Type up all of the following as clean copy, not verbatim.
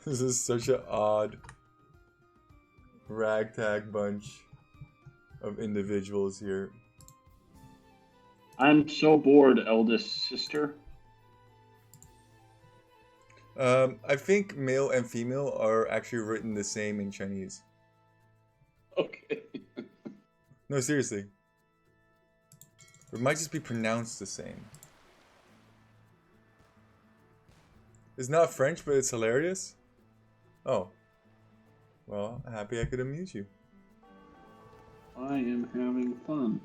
This is such an odd ragtag bunch of individuals here. I'm so bored, eldest sister. I think male and female are actually written the same in Chinese. Okay. No, seriously. It might just be pronounced the same. It's not French, but it's hilarious. Oh. Well, happy I could amuse you. I am having fun.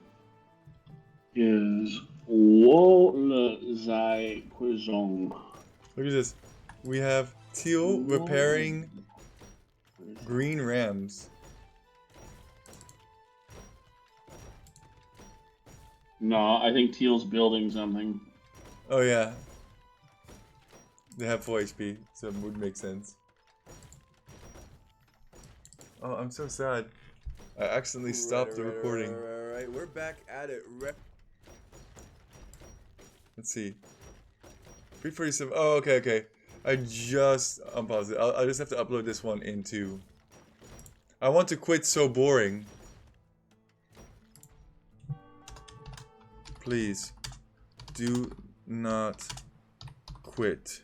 Is Wo Le Zai Quizong. Look at this. We have Teal repairing green rams. No, I think Teal's building something. Oh yeah. They have full HP, so it would make sense. Oh, I'm so sad. I accidentally stopped the recording. Right, we're back at it. Let's see. 347. Oh, okay. I just unpaused it. I'll just have to upload this one into. I want to quit so boring. Please, do not quit.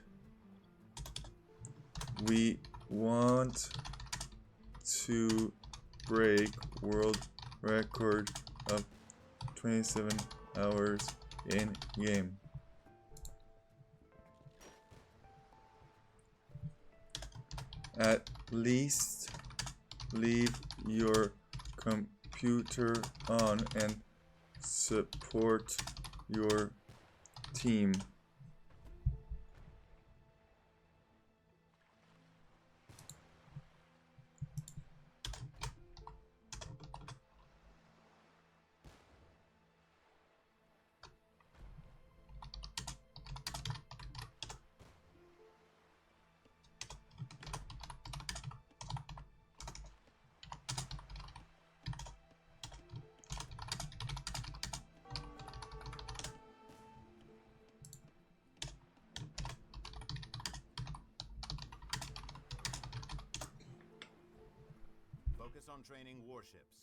We want to break world record of 27 hours in game. At least leave your computer on and support your team. Focus on training warships.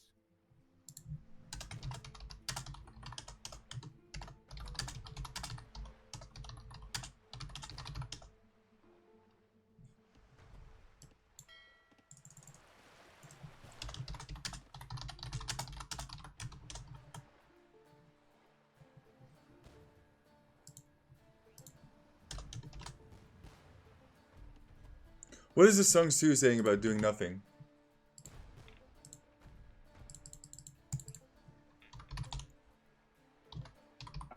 What is the Sung Su saying about doing nothing?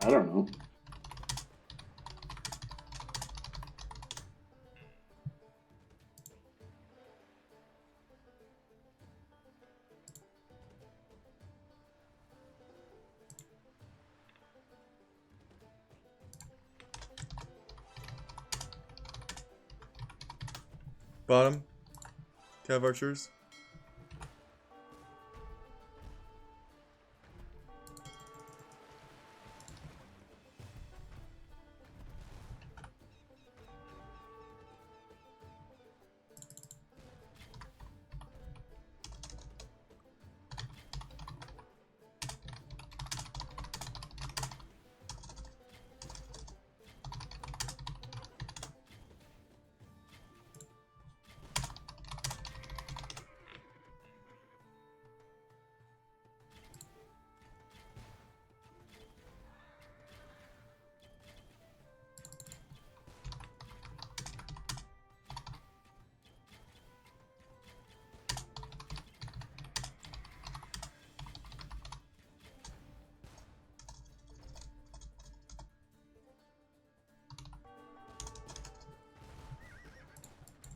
I don't know. Bottom. Cav archers.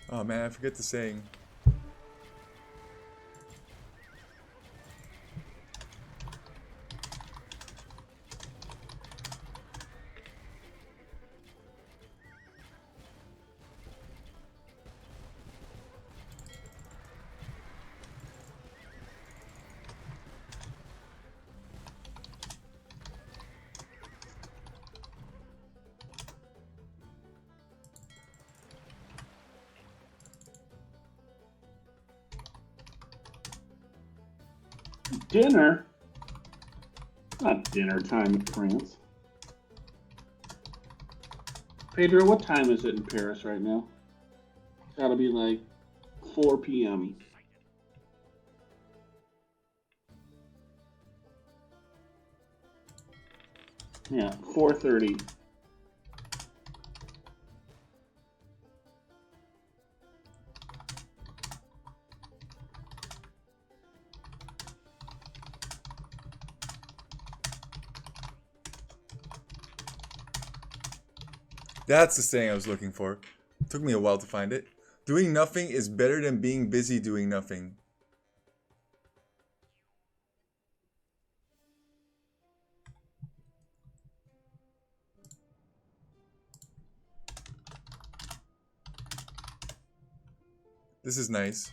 Oh man, I forget the saying. Dinner? Not dinner time in France. Pedro, what time is it in Paris right now? It's gotta be like 4 p.m. Yeah, 4:30. That's the saying I was looking for. Took me a while to find it. Doing nothing is better than being busy doing nothing. This is nice.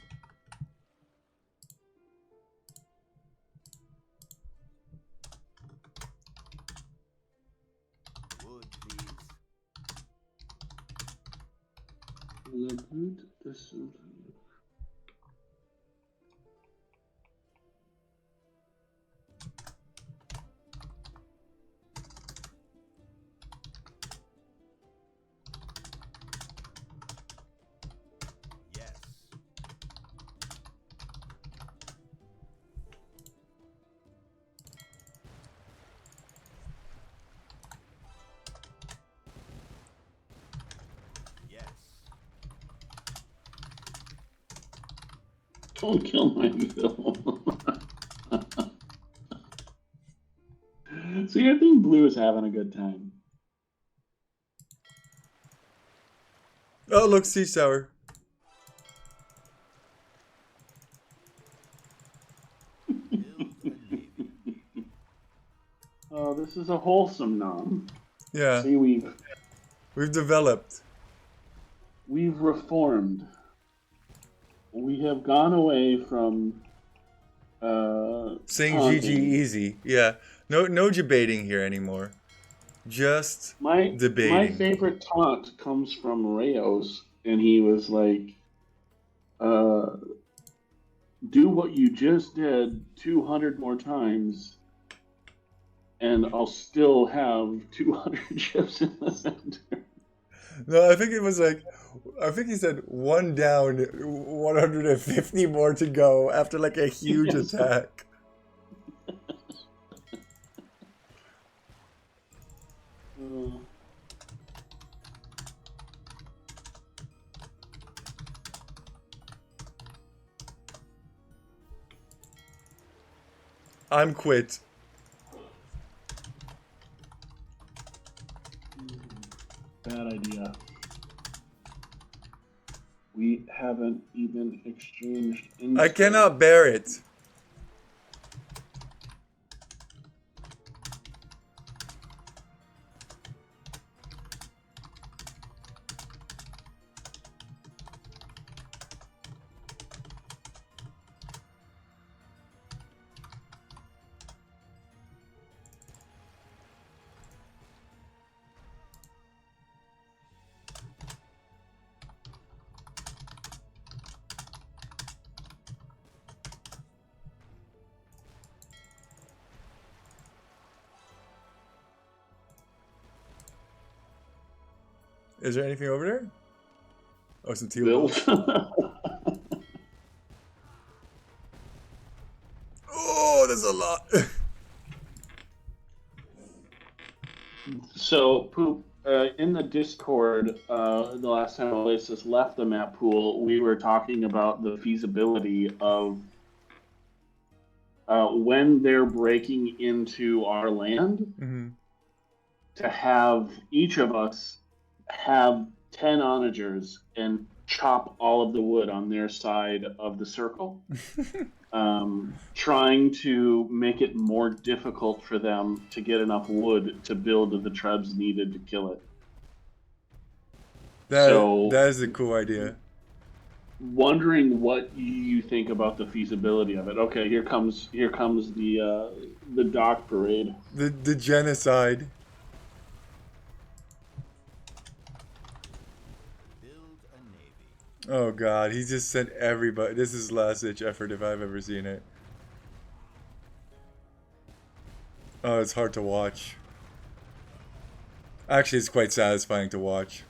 Wood, please. Le but de ce- Yes. Yes. Don't kill my Bill. See, I think Blue is having a good time. Oh, look, Siege Tower. Build a navy. Oh, this is a wholesome nom. Yeah, See, we've developed. we've reformed. We have gone away from Saying GG taunting. easy. Yeah, no debating here anymore. Just My debating. favorite taunt comes from Rayos, and he was like, "Do what you just did 200 more times, and I'll still have 200 ships in the center." No, I think it was like, I think he said 1 down, 150 more to go after like a huge Yes. attack. I'm quit. Bad idea. We haven't even exchanged. I cannot bear it. Is there anything over there? Oh, some teal bills. Oh, there's a lot. So, Poop, in the Discord, the last time Oasis left the map pool, we were talking about the feasibility of when they're breaking into our land, Mm-hmm. to have each of us have 10 onagers and chop all of the wood on their side of the circle, trying to make it more difficult for them to get enough wood to build the trebs needed to kill it. That is a cool idea. Wondering what you think about the feasibility of it. Okay, here comes the dock parade. The genocide. Build a navy. Oh god, he just sent everybody. This is last ditch effort if I've ever seen it. Oh, it's hard to watch. Actually, it's quite satisfying to watch.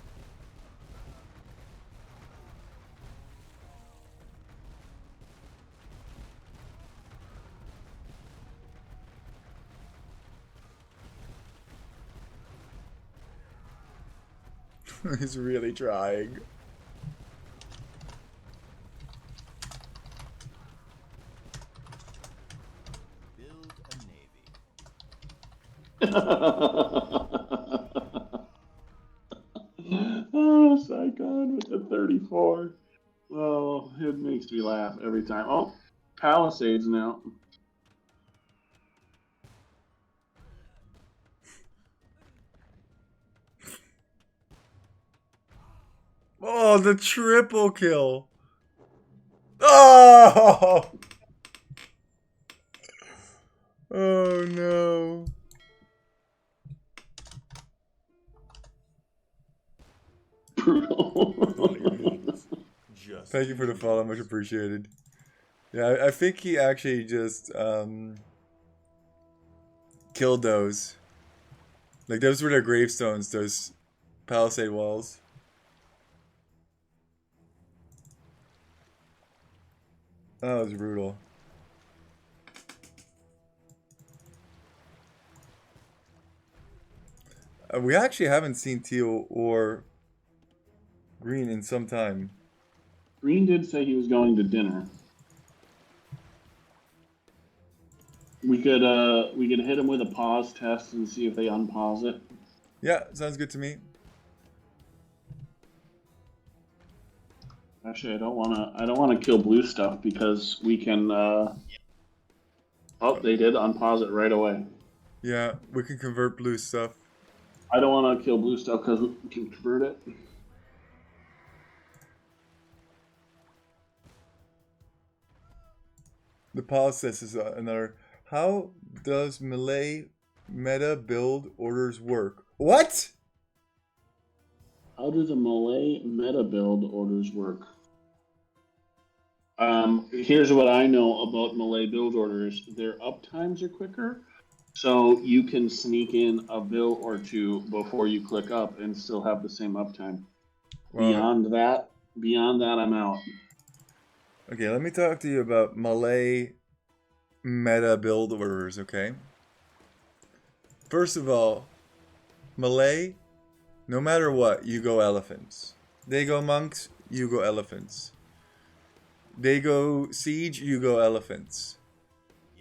He's really trying. Build a navy. Oh, Saigon with the 34. Oh, it makes me laugh every time. Oh, Palisades now. Oh, the triple kill. Oh! Oh no. Just Thank you for the follow, much appreciated. Yeah, I think he actually just killed those. Like those were their gravestones, those palisade walls. That was brutal. We actually haven't seen teal or green in some time. Green did say he was going to dinner. We could hit him with a pause test and see if they unpause it. Yeah, sounds good to me. Actually, I don't wanna kill blue stuff because we can. Oh, they did unpause it right away. Yeah, we can convert blue stuff. I don't want to kill blue stuff because we can convert it. The palisades is another. How does melee meta build orders work? What? How do the Malay meta build orders work? Here's what I know about Malay build orders. Their uptimes are quicker, so you can sneak in a bill or two before you click up and still have the same uptime. Well, Beyond that, I'm out. okay, let me talk to you about melee meta build orders, okay? First of all, melee, no matter what, you go elephants. They go monks, you go elephants. They go siege, you go elephants.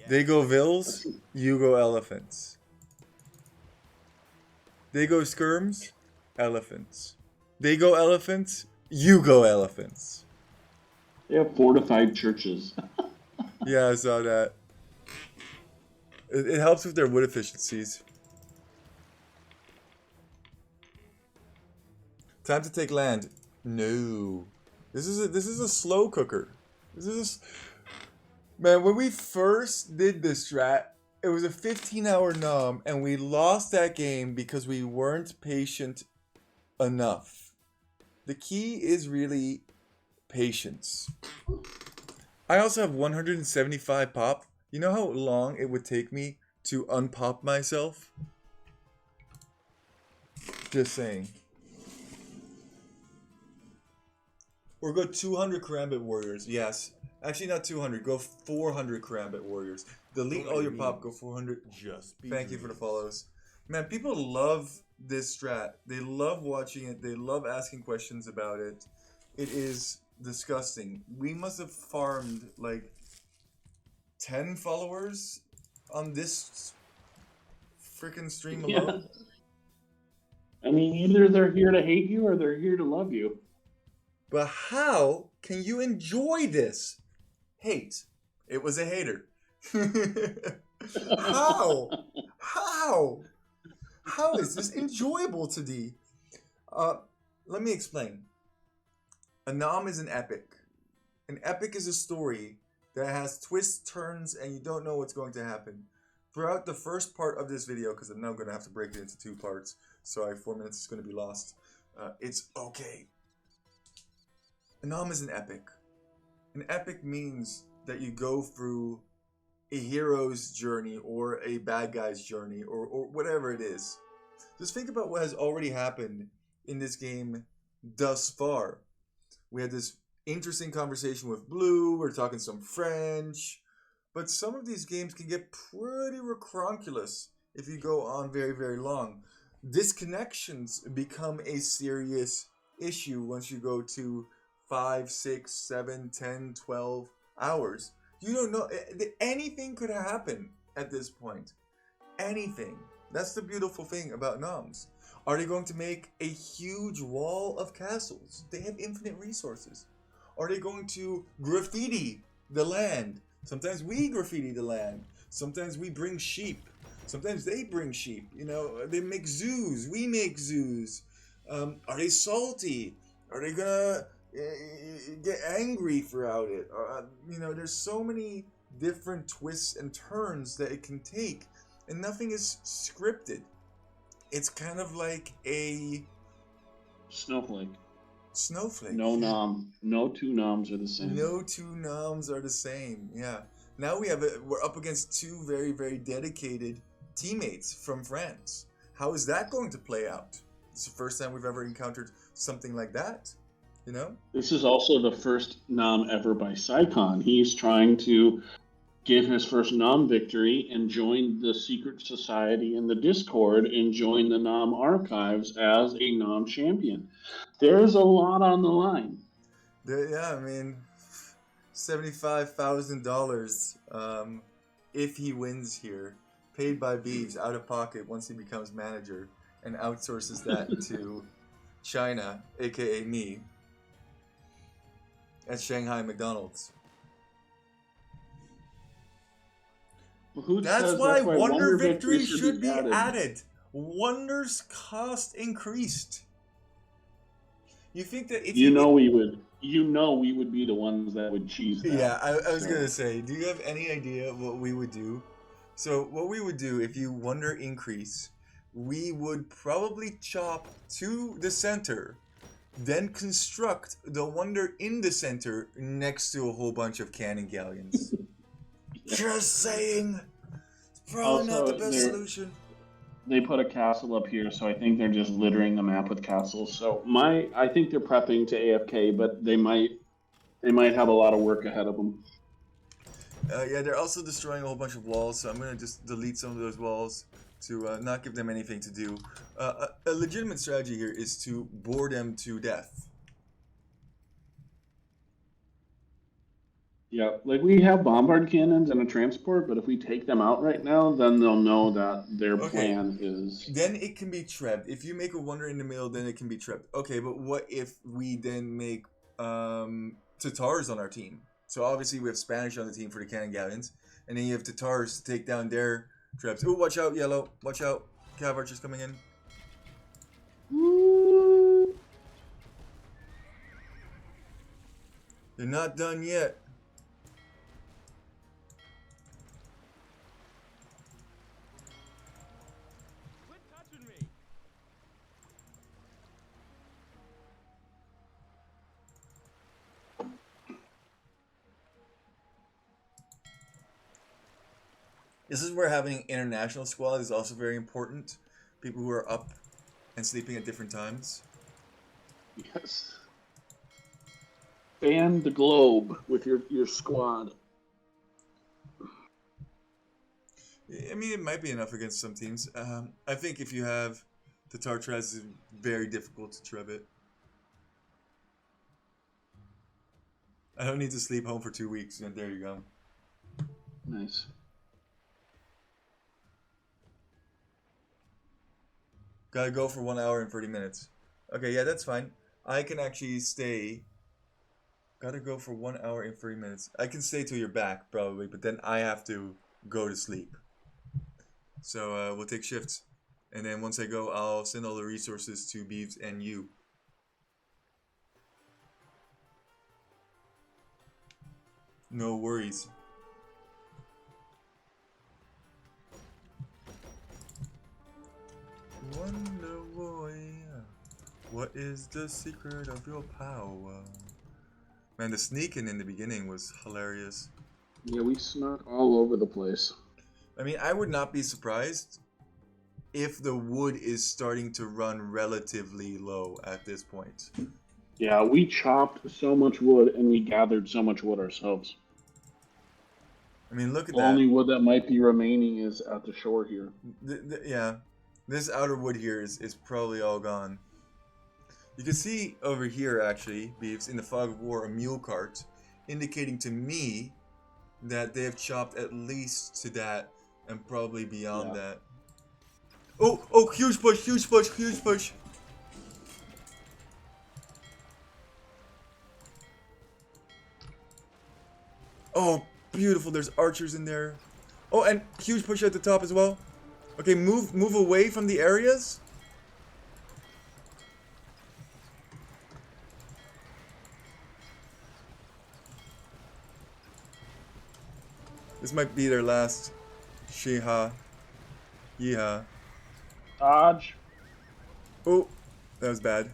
They go vills, you go elephants. They go skirms, elephants. They go elephants, you go elephants. They have fortified churches. Yeah, I saw that. It helps with their wood efficiencies. Time to take land. No. This is a slow cooker. Man, when we first did this strat, it was a 15-hour nom, and we lost that game because we weren't patient enough. The key is really patience. I also have 175 pop. You know how long it would take me to unpop myself? Just saying. Or go 200 Karambit Warriors. Yes. Actually, not 200. Go 400 Karambit Warriors. Delete all your pop. Go 400. Thank you for the follows. Man, people love this strat. They love watching it. They love asking questions about it. It is disgusting. We must have farmed like 10 followers on this freaking stream alone. Yeah. I mean, either they're here to hate you or they're here to love you. But how can you enjoy this? Hate. It was a hater. How? How? How is this enjoyable to thee? Let me explain. A nom is an epic. An epic is a story that has twists, turns, and you don't know what's going to happen. Throughout the first part of this video, because I'm now going to have to break it into 2 parts, so 4 minutes is going to be lost. It's okay. A nom is an epic. An epic means that you go through a hero's journey or a bad guy's journey or whatever it is. Just think about what has already happened in this game thus far. We had this interesting conversation with Blue, we're talking some French, but some of these games can get pretty recronculous if you go on very, very long. Disconnections become a serious issue once you go to 5, 6, 7, 10, 12 hours. You don't know. Anything could happen at this point. Anything. That's the beautiful thing about noms. Are they going to make a huge wall of castles? They have infinite resources. Are they going to graffiti the land? Sometimes we graffiti the land. Sometimes we bring sheep. Sometimes they bring sheep. You know, they make zoos. We make zoos. Are they salty? Are they gonna get angry throughout it? You know, there's so many different twists and turns that it can take, and nothing is scripted. It's kind of like a Snowflake. No nom. No two noms are the same. No two noms are the same. Yeah. Now we're up against two very, very dedicated teammates from France. How is that going to play out? It's the first time we've ever encountered something like that. You know? This is also the first nom ever by Psycon. He's trying to get his first nom victory and join the secret society in the Discord and join the nom archives as a nom champion. There's a lot on the line. Yeah, I mean, $75,000 if he wins here, paid by Beeves out of pocket once he becomes manager and outsources that to China, aka me, at Shanghai McDonald's. That's why Wonder Victory should be added. Wonder's cost increased. You think that if we would be the ones that would cheese that. Yeah, I was gonna say, do you have any idea what we would do? So what we would do if you Wonder increase, we would probably chop to the center, then construct the Wonder in the center next to a whole bunch of cannon galleons. Just saying. It's probably not the best solution. They put a castle up here, so I think they're just littering the map with castles. So I think they're prepping to AFK, but they might have a lot of work ahead of them. Yeah, they're also destroying a whole bunch of walls, so I'm gonna just delete some of those walls to not give them anything to do. A legitimate strategy here is to bore them to death. Yeah, like we have bombard cannons and a transport, but if we take them out right now, then they'll know that their plan is... Then it can be trapped. If you make a Wonder in the middle, then it can be trapped. Okay, but what if we then make Tatars on our team? So obviously we have Spanish on the team for the cannon galleons, and then you have Tatars to take down their traps. Ooh, watch out, yellow. Watch out. Cav archers coming in. They're not done yet. This is where having international squad is also very important. People who are up and sleeping at different times. Yes. Span the globe with your squad. I mean, it might be enough against some teams. I think if you have the Tartraz, it's very difficult to treb it. I don't need to sleep home for 2 weeks, and there you go. Nice. Gotta go for 1 hour and 30 minutes. Okay, yeah, that's fine. I can actually stay. Gotta go for 1 hour and 30 minutes. I can stay till you're back, probably, but then I have to go to sleep. So we'll take shifts. And then once I go, I'll send all the resources to Beeves and you. No worries. Wonder Boy, what is the secret of your power? Man, the sneaking in the beginning was hilarious. Yeah, we snuck all over the place. I mean, I would not be surprised if the wood is starting to run relatively low at this point. Yeah, we chopped so much wood and we gathered so much wood ourselves. I mean, look at The that. only wood that might be remaining is at the shore here. Yeah, this outer wood here is probably all gone. You can see over here, actually, Beeves, in the fog of war, a mule cart, indicating to me that they have chopped at least to that and probably beyond that. Oh, huge push, huge push, huge push. Oh, beautiful. There's archers in there. Oh, and huge push at the top as well. Okay, move away from the areas. This might be their last. Shiha. Yeehaw. Dodge. Oh, that was bad.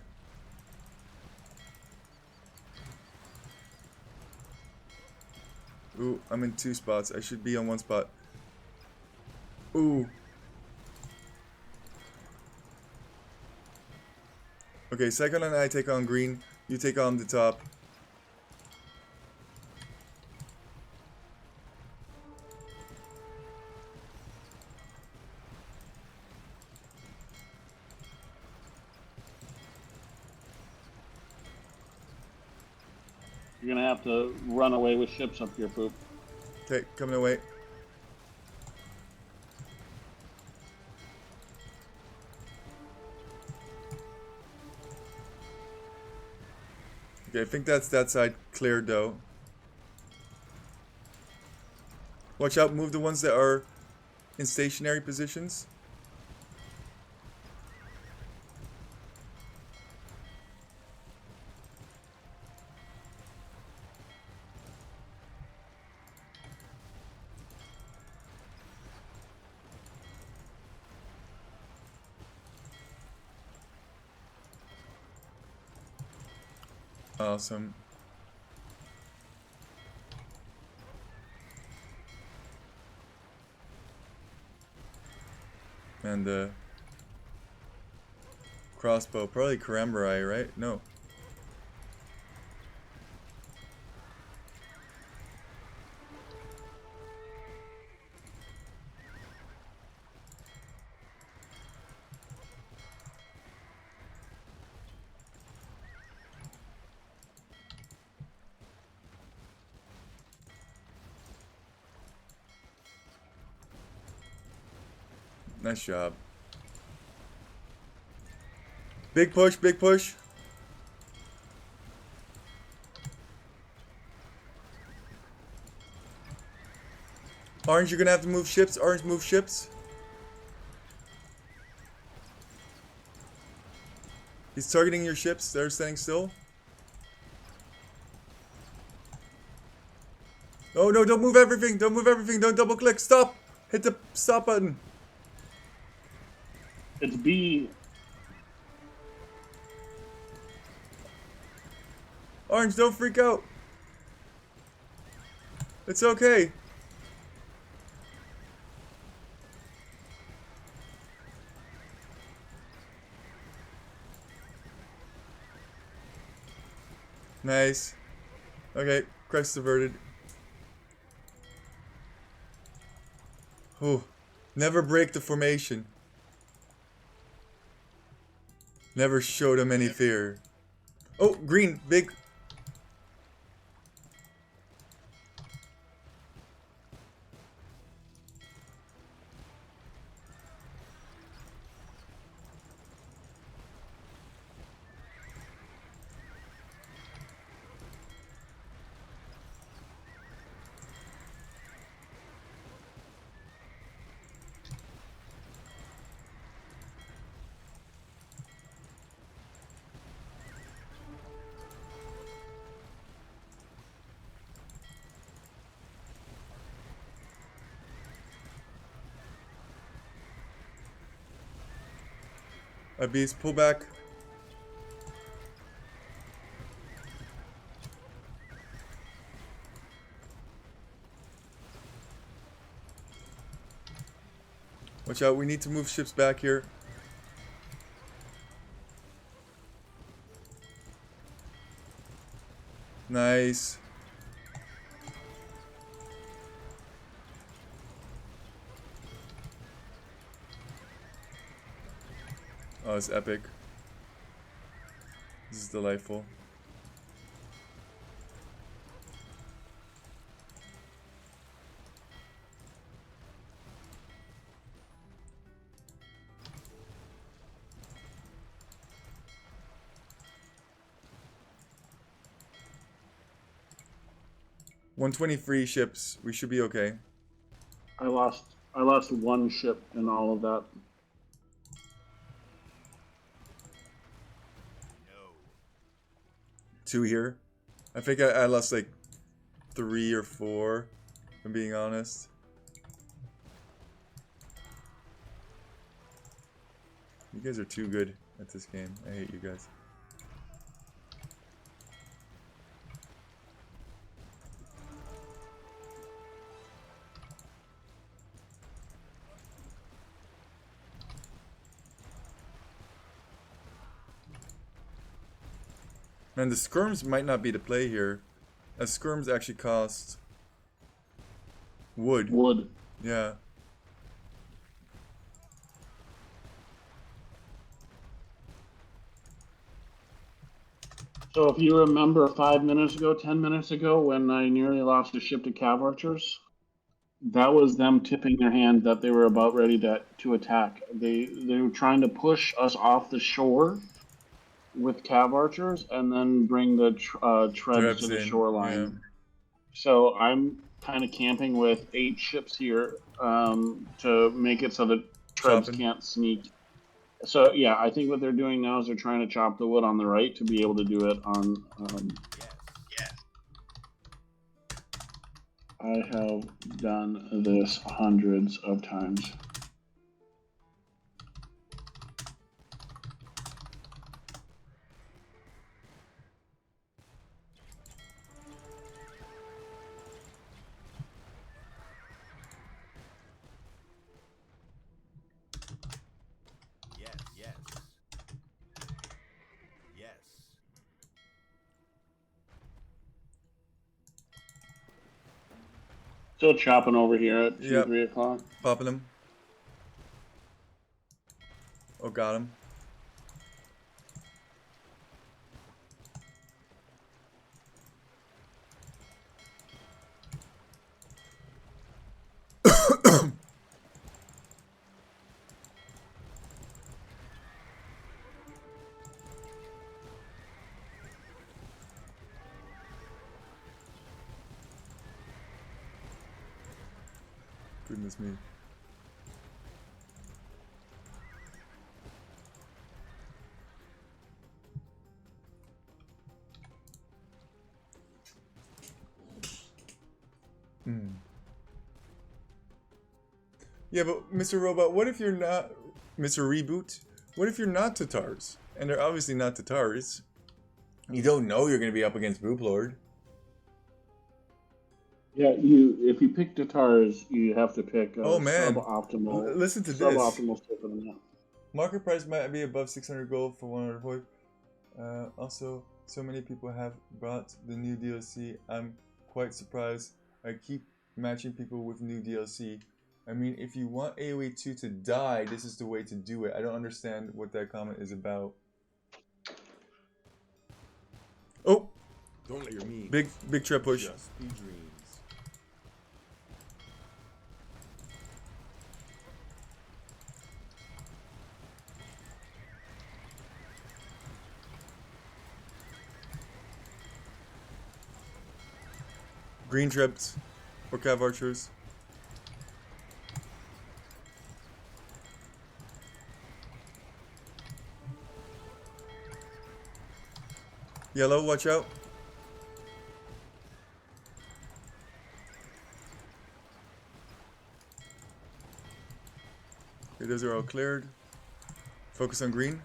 Ooh, I'm in 2 spots. I should be on 1 spot. Ooh. Okay, Cyclone and I take on green. You take on the top. You're gonna have to run away with ships up here, Poop. Okay, coming away. Okay, I think that's that side cleared though. Watch out, move the ones that are in stationary positions. Awesome. And the crossbow, probably Karambarai, right? No. Nice job. Big push, big push. Orange, you're gonna have to move ships. Orange, move ships. He's targeting your ships that are standing still. Oh no, don't move everything. Don't move everything. Don't double click. Stop. Hit the stop button. It's B. Orange, don't freak out. It's okay. Nice. Okay, crest averted. Oh, never break the formation. Never show them any fear. Oh, green, big. A beast, pull back. Watch out, we need to move ships back here. Nice. Oh, it's epic. This is delightful. $120 free ships. We should be okay. I lost one ship in all of that. No. 2 here. I think I lost like 3 or 4, if I'm being honest. You guys are too good at this game. I hate you guys. And the skirms might not be the play here, as skirms actually cost wood. Wood. Yeah. So if you remember 5 minutes ago, 10 minutes ago, when I nearly lost a ship to cav archers, that was them tipping their hand that they were about ready to attack. They were trying to push us off the shore with cav archers and then bring the trebs to the shoreline. Yeah. So I'm kind of camping with 8 ships here to make it so that trebs can't sneak. So yeah, I think what they're doing now is they're trying to chop the wood on the right to be able to do it on. Yes. I have done this hundreds of times. Yes. Yes. Yes. Still chopping over here at 2, Yep. 3 o'clock. Popping him. Oh, got him. Goodness me. Yeah, but Mr. Robot, what if you're not... Mr. Reboot? What if you're not Tatars? And they're obviously not Tatars. You don't know you're going to be up against Boop Lord. Yeah, if you pick Tatars, you have to pick Oh, man. suboptimal. Listen to this. Suboptimal stuff for them. Market price might be above 600 gold for 100 void. Also, so many people have bought the new DLC. I'm quite surprised. I keep matching people with new DLC. I mean, if you want AoE 2 to die, this is the way to do it. I don't understand what that comment is about. Oh! Don't let your means Big trap push. just be dreams. Green trips. Or cav archers. Yellow, watch out. Okay, those are all cleared. Focus on green.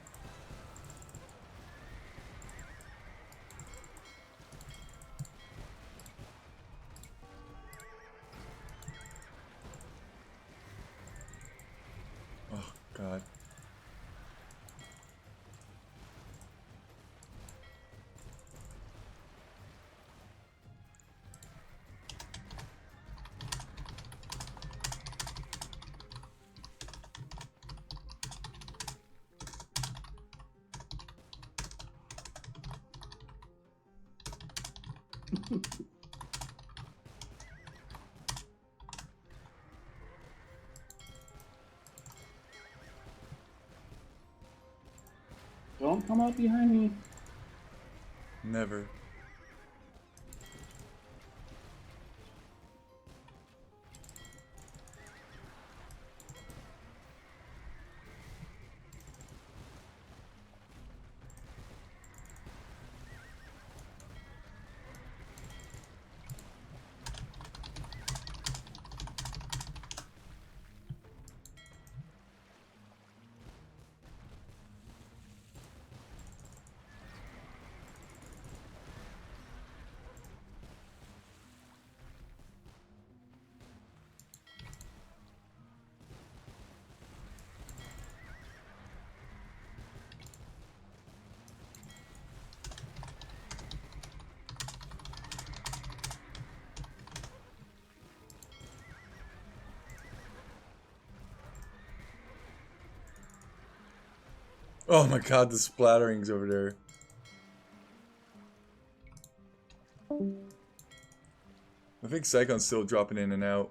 Don't come up behind me. Never. Oh my god, the splatterings over there. I think Psychon's still dropping in and out.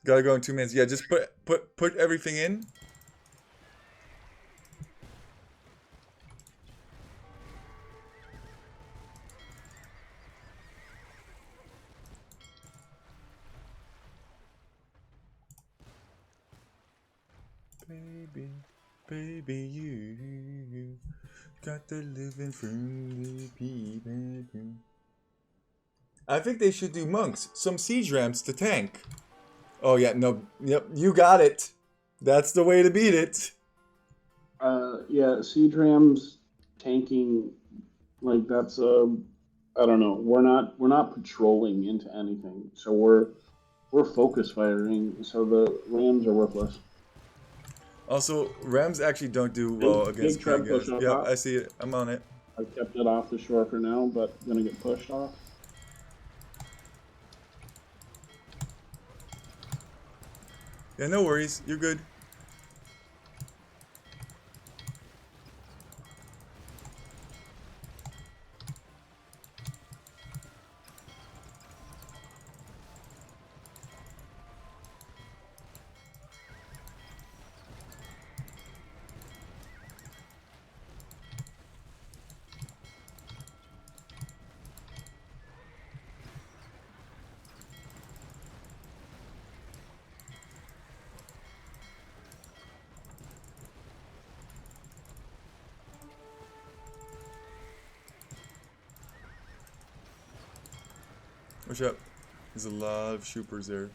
Gotta go in 2 minutes. Yeah, just put everything in. Baby, you got the living from the people. I think they should do monks. Some siege ramps to tank. Oh yeah, no, yep, you got it. That's the way to beat it. Yeah, siege rams tanking, like that's I don't know. We're not patrolling into anything, so we're focus firing. So the rams are worthless. Also, rams actually don't do well against big trap guys. push Yep, off. I see it. I'm on it. I kept it off the shore for now, but gonna get pushed off. Yeah, no worries. You're good. Watch out. There's a lot of shoopers there.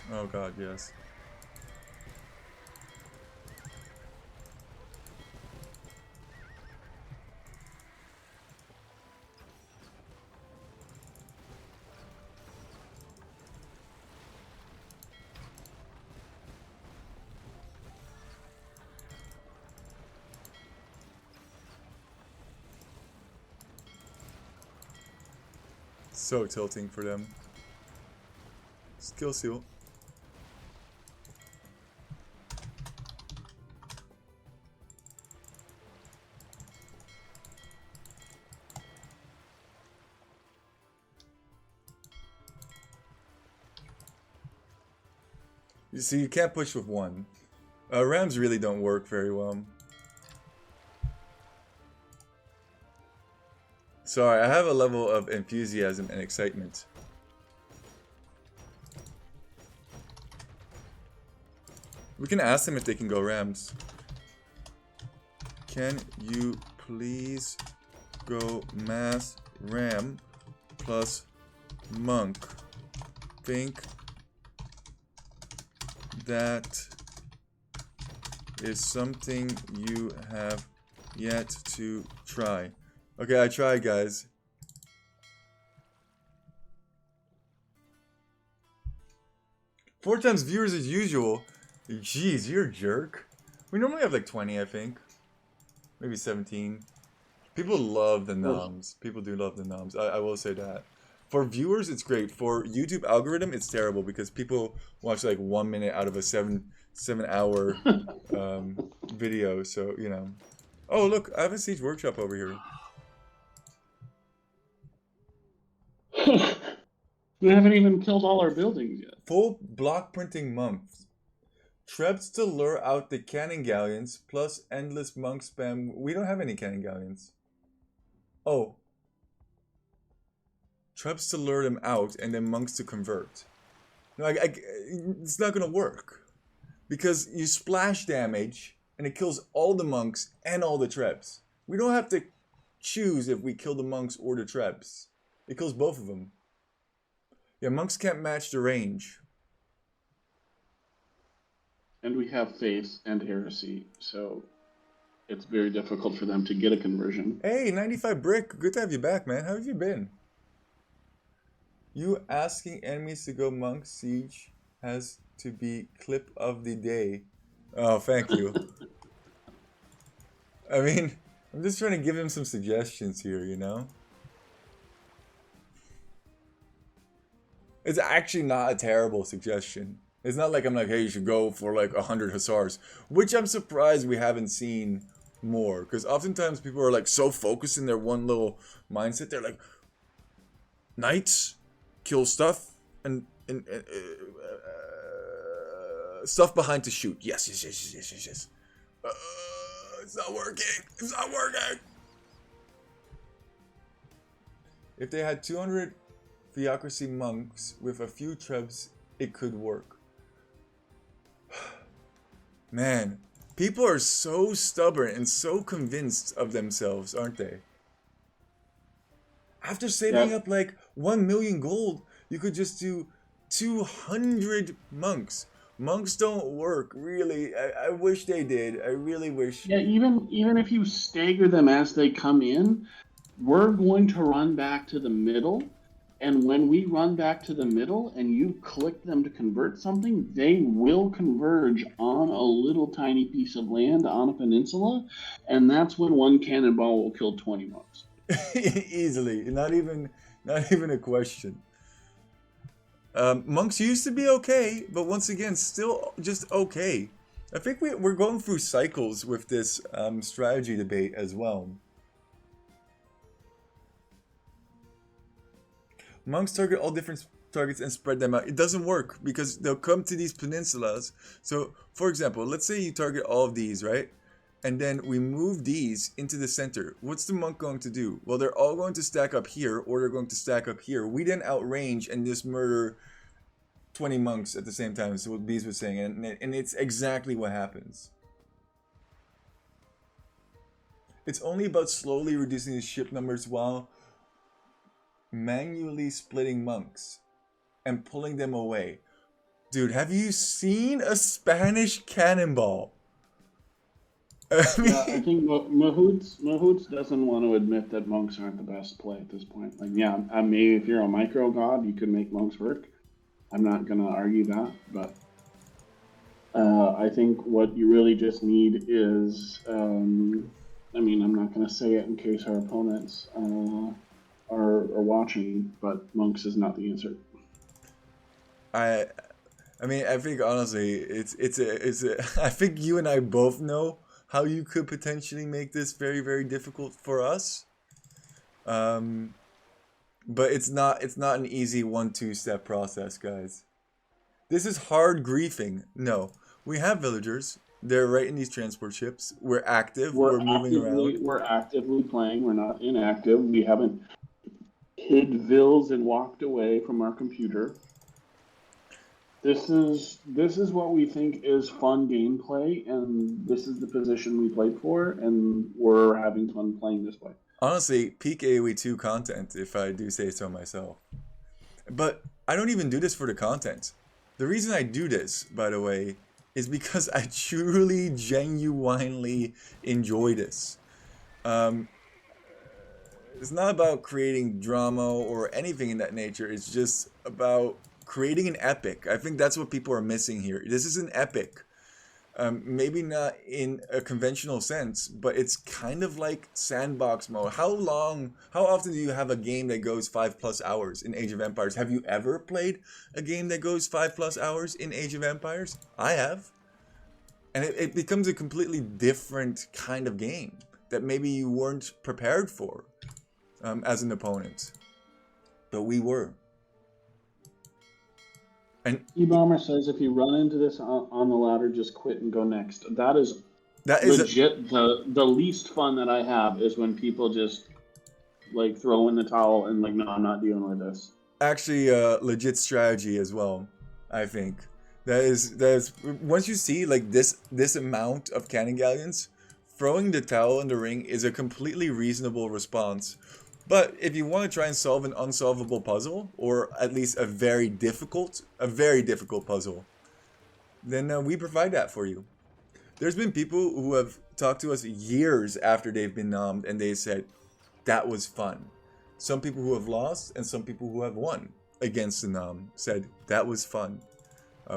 Oh god, yes. So tilting for them. Skill seal. You see, you can't push with one. Rams really don't work very well. Sorry, I have a level of enthusiasm and excitement. We can ask them if they can go Rams. Can you please go mass Ram plus Monk? Think that is something you have yet to try. Okay, I tried, guys. Four times viewers as usual. Jeez, you're a jerk. We normally have like 20, I think. Maybe 17. People love the noms. People do love the noms. I will say that. For viewers, it's great. For YouTube algorithm, it's terrible because people watch like 1 minute out of a 7 hour video. So, you know. Oh, look, I have a Siege Workshop over here. We haven't even killed all our buildings yet. Full block printing monks. Trebs to lure out the cannon galleons, plus endless monk spam. We don't have any cannon galleons. Oh. Trebs to lure them out, and then monks to convert. No, it's not gonna work. Because you splash damage, and it kills all the monks and all the Trebs. We don't have to choose if we kill the monks or the Trebs. It kills both of them. Yeah, monks can't match the range. And we have faith and heresy, so it's very difficult for them to get a conversion. Hey, 95 Brick, good to have you back, man. How have you been? You asking enemies to go monk siege has to be clip of the day. Oh, thank you. I mean, I'm just trying to give him some suggestions here, you know? It's actually not a terrible suggestion. It's not like I'm like, hey, you should go for like 100 Hussars. Which I'm surprised we haven't seen more. Because oftentimes people are like so focused in their one little mindset. They're like, knights, kill stuff, and stuff behind to shoot. Yes. It's not working. It's not working. If they had 200 theocracy monks with a few Trebs, it could work. Man, people are so stubborn and so convinced of themselves, aren't they? After saving up like 1 million gold, you could just do 200 monks. Monks don't work, really. I wish they did. I really wish. Yeah, even if you stagger them as they come in, we're going to run back to the middle. And when we run back to the middle and you click them to convert something, they will converge on a little tiny piece of land on a peninsula. And that's when one cannonball will kill 20 monks. Easily. Not even a question. Monks used to be okay, but once again, still just okay. I think we're going through cycles with this strategy debate as well. Monks target all different targets and spread them out. It doesn't work because they'll come to these peninsulas. So, for example, let's say you target all of these, right? And then we move these into the center. What's the monk going to do? Well, they're all going to stack up here, or they're going to stack up here. We then outrange and just murder 20 monks at the same time. So what Bees was saying, and it's exactly what happens. It's only about slowly reducing the ship numbers while manually splitting monks and pulling them away. Dude, have you seen a Spanish cannonball? I think Mahoots doesn't want to admit that monks aren't the best play at this point. Like, yeah, maybe if you're a micro god, you could make monks work. I'm not going to argue that, but I think what you really just need is, I'm not going to say it in case our opponents are watching, but monks is not the answer. I think honestly, I think you and I both know how you could potentially make this very, very difficult for us. But it's not an easy 1-2 step process, guys. This is hard griefing. No, we have villagers. They're right in these transport ships. We're active. We're moving around. We're actively playing. We're not inactive. We haven't hid vills and walked away from our computer. This is what we think is fun gameplay, and this is the position we played for, and we're having fun playing this way. Honestly, peak AoE 2 content, if I do say so myself. But I don't even do this for the content. The reason I do this, by the way, is because I truly, genuinely enjoy this. It's not about creating drama or anything in that nature. It's just about creating an epic. I think that's what people are missing here. This is an epic. Maybe not in a conventional sense, but it's kind of like sandbox mode. How often do you have a game that goes 5+ hours in Age of Empires? Have you ever played a game that goes 5+ hours in Age of Empires? I have. And it becomes a completely different kind of game that maybe you weren't prepared for as an opponent. But we were. And E-Bomber says if you run into this on the ladder, just quit and go next. That is legit. The least fun that I have is when people just like throw in the towel and like, no, I'm not dealing with this. Actually a legit strategy as well, I think. That is once you see like this amount of cannon galleons, throwing the towel in the ring is a completely reasonable response. But if you want to try and solve an unsolvable puzzle, or at least a very difficult puzzle, then we provide that for you. There's been people who have talked to us years after they've been nommed, and they said, that was fun. Some people who have lost, and some people who have won against the nom said, that was fun.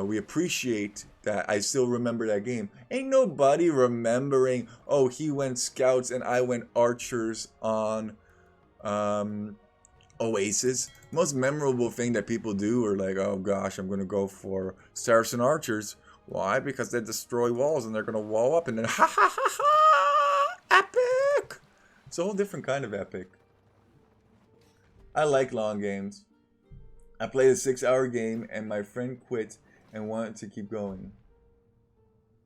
We appreciate that. I still remember that game. Ain't nobody remembering, oh, he went scouts and I went archers on Oasis. Most memorable thing that people do are like, oh gosh, I'm gonna go for Saracen archers. Why? Because they destroy walls and they're gonna wall up and then ha ha ha ha, epic. It's a whole different kind of epic. I like long games. I played a 6-hour game and my friend quit and wanted to keep going.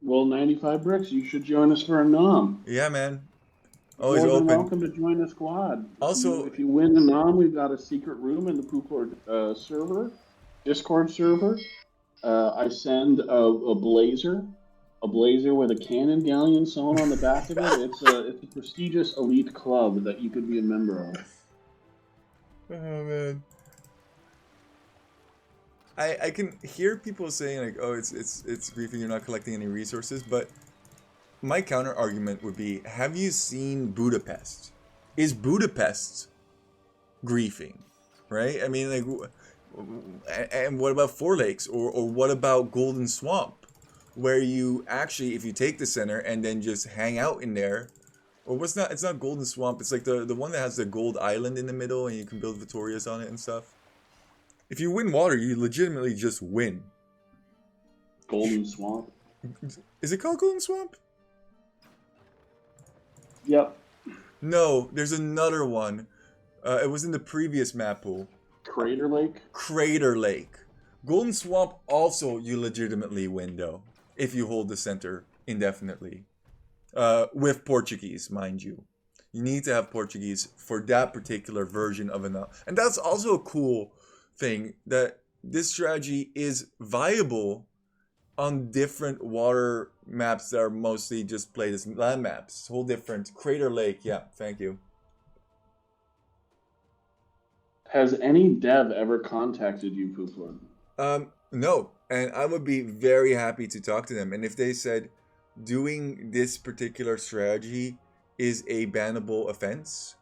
Well, 95 bricks, you should join us for a nom. Yeah, man. Always More than open. welcome to join the squad. Also, if you win the nom, we've got a secret room in the Pookord server, Discord server. I send a blazer with a cannon galleon sewn on the back of it. It's a prestigious elite club that you could be a member of. Oh man. I can hear people saying like, oh, it's griefing, you're not collecting any resources, but my counter argument would be, have you seen Budapest? Is Budapest griefing? Right? I mean, like, and what about Four Lakes? Or what about Golden Swamp? Where you actually, if you take the center and then just hang out in there, or it's not Golden Swamp, it's like the one that has the gold island in the middle and you can build Victorias on it and stuff. If you win water, you legitimately just win. Golden Swamp? Is it called Golden Swamp? Yep. No, there's another one. It was in the previous map pool. Crater Lake? Crater Lake. Golden Swamp also you legitimately win though, if you hold the center indefinitely. With Portuguese, mind you. You need to have Portuguese for that particular version of an... And that's also a cool thing, that this strategy is viable on different water maps that are mostly just played as land maps. Whole different. Crater Lake, yeah, thank you. Has any dev ever contacted you, Pooflin? No, and I would be very happy to talk to them. And if they said doing this particular strategy is a bannable offense,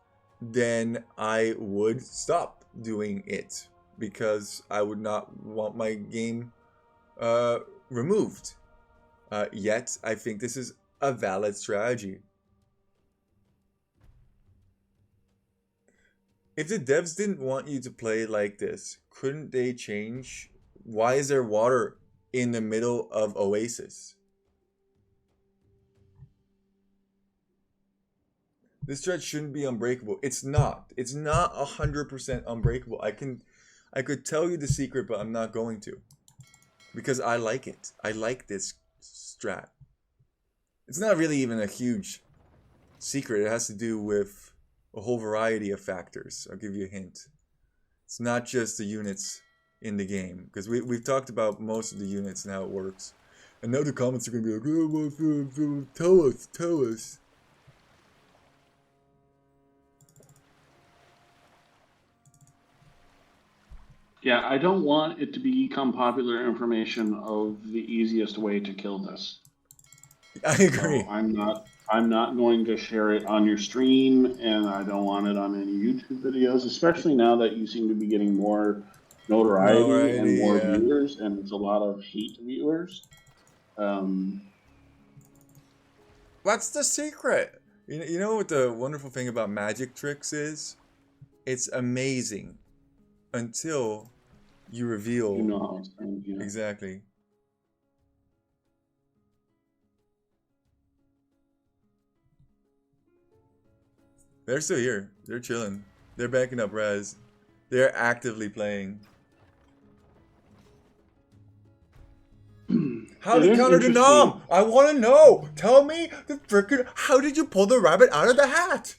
then I would stop doing it, because I would not want my game removed. Yet, I think this is a valid strategy. If the devs didn't want you to play like this, couldn't they change? Why is there water in the middle of Oasis? This stretch shouldn't be unbreakable. It's not. It's not 100% unbreakable. I could tell you the secret, but I'm not going to. Because I like it. I like this strat. It's not really even a huge secret. It has to do with a whole variety of factors. I'll give you a hint. It's not just the units in the game. Because we've talked about most of the units and how it works. And now the comments are going to be like, oh, tell us. Yeah, I don't want it to become popular information of the easiest way to kill this. I agree. So I'm not going to share it on your stream, and I don't want it on any YouTube videos, especially now that you seem to be getting more notoriety and more viewers, and it's a lot of hate viewers. What's the secret? You know what the wonderful thing about magic tricks is? It's amazing until you reveal. You know how it's done. Yeah. Exactly. They're still here. They're chilling. They're backing up res. They're actively playing. How did counter to Nom? I want to know. Tell me the frickin'. How did you pull the rabbit out of the hat?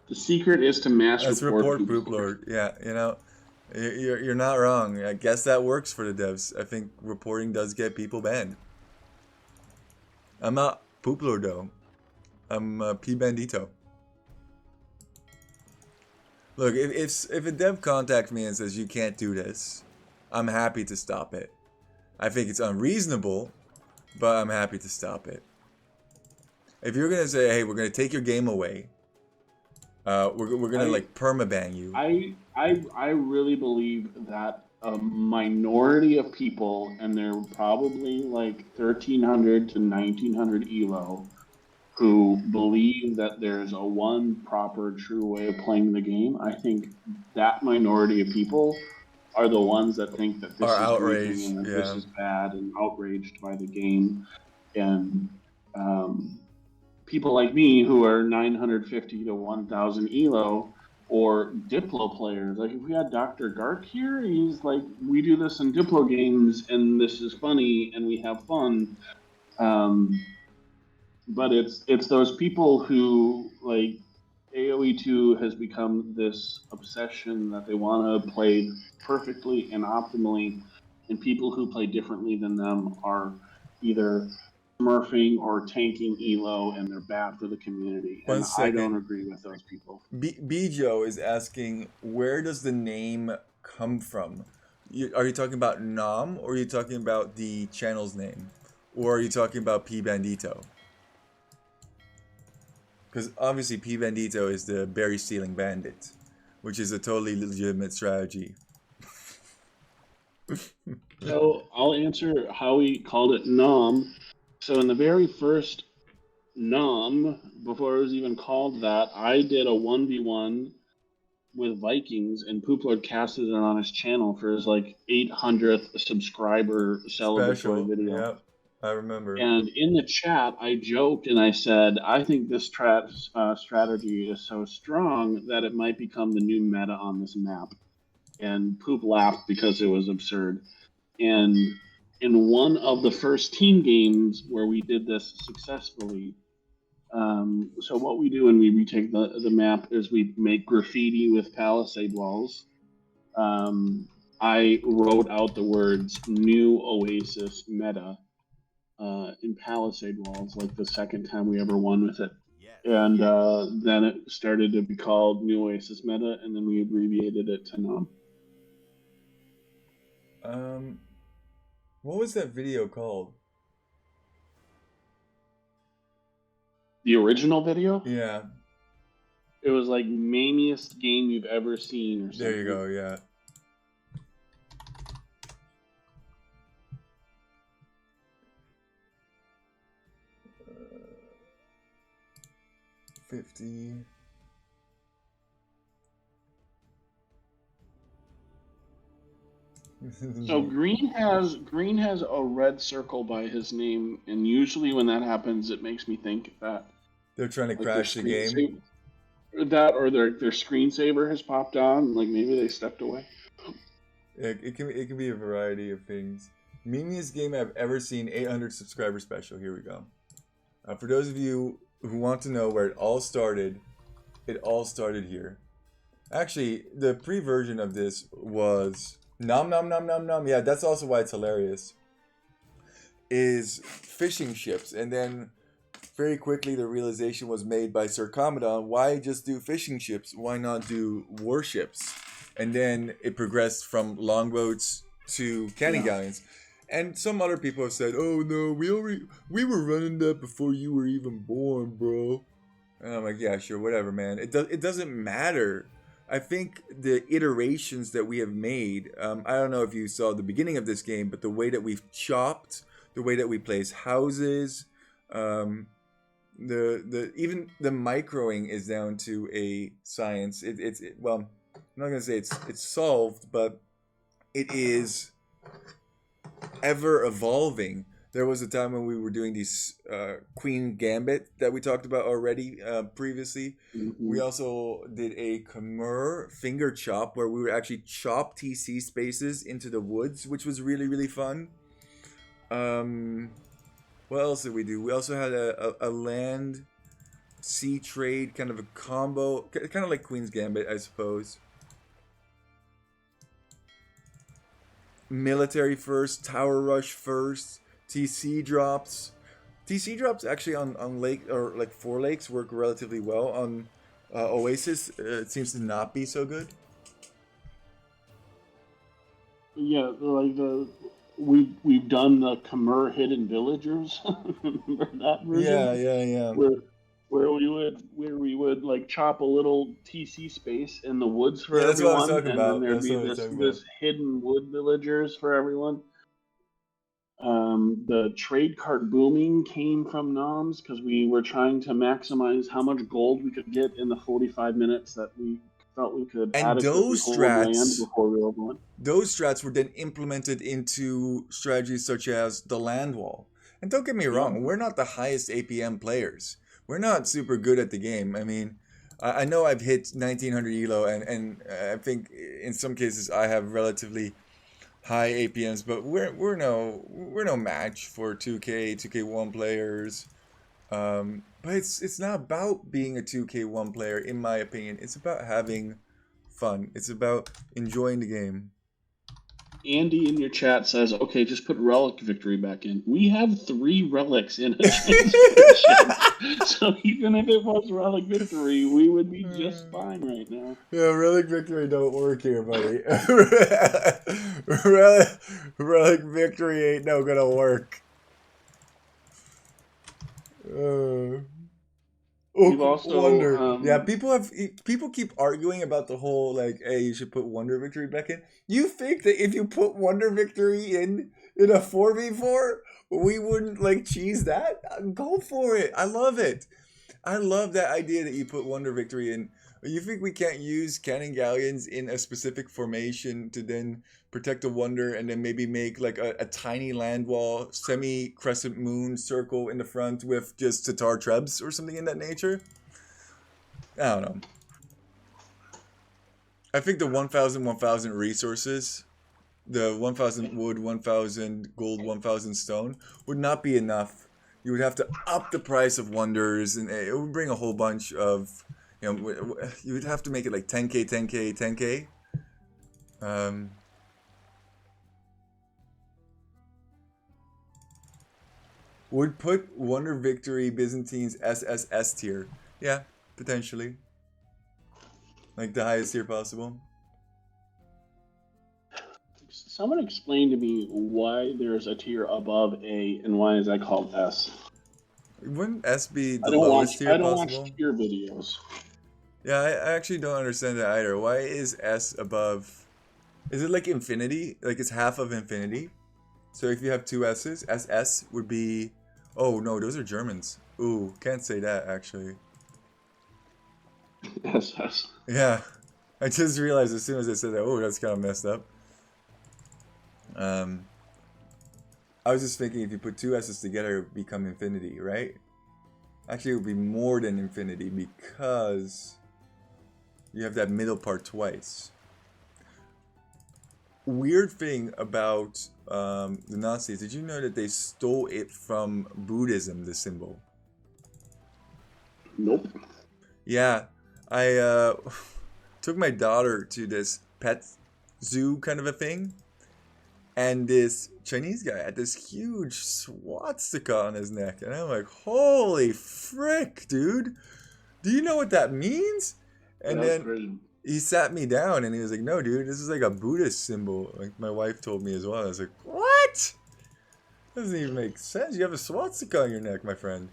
The secret is to mass report Poop Poop Lord. Yeah, you know, you're not wrong. I guess that works for the devs. I think reporting does get people banned. I'm not Poop Lord though. I'm P Bandito. Look, if a dev contacts me and says you can't do this, I'm happy to stop it. I think it's unreasonable, but I'm happy to stop it. If you're gonna say, hey, we're gonna take your game away, we're gonna like permaban you. I really believe that a minority of people, and they're probably like 1,300 to 1,900 elo, who believe that there's a one proper, true way of playing the game. I think that minority of people are the ones that think that this is outraged and that this is bad and outraged by the game. And people like me who are 950 to 1,000 elo or Diplo players, like if we had Dr. Gark here, he's like, we do this in Diplo games and this is funny and we have fun. But it's those people who, like, AoE 2 has become this obsession that they want to play perfectly and optimally, and people who play differently than them are either smurfing or tanking elo, and they're bad for the community. And I don't agree with those people. Bijo is asking, where does the name come from? Are you talking about Nom, or are you talking about the channel's name? Or are you talking about P Bandito? Because obviously P Bandito is the berry stealing bandit, which is a totally legitimate strategy. So I'll answer how we called it Nom. So in the very first Nom, before it was even called that, I did a 1v1 with Vikings, and Poop Lord casted it on his channel for his like 800th subscriber celebratory video. Yep. I remember. And in the chat, I joked and I said, I think this strategy is so strong that it might become the new meta on this map. And Poop laughed because it was absurd. And in one of the first team games where we did this successfully, so what we do when we retake the map is we make graffiti with palisade walls. I wrote out the words "New Oasis Meta" in palisade walls, like the second time we ever won with it. And then it started to be called New Oasis Meta, and then we abbreviated it to NOM. What was that video called? The original video? Yeah. It was like mamiest game you've ever seen or something. There you go, yeah. Uh, 50. So Green has a red circle by his name, and usually when that happens, it makes me think that they're trying to crash the game. That or their screensaver has popped on, like maybe they stepped away. It can be a variety of things. Meaniest game I've ever seen, 800 subscriber special. Here we go. For those of you who want to know where it all started here. Actually, the pre-version of this was nom nom nom nom nom. Yeah, that's also why it's hilarious. Is fishing ships, and then very quickly the realization was made by Sir Commodore, why just do fishing ships? Why not do warships? And then it progressed from longboats to cannon galleons. And some other people have said, oh no, we were running that before you were even born, bro. And I'm like, yeah, sure, whatever, man. It doesn't matter. I think the iterations that we have made, I don't know if you saw the beginning of this game, but the way that we've chopped the way that we place houses. Even the microing is down to a science. Well, I'm not gonna say it's solved, but it is ever evolving. There was a time when we were doing these Queen Gambit that we talked about already previously. Mm-hmm. We also did a Khmer finger chop where we would actually chop TC spaces into the woods, which was really, really fun. What else did we do? We also had a land sea trade kind of a combo, kind of like Queen's Gambit, I suppose. Military first, tower rush first, TC drops. TC drops actually on lake or like 4 lakes work relatively well. On Oasis, it seems to not be so good. Yeah, like we've done the Khmer hidden villagers. Remember that version? Yeah. Where we would like chop a little TC space in the woods for Yeah, that's what I was everyone, talking and then about. there'd That's be what I was talking this hidden wood villagers for everyone. The trade cart booming came from noms because we were trying to maximize how much gold we could get in the 45 minutes that we felt we could And adequately those hold land strats, before we were going. those strats were then implemented into strategies such as the land wall. And don't get me wrong, we're not the highest APM players. We're not super good at the game. I mean, I know I've hit 1900 elo, and I think in some cases I have relatively high APMs, but we're no match for 2K 2K1 players. But it's not about being a 2K1 player, in my opinion. It's about having fun. It's about enjoying the game. Andy in your chat says, okay, just put relic victory back in. We have 3 relics in a transcription. So even if it was relic victory, we would be just fine right now. Yeah, relic victory don't work here, buddy. relic victory ain't no gonna work. We've also, Wonder. Yeah, people keep arguing about the whole like, hey, you should put Wonder Victory back in. You think that if you put Wonder Victory in a 4v4, we wouldn't like cheese that? Go for it. I love it. I love that idea that you put Wonder Victory in. You think we can't use cannon galleons in a specific formation to then protect a wonder and then maybe make like a tiny land wall, semi-crescent moon circle in the front with just Tatar Trebs or something in that nature? I don't know. I think the 1,000 resources, the 1,000 wood, 1,000 gold, 1,000 stone would not be enough. You would have to up the price of wonders, and it would bring a whole bunch of, you would have to make it like 10k, 10k, 10k. Would put Wonder Victory Byzantines SSS tier. Yeah, potentially. Like the highest tier possible. Someone explain to me why there's a tier above A and why is that called S? Wouldn't S be the lowest tier possible? I don't watch tier videos. Yeah, I actually don't understand that either. Why is S above? Is it like infinity? Like it's half of infinity? So if you have 2 S's, SS would be... Oh no, those are Germans. Ooh, can't say that actually. SS. Yeah, I just realized as soon as I said that, oh, that's kind of messed up. I was just thinking if you put 2 S's together, it would become infinity, right? Actually, it would be more than infinity because you have that middle part twice. Weird thing about the Nazis, did you know that they stole it from Buddhism, the symbol? Nope. Yeah, I took my daughter to this pet zoo kind of a thing, and this Chinese guy had this huge swastika on his neck, and I'm like, holy frick, dude, do you know what that means? And That's then crazy. he sat me down and he was like, no, dude, this is like a Buddhist symbol. Like my wife told me as well. I was like, what? Doesn't even make sense. You have a swastika on your neck, my friend.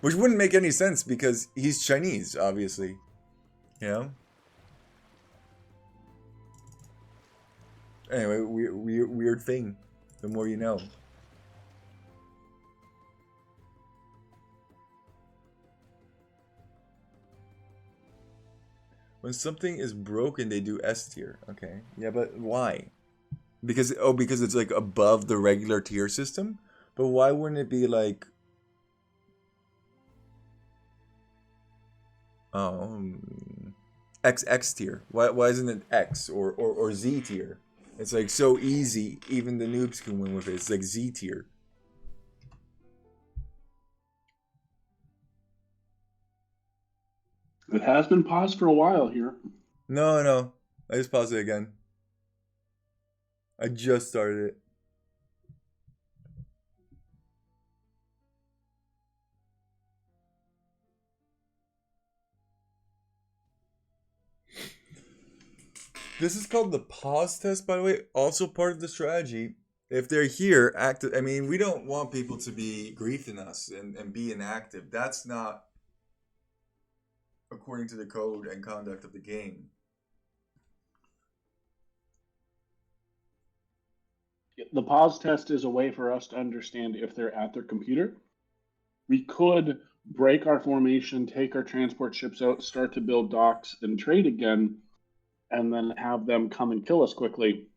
Which wouldn't make any sense because he's Chinese, obviously. You know? Anyway, weird thing. The more you know. When something is broken, they do S tier. Okay. Yeah, but why? Because it's like above the regular tier system? But why wouldn't it be like XX tier? Why isn't it X or Z tier? It's like so easy, even the noobs can win with it. It's like Z tier. It has been paused for a while here. No. I just paused it again. I just started it. This is called the pause test, by the way. Also part of the strategy. If they're here, active. I mean, we don't want people to be griefing us and be inactive. That's not according to the code and conduct of the game. The pause test is a way for us to understand if they're at their computer. We could break our formation, take our transport ships out, start to build docks, and trade again, and then have them come and kill us quickly.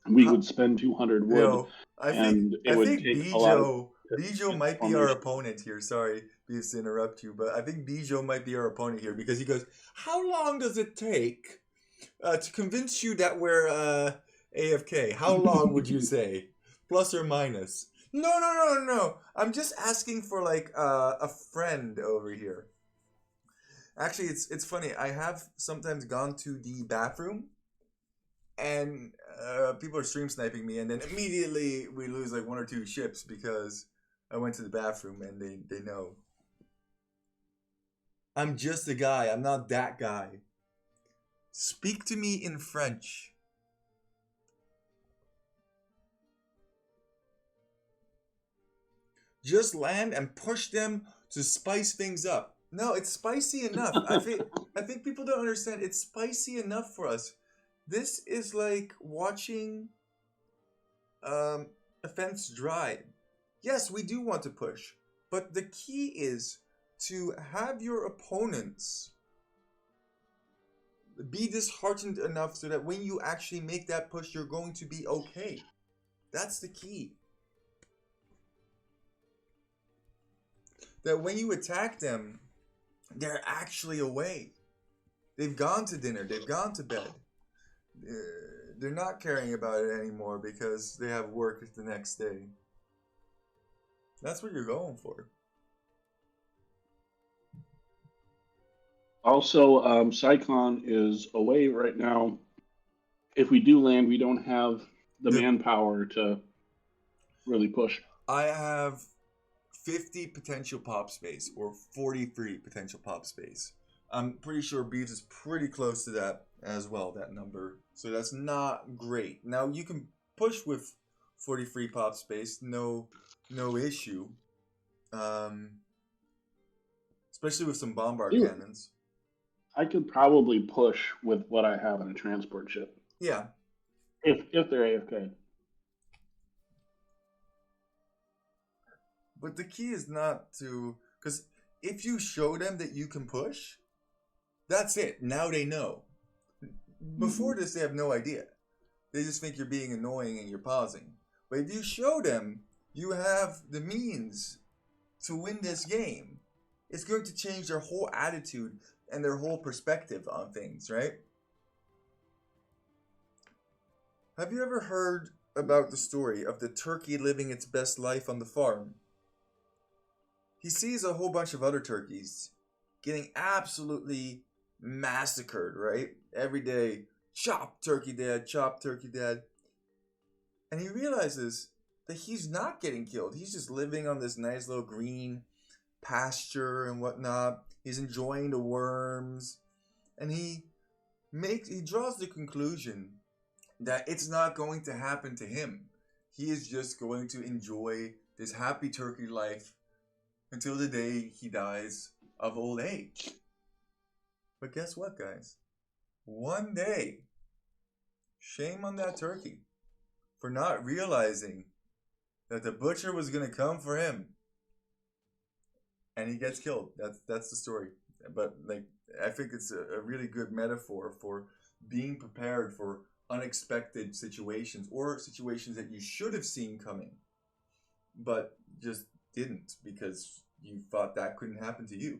We would spend 200 wood, I and think take a lot of Bijo might be our opponent here. Sorry, Beavis, to interrupt you, but I think Bijo might be our opponent here because he goes, "How long does it take to convince you that we're AFK? How long would you say, plus or minus?" No. I'm just asking for like a friend over here. Actually, it's funny. I have sometimes gone to the bathroom, and people are stream sniping me, and then immediately we lose like 1 or 2 ships because I went to the bathroom, and they know. I'm just a guy. I'm not that guy. Speak to me in French. Just land and push them to spice things up. No, it's spicy enough. I think people don't understand. It's spicy enough for us. This is like watching a fence dry. Yes, we do want to push, but the key is to have your opponents be disheartened enough so that when you actually make that push, you're going to be okay. That's the key. That when you attack them, they're actually away. They've gone to dinner. They've gone to bed. They're not caring about it anymore because they have work the next day. That's what you're going for. Also, Cyclone is away right now. If we do land, we don't have the manpower to really push. I have 50 potential pop space or 43 potential pop space. I'm pretty sure Beeves is pretty close to that as well, that number. So that's not great. Now you can push with 43 pop space, no issue. Especially with some bombard cannons. I could probably push with what I have in a transport ship. Yeah. If they're AFK. But the key is not to... Because if you show them that you can push, that's it. Now they know. Before this, they have no idea. They just think you're being annoying and you're pausing. But if you show them you have the means to win this game, it's going to change their whole attitude and their whole perspective on things, right? Have you ever heard about the story of the turkey living its best life on the farm? He sees a whole bunch of other turkeys getting absolutely massacred, right? Every day, chop turkey dead, chop turkey dead. And he realizes that he's not getting killed. He's just living on this nice little green pasture and whatnot. He's enjoying the worms. And he draws the conclusion that it's not going to happen to him. He is just going to enjoy this happy turkey life until the day he dies of old age. But guess what, guys? One day, shame on that turkey for not realizing that the butcher was going to come for him. And he gets killed. That's the story. but like I think it's a really good metaphor for being prepared for unexpected situations or situations that you should have seen coming, but just didn't because you thought that couldn't happen to you.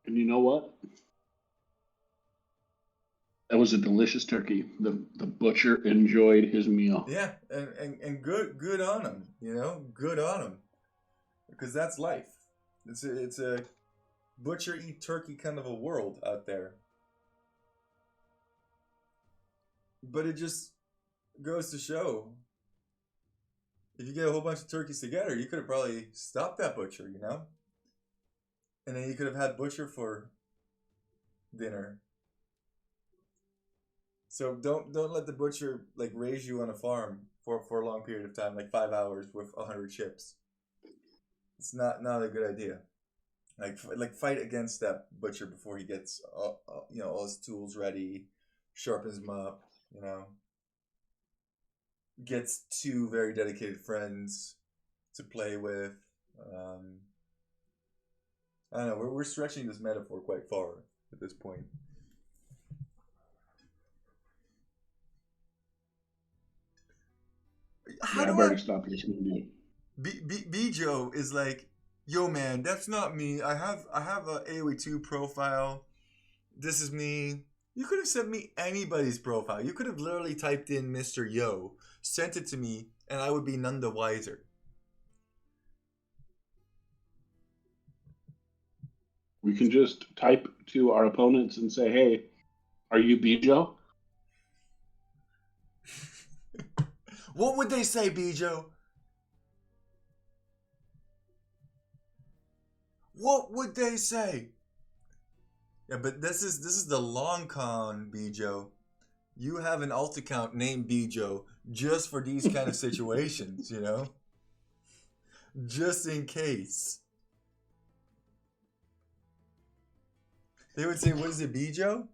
And you know what? That was a delicious turkey. The butcher enjoyed his meal. Yeah, and good on him, you know, good on him, because that's life. It's a butcher eat turkey kind of a world out there. But it just goes to show, if you get a whole bunch of turkeys together, you could have probably stopped that butcher, you know, and then you could have had butcher for dinner. So don't let the butcher like raise you on a farm for a long period of time, like 5 hours with 100 chips. It's not a good idea. Like fight against that butcher before he gets all his tools ready, sharpens them up, you know, gets two very dedicated friends to play with. I don't know. We're stretching this metaphor quite far at this point. How I've do already stopped listening to you. Bijo is like, yo man, that's not me. I have a AoE2 profile. This is me. You could have sent me anybody's profile. You could have literally typed in Mr. Yo, sent it to me, and I would be none the wiser. We can just type to our opponents and say, "Hey, are you Bijo?" What would they say, Bijo? What would they say? Yeah, but this is the long con, Bijo. You have an alt account named Bijo just for these kind of situations, you know? Just in case. They would say, what is it, Bijo?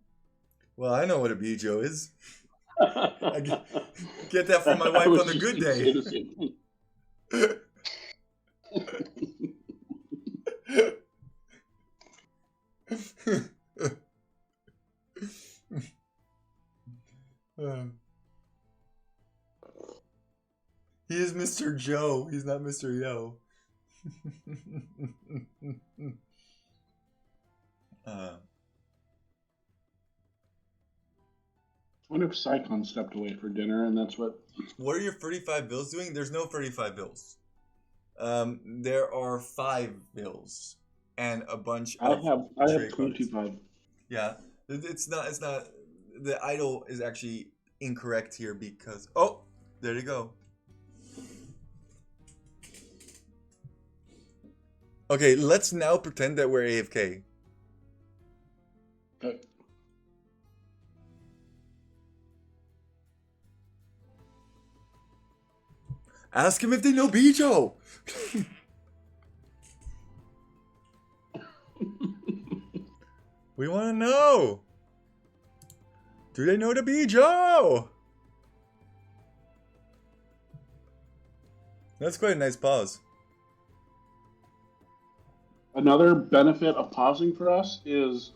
Well, I know what a Bijo is. I get that from my wife on the good day. He is Mr. Joe. He's not Mr. Yo. What if Cyclone stepped away for dinner and that's what... What are your 35 bills doing? There's no 35 bills. There are 5 bills and a bunch of I have 25. Yeah. It's not the idol is actually incorrect here because oh, there you go. Okay, let's now pretend that we're AFK. Okay. Ask him if they know Bijo. We want to know. Do they know the Bijo? That's quite a nice pause. Another benefit of pausing for us is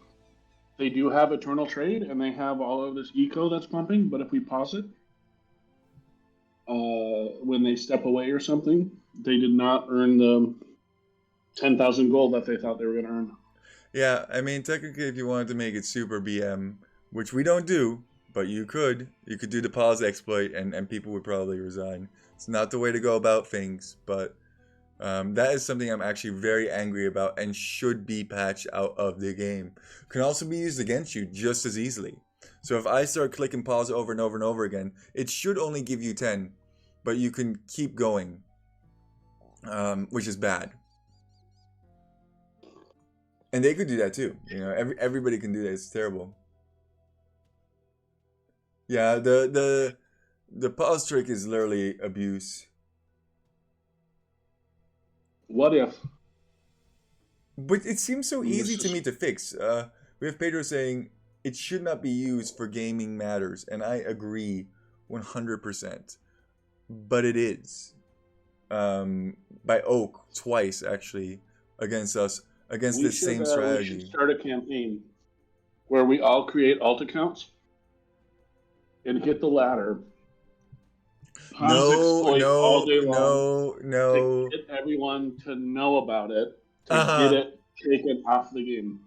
they do have Eternal Trade and they have all of this eco that's pumping, but if we pause it, when they step away or something, they did not earn the 10,000 gold that they thought they were going to earn. Yeah, I mean, technically, if you wanted to make it super BM, which we don't do, but you could do the pause exploit and people would probably resign. It's not the way to go about things, but that is something I'm actually very angry about and should be patched out of the game. Can also be used against you just as easily. So if I start clicking pause over and over and over again, it should only give you 10, but you can keep going, which is bad. And they could do that too. You know, everybody can do that. It's terrible. Yeah, the pause trick is literally abuse. What if? But it seems so easy to me to fix. We have Pedro saying it should not be used for gaming matters, and I agree 100%. But it is. By Oak twice actually against us. against We this should, same we should strategy. start a campaign where we all create alt accounts and hit the ladder. Pause exploit all day long to get everyone to know about it, to get it taken off the game.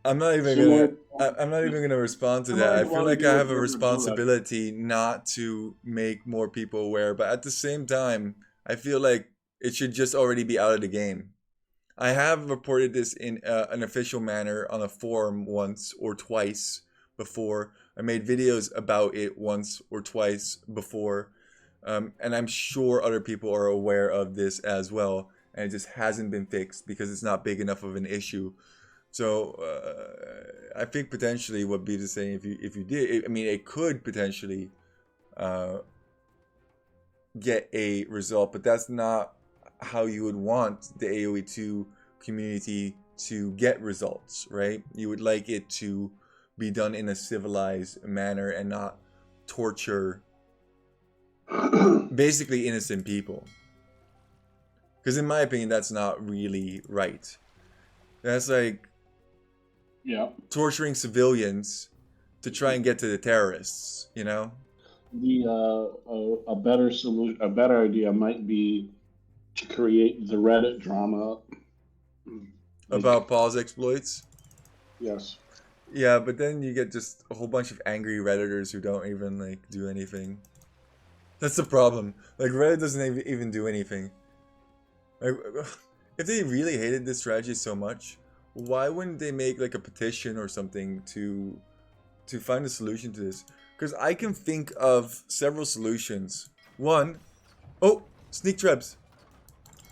I'm not even gonna respond to that. I feel like I have a responsibility not to make more people aware, but at the same time, I feel like it should just already be out of the game. I have reported this in an official manner on a forum once or twice before. I made videos about it once or twice before, and I'm sure other people are aware of this as well, and it just hasn't been fixed because it's not big enough of an issue. So I think potentially what Beat is saying, if you did, I mean, it could potentially get a result, but that's not how you would want the AoE 2 community to get results, right? You would like it to be done in a civilized manner and not torture basically innocent people. Because in my opinion, that's not really right. That's like torturing civilians to try and get to the terrorists, you know? A better solution, a better idea might be to create the Reddit drama about pause exploits. Yes. Yeah, but then you get just a whole bunch of angry Redditors who don't even like do anything. That's the problem. Like Reddit doesn't even do anything. Like, if they really hated this strategy so much, why wouldn't they make like a petition or something to find a solution to this? Because I can think of several solutions. One, oh, sneak trebs.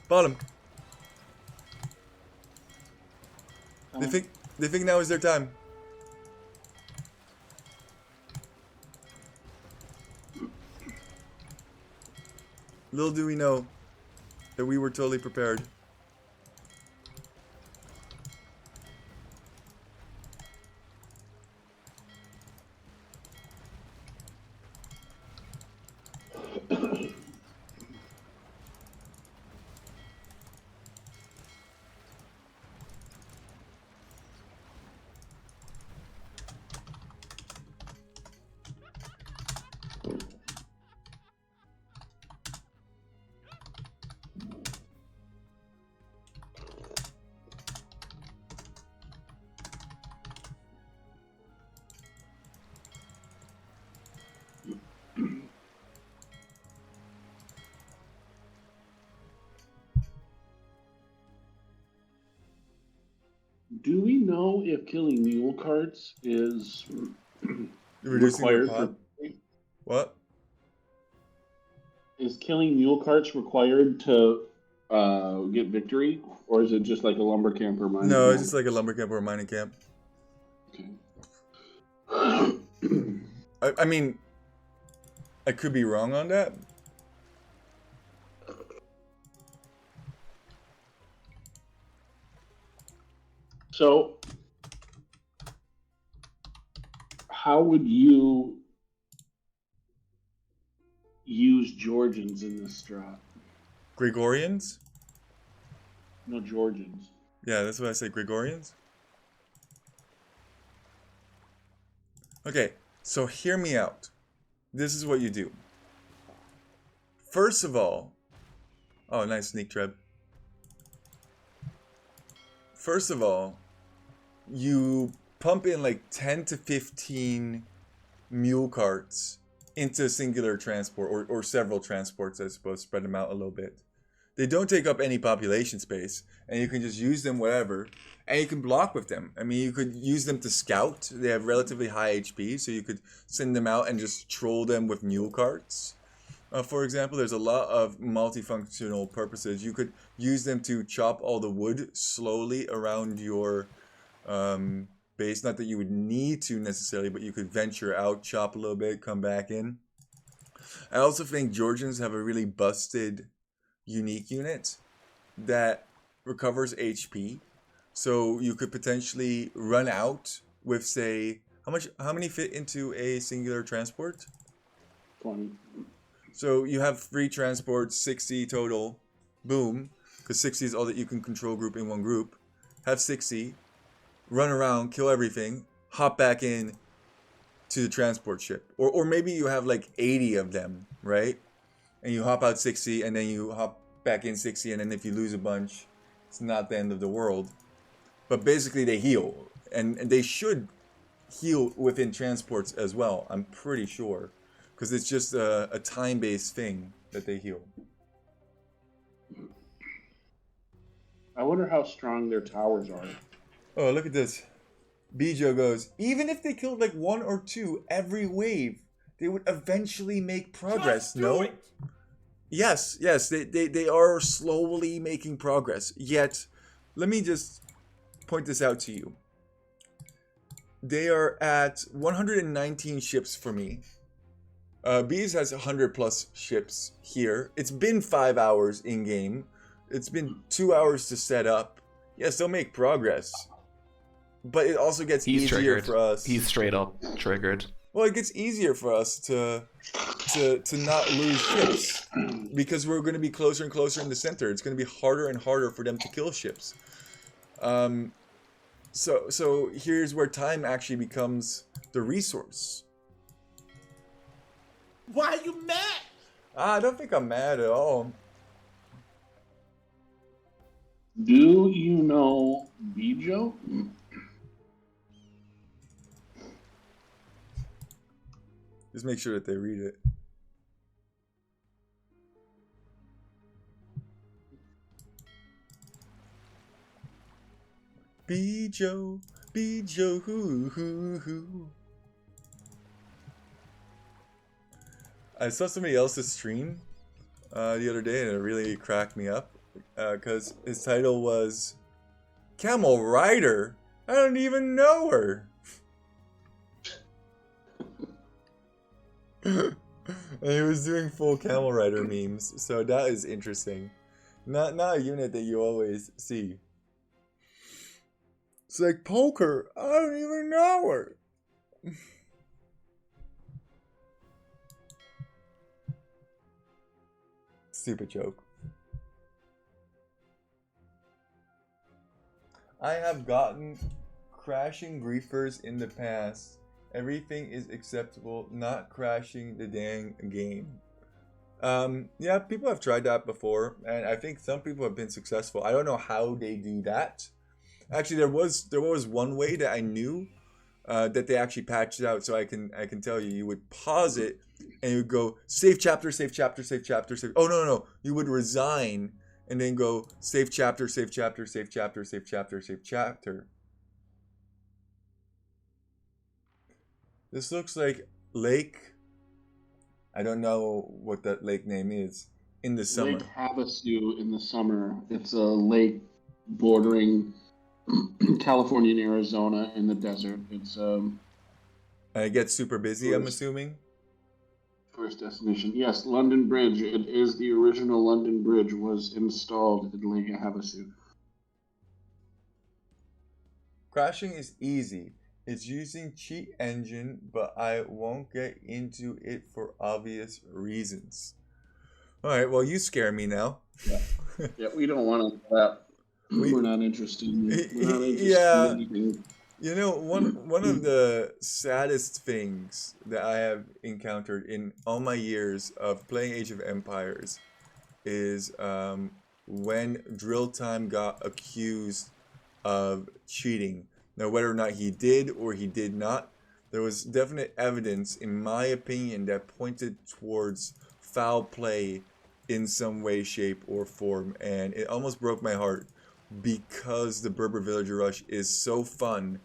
Bottom. They think now is their time. Little do we know that we were totally prepared. Do we know if killing mule carts is Reducing required their for what? Is killing mule carts required to get victory, or is it just like a lumber camp or mining No, camp? it's just like a lumber camp or a mining camp. Okay. I mean, I could be wrong on that. So, how would you use Georgians in this strat? Gregorians? No, Georgians. Yeah, that's what I say, Gregorians. Okay, so hear me out. This is what you do. First of all, oh, nice sneak treb. First of all, you pump in like 10 to 15 mule carts into a singular transport, or several transports, I suppose, spread them out a little bit. They don't take up any population space, and you can just use them wherever, and you can block with them. I mean, you could use them to scout. They have relatively high HP, so you could send them out and just troll them with mule carts. For example, there's a lot of multifunctional purposes. You could use them to chop all the wood slowly around your base. Not that you would need to necessarily, but you could venture out, chop a little bit, come back in. I also think Georgians have a really busted unique unit that recovers HP. So you could potentially run out with, say, how many fit into a singular transport? 20. So you have free transport, 60 total. Boom. Because 60 is all that you can control group in one group. Have 60. Run around, kill everything. Hop back in to the transport ship. Or maybe you have like 80 of them, right? And you hop out 60 and then you hop back in 60. And then if you lose a bunch, it's not the end of the world. But basically they heal. And they should heal within transports as well, I'm pretty sure. Because it's just a time-based thing that they heal. I wonder how strong their towers are. Oh, look at this. Bijo goes, even if they killed like 1 or 2 every wave, they would eventually make progress, no? Yes, they are slowly making progress. Yet, let me just point this out to you. They are at 119 ships for me. Bees has 100 plus ships here. It's been 5 hours in game. It's been 2 hours to set up. Yes, they'll make progress. But it also gets easier triggered. for us. He's straight up triggered. Well, it gets easier for us to not lose ships. Because we're going to be closer and closer in the center. It's going to be harder and harder for them to kill ships. So here's where time actually becomes the resource. Why are you mad? I don't think I'm mad at all. Do you know Bijo? Just make sure that they read it. Bijo, hoo hoo hoo. I saw somebody else's stream the other day and it really cracked me up because his title was Camel Rider. I don't even know her. And he was doing full Camel Rider memes, so that is interesting. Not a unit that you always see. It's like poker. I don't even know her. Stupid joke. I have gotten crashing griefers in the past. Everything is acceptable, not crashing the dang game. Yeah, people have tried that before, and I think some people have been successful. I don't know how they do that. Actually, there was one way that I knew that they actually patched it out, so I can tell you. You would pause it and you would go save chapter, save chapter, save chapter, save. Oh no, you would resign and then go save chapter, save chapter, save chapter, save chapter, save chapter. This looks like lake. I don't know what that lake name is in the summer. Lake Havasu in the summer. It's a lake bordering California and Arizona in the desert. It's and it gets super busy, I'm assuming. First destination. Yes, London Bridge. It is the original London Bridge was installed at Lake Havasu. Crashing is easy. It's using cheat engine, but I won't get into it for obvious reasons. Alright, well you scare me now. Yeah, we don't want to we're not interested in yeah. in anything. You know, one of the saddest things that I have encountered in all my years of playing Age of Empires is when Drill Time got accused of cheating. Now, whether or not he did or he did not, there was definite evidence, in my opinion, that pointed towards foul play in some way, shape, or form. And it almost broke my heart because the Berber Villager Rush is so fun.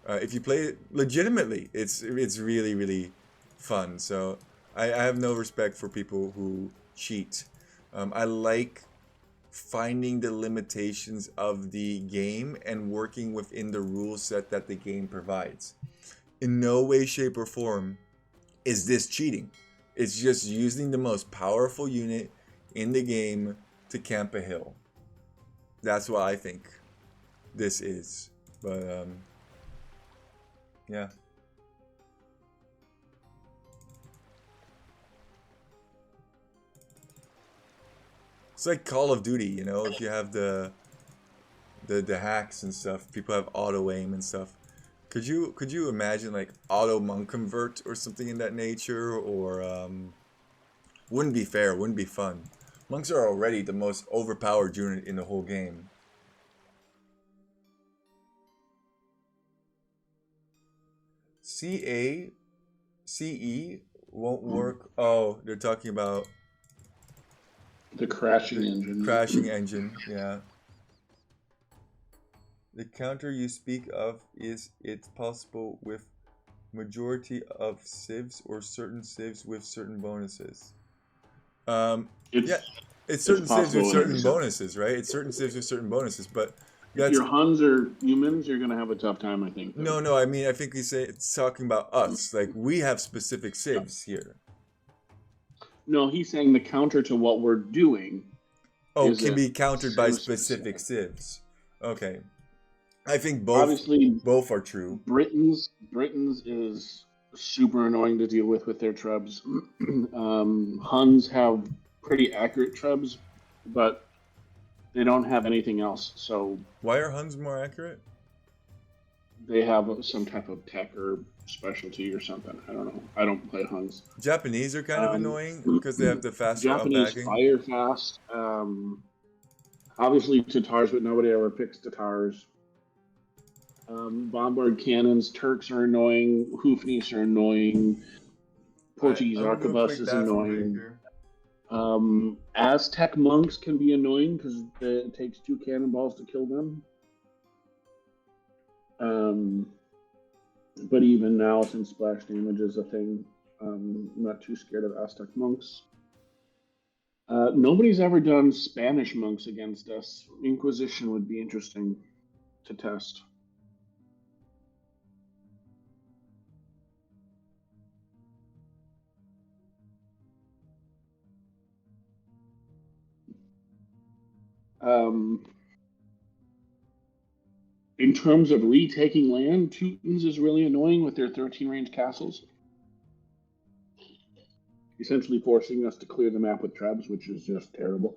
If you play it legitimately, it's really, really fun. So I have no respect for people who cheat. I like finding the limitations of the game and working within the rule set that the game provides. In no way, shape, or form is this cheating. It's just using the most powerful unit in the game to camp a hill. That's what I think this is. But, yeah. It's like Call of Duty, you know, if you have the hacks and stuff, people have auto aim and stuff. Could you imagine like auto monk convert or something in that nature, or wouldn't be fair, wouldn't be fun. Monks are already the most overpowered unit in the whole game. CE won't work. Oh, they're talking about The crashing engine. crashing engine, yeah. The counter you speak of is it possible with majority of civs or certain civs with certain bonuses? Yeah, it's certain civs with certain bonuses, right? It's certain civs with certain bonuses, but if your Huns or humans, you're gonna have a tough time, I think. No, I mean, I think we say it's talking about us. Like, we have specific civs here. No, he's saying the counter to what we're doing. Oh, can be countered by specific civs. Okay. I think both are true. Britain's is super annoying to deal with their trebs. Huns have pretty accurate trebs, but they don't have anything else. So why are Huns more accurate? They have some type of tech or specialty or something. I don't know. I don't play Huns. Japanese are kind of annoying because they have the faster Japanese unpacking. fire fast. Obviously Tatars, but nobody ever picks Tatars. Bombard cannons, Turks are annoying, Hoofnies are annoying, Portuguese arquebus is annoying. Aztec monks can be annoying because it takes 2 cannonballs to kill them. But even now, since splash damage is a thing, I'm not too scared of Aztec monks. Nobody's ever done Spanish monks against us. Inquisition would be interesting to test. In terms of retaking land, Teutons is really annoying with their 13 range castles. Essentially forcing us to clear the map with trebs, which is just terrible.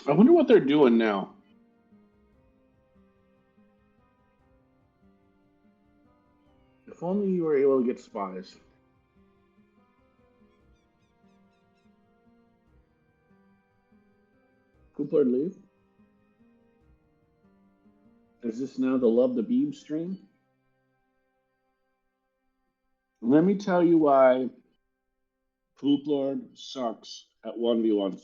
I wonder what they're doing now. If only you were able to get spies. Cooper leave? Is this now the Love the Beam stream? Let me tell you why Floop Lord sucks at 1v1s.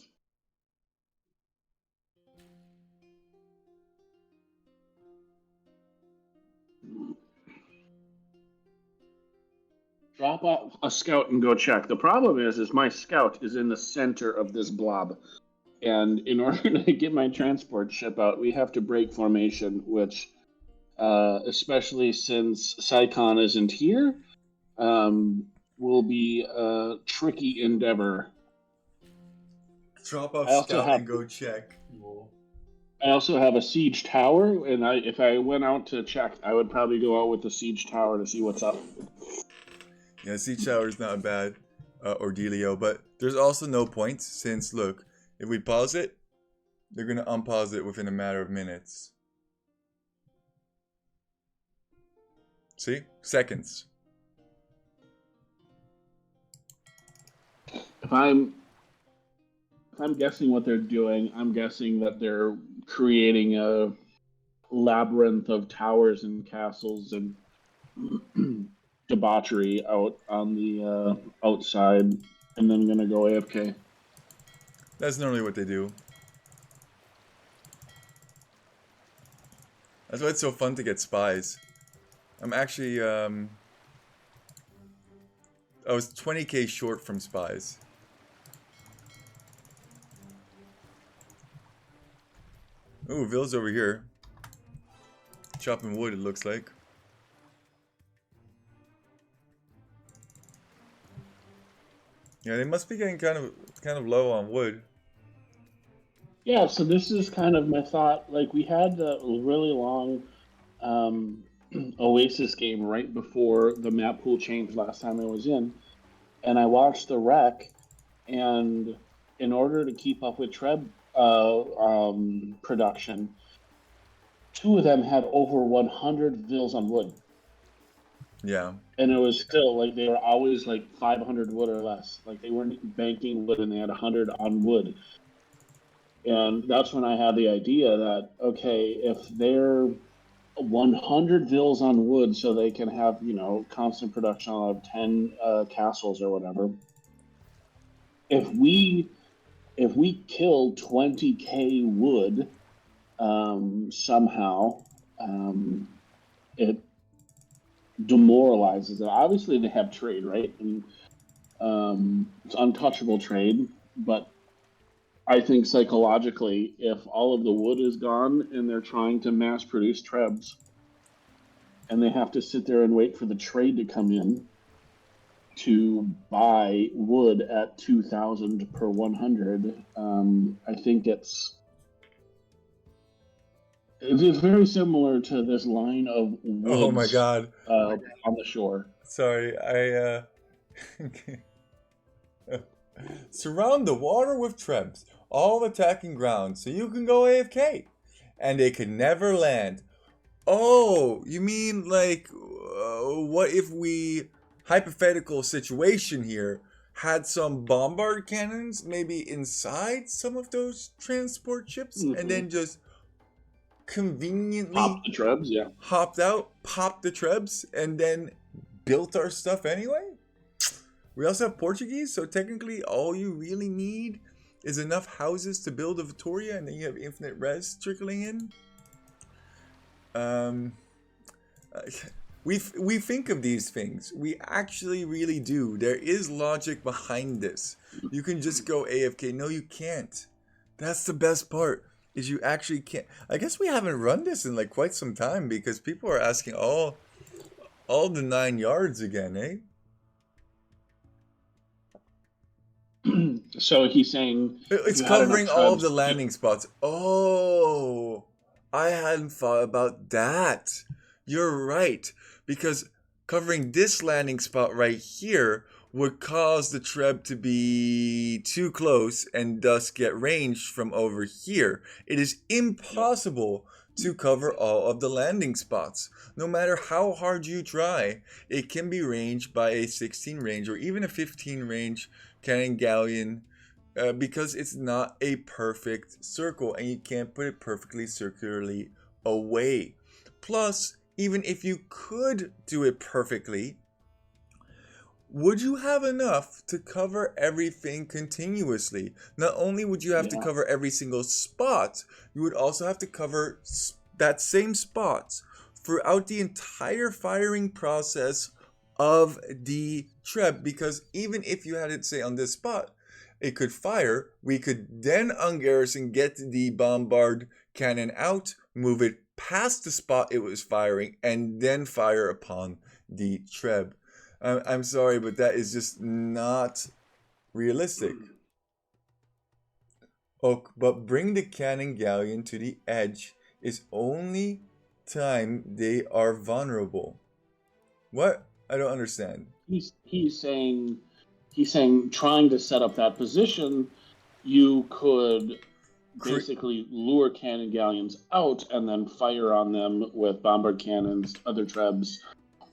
Drop off a scout and go check. The problem is my scout is in the center of this blob. And in order to get my transport ship out, we have to break formation, which, especially since Psychon isn't here, will be a tricky endeavor. Drop off scout and go check. I also have a siege tower, and if I went out to check, I would probably go out with the siege tower to see what's up. Yeah, siege tower is not a bad ordealio, but there's also no point since, look, if we pause it, they're going to unpause it within a matter of minutes. See? Seconds. If I'm guessing what they're doing, I'm guessing that they're creating a labyrinth of towers and castles and debauchery out on the outside, and then gonna go AFK. That's normally what they do. That's why it's so fun to get spies. I'm actually, I was 20k short from spies. Ooh, Ville's over here. Chopping wood, it looks like. Yeah, they must be getting kind of low on wood. Yeah, so this is kind of my thought. Like, we had the really long um, Oasis game right before the map pool changed last time I was in, and I watched the rec, and in order to keep up with Treb production, two of them had over 100 vills on wood. Yeah. And it was still like they were always like 500 wood or less. Like they weren't banking wood and they had 100 on wood. And that's when I had the idea that, okay, if they're 100 vills on wood so they can have, constant production of 10 castles or whatever. If we kill 20k wood somehow, it demoralizes it. Obviously, they have trade, right? And it's untouchable trade, but I think psychologically, if all of the wood is gone and they're trying to mass produce trebs, and they have to sit there and wait for the trade to come in to buy wood at 2,000 per 100, I think it's very similar to this line of woods. Oh my God. On the shore. Sorry, surround the water with trebs, all attacking ground, so you can go AFK, and they can never land. Oh, you mean like, what if we, hypothetical situation here, had some bombard cannons maybe inside some of those transport ships, and then just conveniently Pop the trebs, yeah. hopped out, popped the trebs, and then built our stuff anyway? We also have Portuguese, so technically all you really need is enough houses to build a Victoria, and then you have infinite res trickling in. We think of these things. We actually really do. There is logic behind this. You can just go AFK. No, you can't. That's the best part, is you actually can't. I guess we haven't run this in like quite some time because people are asking all the 9 yards again, eh? So he's saying it's covering all of the landing spots. Oh, I hadn't thought about that. You're right, because covering this landing spot right here would cause the Treb to be too close and thus get ranged from over here. It is impossible to cover all of the landing spots. No matter how hard you try, it can be ranged by a 16 range or even a 15 range cannon galleon, because it's not a perfect circle and you can't put it perfectly circularly away. Plus, even if you could do it perfectly, would you have enough to cover everything continuously? Not only would you have to cover every single spot, you would also have to cover that same spot throughout the entire firing process of the Treb, because even if you had it, say, on this spot, it could fire, we could then ungarrison, get the bombard cannon out, move it past the spot it was firing, and then fire upon the Treb. I'm sorry, but that is just not realistic. Oh, but bring the cannon galleon to the edge is only time they are vulnerable. What? I don't understand. He's saying trying to set up that position, you could basically lure cannon galleons out and then fire on them with bombard cannons, other trebs,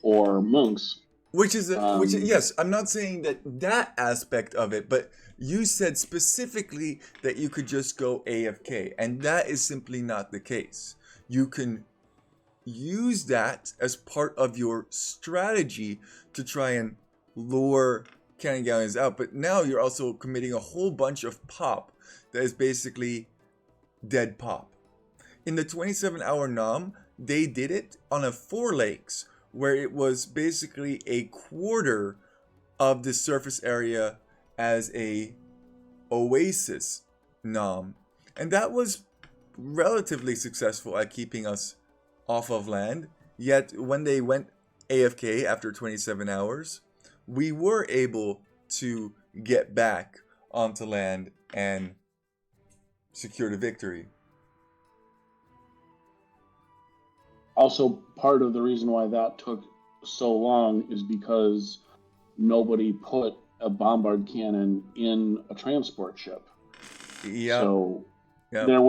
or monks. Which yes, I'm not saying that aspect of it, but you said specifically that you could just go AFK, and that is simply not the case. You can use that as part of your strategy to try and lure cannon galleons out, but now you're also committing a whole bunch of pop that is basically dead pop. In the 27-hour nom, they did it on a 4 lakes, where it was basically a quarter of the surface area as a Oasis nom. And that was relatively successful at keeping us off of land. Yet when they went AFK after 27 hours, we were able to get back onto land and secure the victory. Also, part of the reason why that took so long is because nobody put a bombard cannon in a transport ship. Yeah. So Yep. there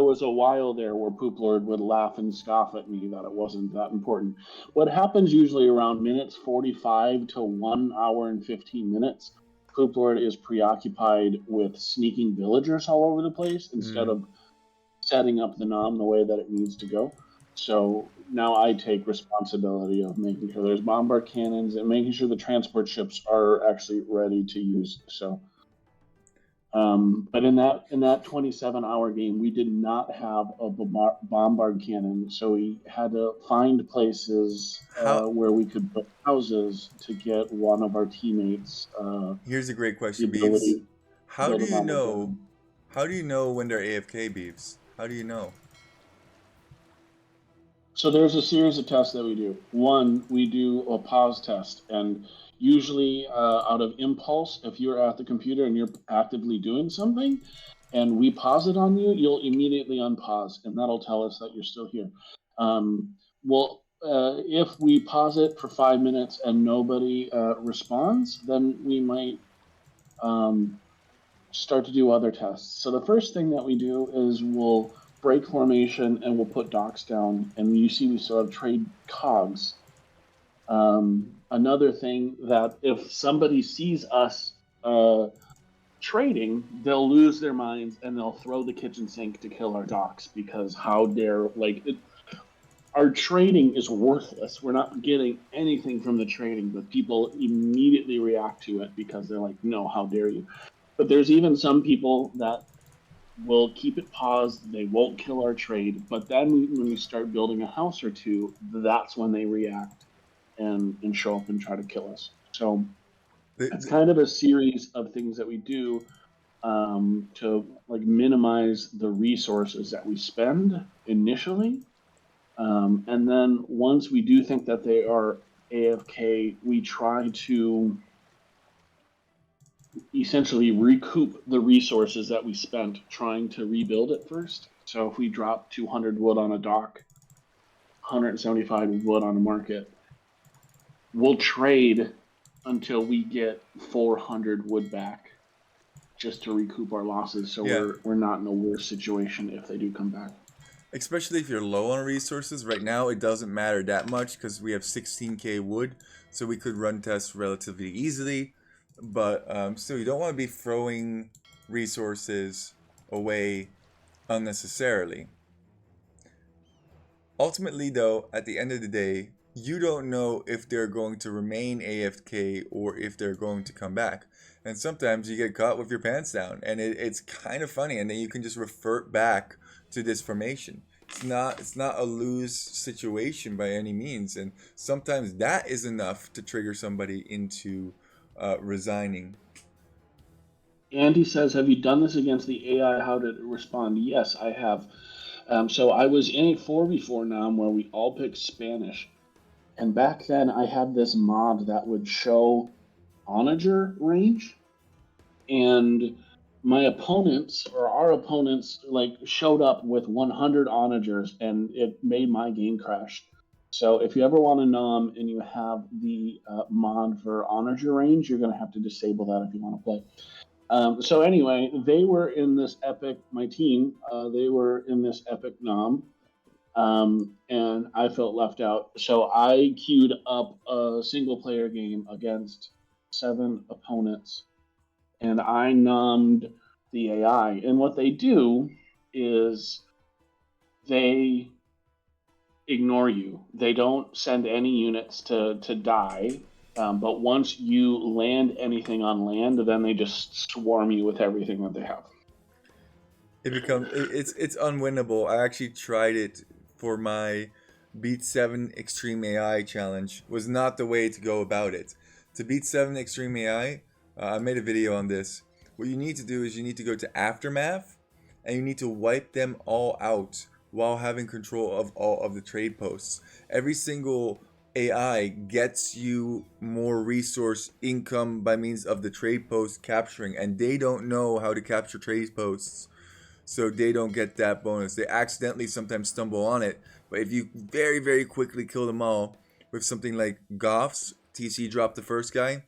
was a while there where Poop Lord would laugh and scoff at me that it wasn't that important. What happens usually around minutes 45 to 1 hour and 15 minutes, Poop Lord is preoccupied with sneaking villagers all over the place instead of setting up the nom the way that it needs to go. So now I take responsibility of making sure there's bombard cannons and making sure the transport ships are actually ready to use. So, but in that 27-hour game, we did not have a bombard cannon, so we had to find places where we could put houses to get one of our teammates. Here's a great question, the Beeves. ability How build do a you bombard know? cannon. How do you know when they're AFK, Beeves? How do you know? So there's a series of tests that we do. One, we do a pause test, and usually out of impulse, if you're at the computer and you're actively doing something, and we pause it on you, you'll immediately unpause, and that'll tell us that you're still here. If we pause it for 5 minutes and nobody responds, then we might start to do other tests. So the first thing that we do is we'll break formation and we'll put docks down, and you see we still have trade cogs. Another thing that if somebody sees us trading, they'll lose their minds and they'll throw the kitchen sink to kill our docks, because how dare, our trading is worthless. We're not getting anything from the trading, but people immediately react to it because they're like, no, how dare you. But there's even some people that will keep it paused. They won't kill our trade. But then when we start building a house or two, that's when they react and show up and try to kill us. So it's kind of a series of things that we do to minimize the resources that we spend initially. And then once we do think that they are AFK, we try to essentially recoup the resources that we spent trying to rebuild it first. So if we drop 200 wood on a dock, 175 wood on a market, we'll trade until we get 400 wood back just to recoup our losses, so we're not in a worse situation if they do come back. Especially if you're low on resources. Right now, it doesn't matter that much because we have 16k wood, so we could run tests relatively easily. But still, you don't want to be throwing resources away unnecessarily. Ultimately, though, at the end of the day, you don't know if they're going to remain AFK or if they're going to come back. And sometimes you get caught with your pants down, and it's kind of funny, and then you can just revert back to this formation. It's not a lose situation by any means, and sometimes that is enough to trigger somebody into resigning. Andy says, have you done this against the AI? How did it respond? Yes, I have. So I was in a 4v4 nom where we all picked Spanish. And back then I had this mod that would show onager range. And my opponents, or our opponents, showed up with 100 onagers, and it made my game crash. So if you ever want to nom and you have the mod for onager range, you're going to have to disable that if you want to play. So anyway, they were in this epic, my team, they were in this epic nom, and I felt left out. So I queued up a single player game against 7 opponents, and I nommed the AI. And what they do is they ignore you. They don't send any units to die. But once you land anything on land, then they just swarm you with everything that they have. It's unwinnable. I actually tried it for my beat 7 extreme AI challenge. Was not the way to go about it. To beat 7 extreme AI, I made a video on this. What you need to do is you need to go to Aftermath, and you need to wipe them all out while having control of all of the trade posts. Every single AI gets you more resource income by means of the trade post capturing, and they don't know how to capture trade posts, so they don't get that bonus. They accidentally sometimes stumble on it, but if you very, very quickly kill them all with something like Goffs, TC drop the first guy,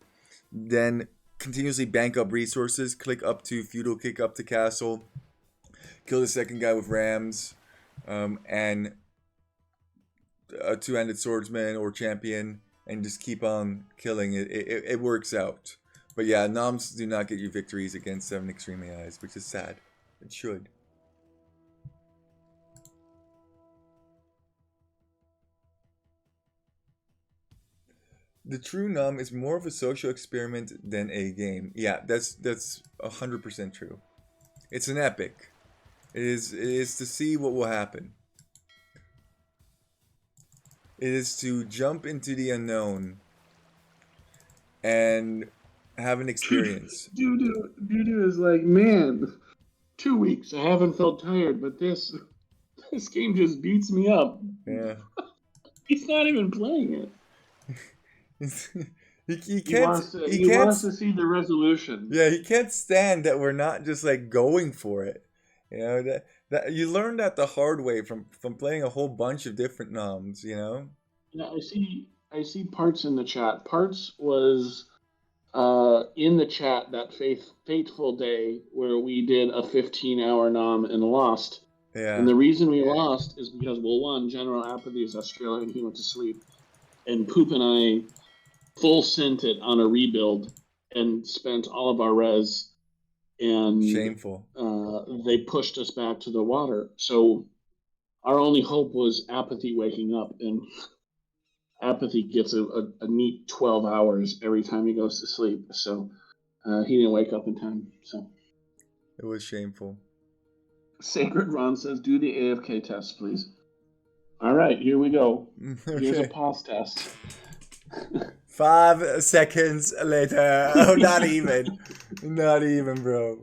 then continuously bank up resources, click up to feudal, kick up to castle, kill the second guy with rams, and a two-handed swordsman or champion, and just keep on killing it. It works out. But yeah, noms do not get you victories against 7 extreme AIs, which is sad. It should. The true nom is more of a social experiment than a game. Yeah, that's 100% true. It's an epic. It is to see what will happen. It is to jump into the unknown and have an experience. Doo-doo is like, man, 2 weeks. I haven't felt tired, but this game just beats me up. Yeah. He's not even playing it. he wants to see the resolution. Yeah, he can't stand that we're not just like going for it. You know, that you learn that the hard way from playing a whole bunch of different noms, you know? Yeah, I see Parts in the chat. Parts was in the chat that fateful day where we did a 15-hour nom and lost. Yeah. And the reason we lost is because, well, one, General Apathy is Australian, he went to sleep. And Poop and I full sent it on a rebuild and spent all of our res. And shameful. They pushed us back to the water. So our only hope was Apathy waking up, and Apathy gets a neat 12 hours every time he goes to sleep. So he didn't wake up in time. So it was shameful. Sacred Ron says, do the AFK test, please. All right, here we go. Okay. Here's a pause test. 5 seconds later. Oh, not even. Not even, bro.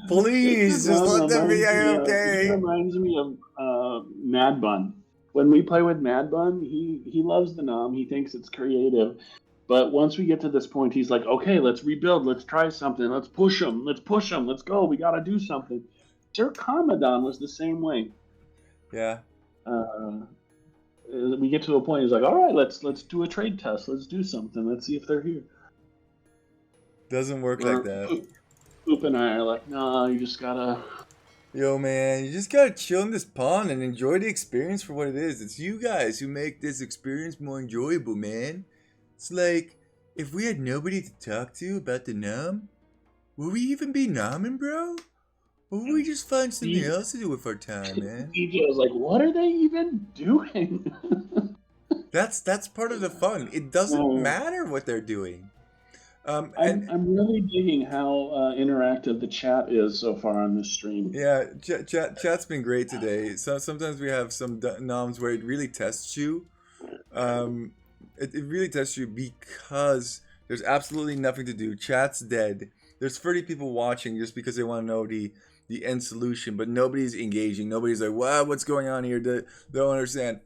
Please, just let them be AFK. It reminds me of Mad Bun. When we play with Mad Bun, he loves the nom. He thinks it's creative. But once we get to this point, he's like, okay, let's rebuild. Let's try something. Let's push them. Let's go. We got to do something. Sir Commodon was the same way. Yeah. We get to a point, he's like, all right, let's do a trade test. Let's do something. Let's see if they're here. Doesn't work like that. Poop and I are like, nah, you just gotta... Yo, man, you just gotta chill in this pond and enjoy the experience for what it is. It's you guys who make this experience more enjoyable, man. It's like, if we had nobody to talk to about the nom, would we even be nomming, bro? Or would we just find something else to do with our time, man? DJ was like, what are they even doing? That's part of the fun. It doesn't matter what they're doing. I'm really digging how interactive the chat is so far on this stream. Yeah, chat's been great today. So sometimes we have some noms where it really tests you. It really tests you because there's absolutely nothing to do. Chat's dead. There's 30 people watching just because they want to know the end solution, but nobody's engaging. Nobody's like, wow, what's going on here? They don't understand.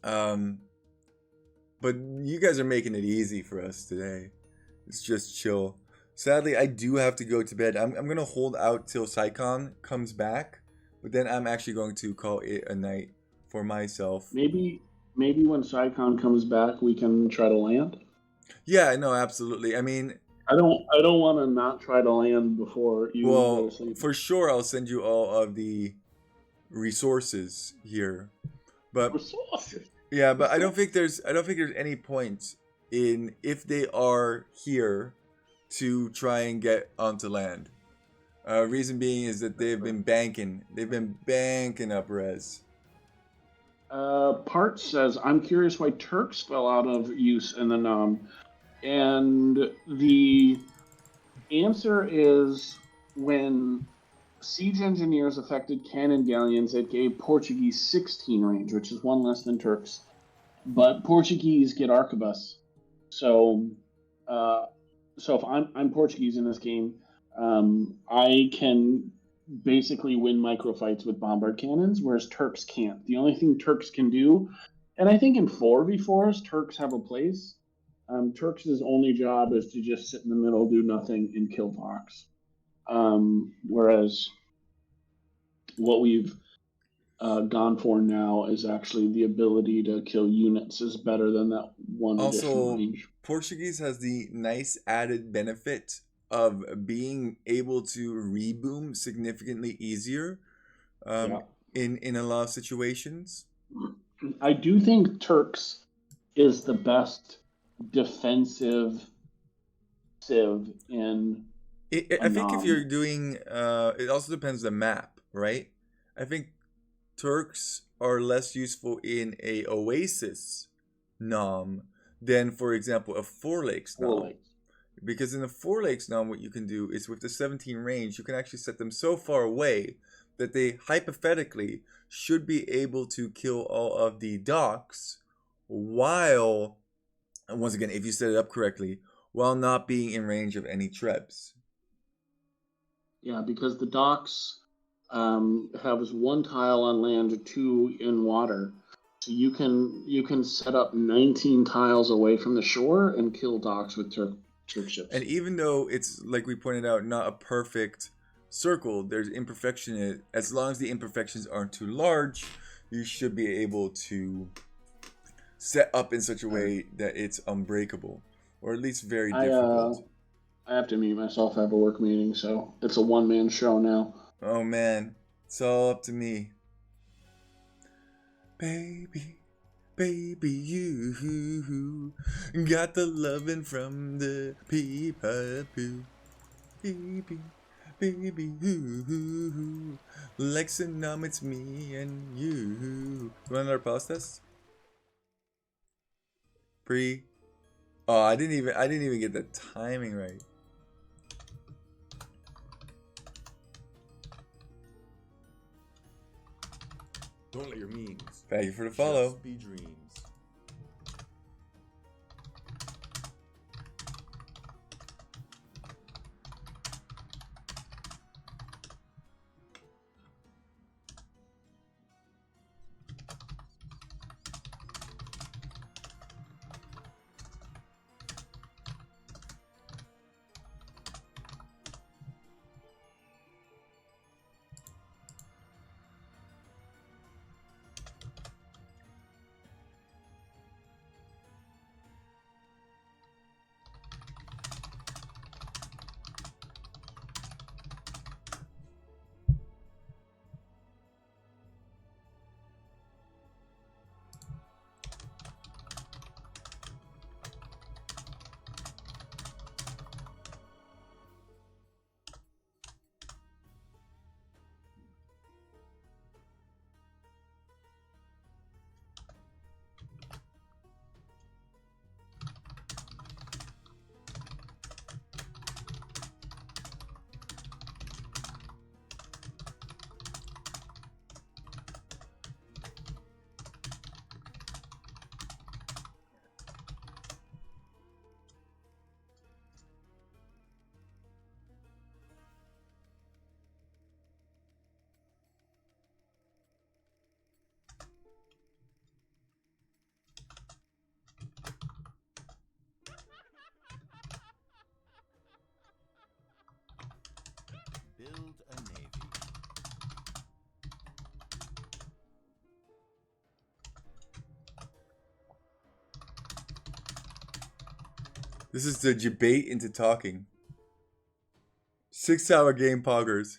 But you guys are making it easy for us today. It's just chill. Sadly, I do have to go to bed. I'm going to hold out till Psycon comes back, but then I'm actually going to call it a night for myself. Maybe when Psycon comes back, we can try to land? Yeah, no, absolutely. I mean... I don't want to not try to land before you go to sleep. For sure, I'll send you all of the resources here. But resources. Yeah, but I don't think there's any point in, if they are here, to try and get onto land. Reason being is that they've been banking up res. Part says, I'm curious why Turks fell out of use in the nom. And the answer is, when siege engineers affected cannon galleons, it gave Portuguese 16 range, which is 1 less than Turks. But Portuguese get arquebus. So if I'm Portuguese in this game, I can basically win microfights with bombard cannons, whereas Turks can't. The only thing Turks can do And I think in 4v4s, Turks have a place. Turks' only job is to just sit in the middle, do nothing, and kill Vox. Whereas what we've gone for now is actually the ability to kill units is better than that one additional Also, range. Portuguese has the nice added benefit of being able to reboom significantly easier Yeah. in a lot of situations. I do think Turks is the best defensive civ in I think if you're Anam. doing, it also depends on the map, right? I think Turks are less useful in a Oasis nom than, for example, a Four Lakes Four nom. Lakes. Because in the Four Lakes nom, what you can do is with the 17 range, you can actually set them so far away that they hypothetically should be able to kill all of the docks while, and once again, if you set it up correctly, while not being in range of any trebs. Yeah, because the docks have one tile on land, two in water. So you can set up 19 tiles away from the shore and kill docks with Turk ships. And even though it's, like we pointed out, not a perfect circle, there's imperfection in it. As long as the imperfections aren't too large, you should be able to set up in such a way that it's unbreakable, or at least very difficult. I have to mute myself. I have a work meeting, so it's a one-man show now. Oh man, it's all up to me. Baby, baby, you got the loving from the people. Baby, baby, you Lexanom, it's me and you. You want another pause test? Pre. Oh, I didn't even get the timing right. Don't let your means. Thank you for the follow. Just be dreams. Build a navy. This is the debate into talking. 6-hour game poggers.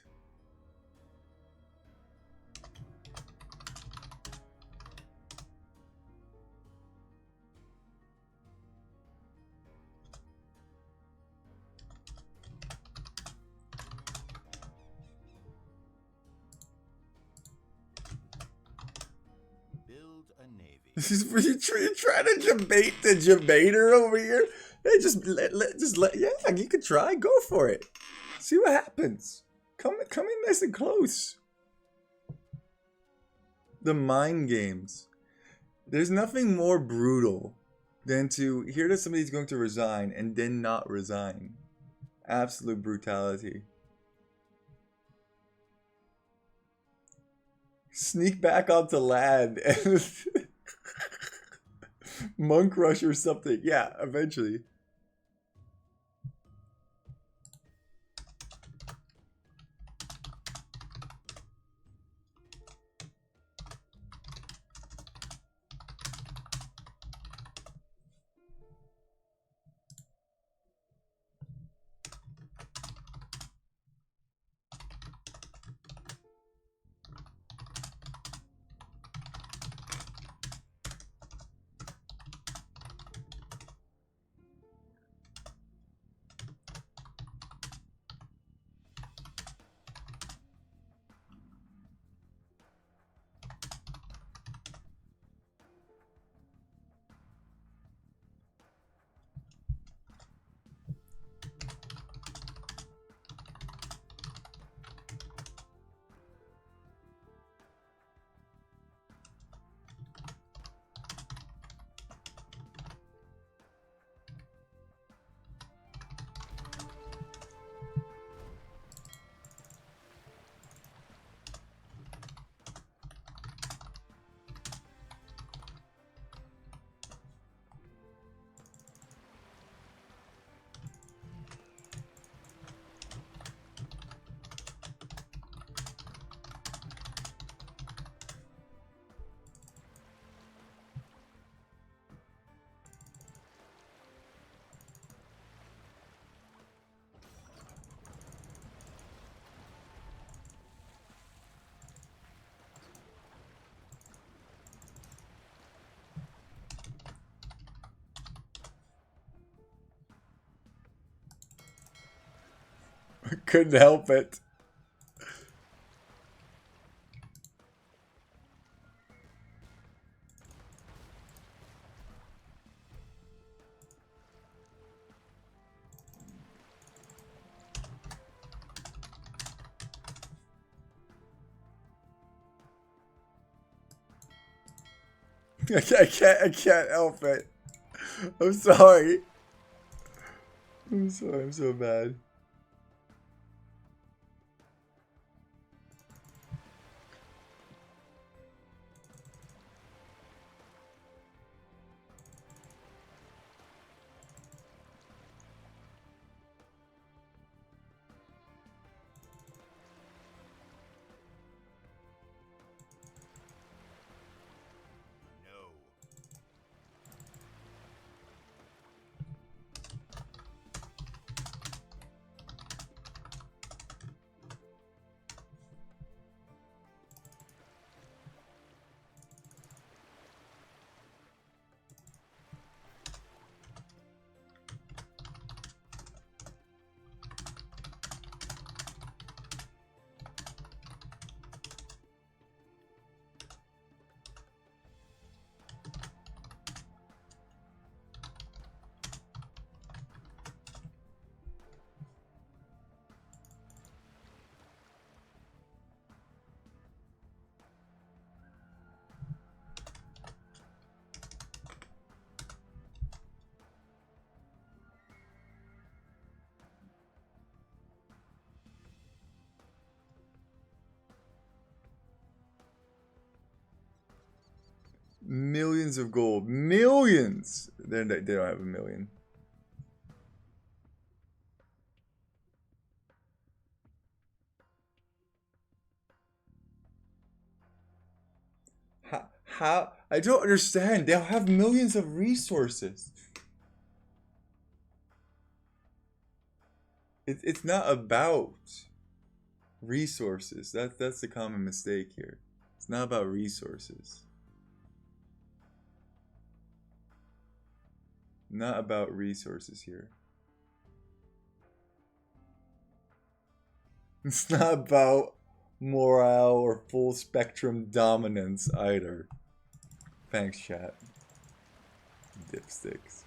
Build a navy. This is where you're trying to debate the debater over here. Hey, just let yeah, you could try. Go for it. See what happens. Come in nice and close. The mind games. There's nothing more brutal than to hear that somebody's going to resign and then not resign. Absolute brutality. Sneak back onto land. Monk Rush or something. Yeah, eventually. Couldn't help it. I can't help it. I'm sorry. I'm sorry, I'm so bad. No. Millions of gold. Millions! They don't have a million. How? I don't understand. They'll have millions of resources. It's not about resources. That's the common mistake here. It's not about resources. Not about resources here. It's not about morale or full spectrum dominance either. Thanks, chat. Dipsticks.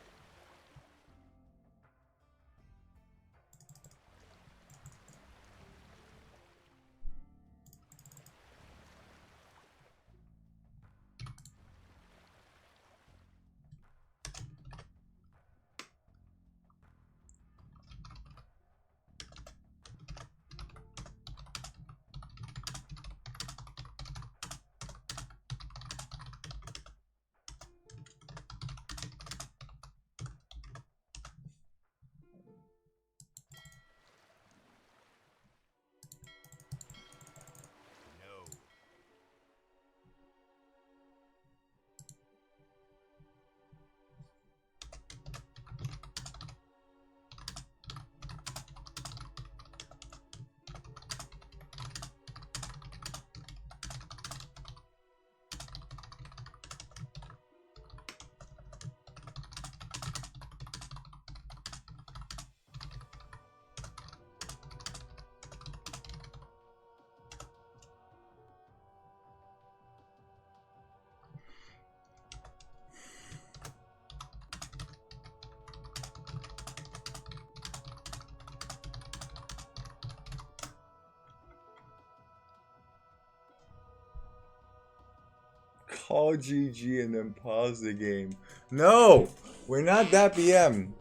call GG and then pause the game. No! We're not that BM.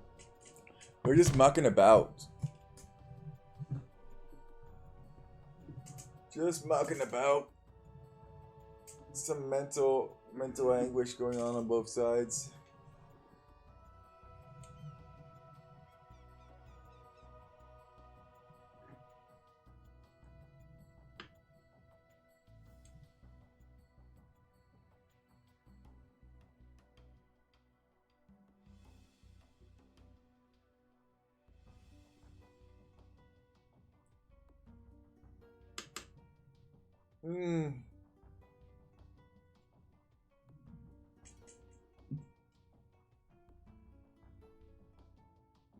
We're just mucking about. Just mucking about. Some mental anguish going on both sides.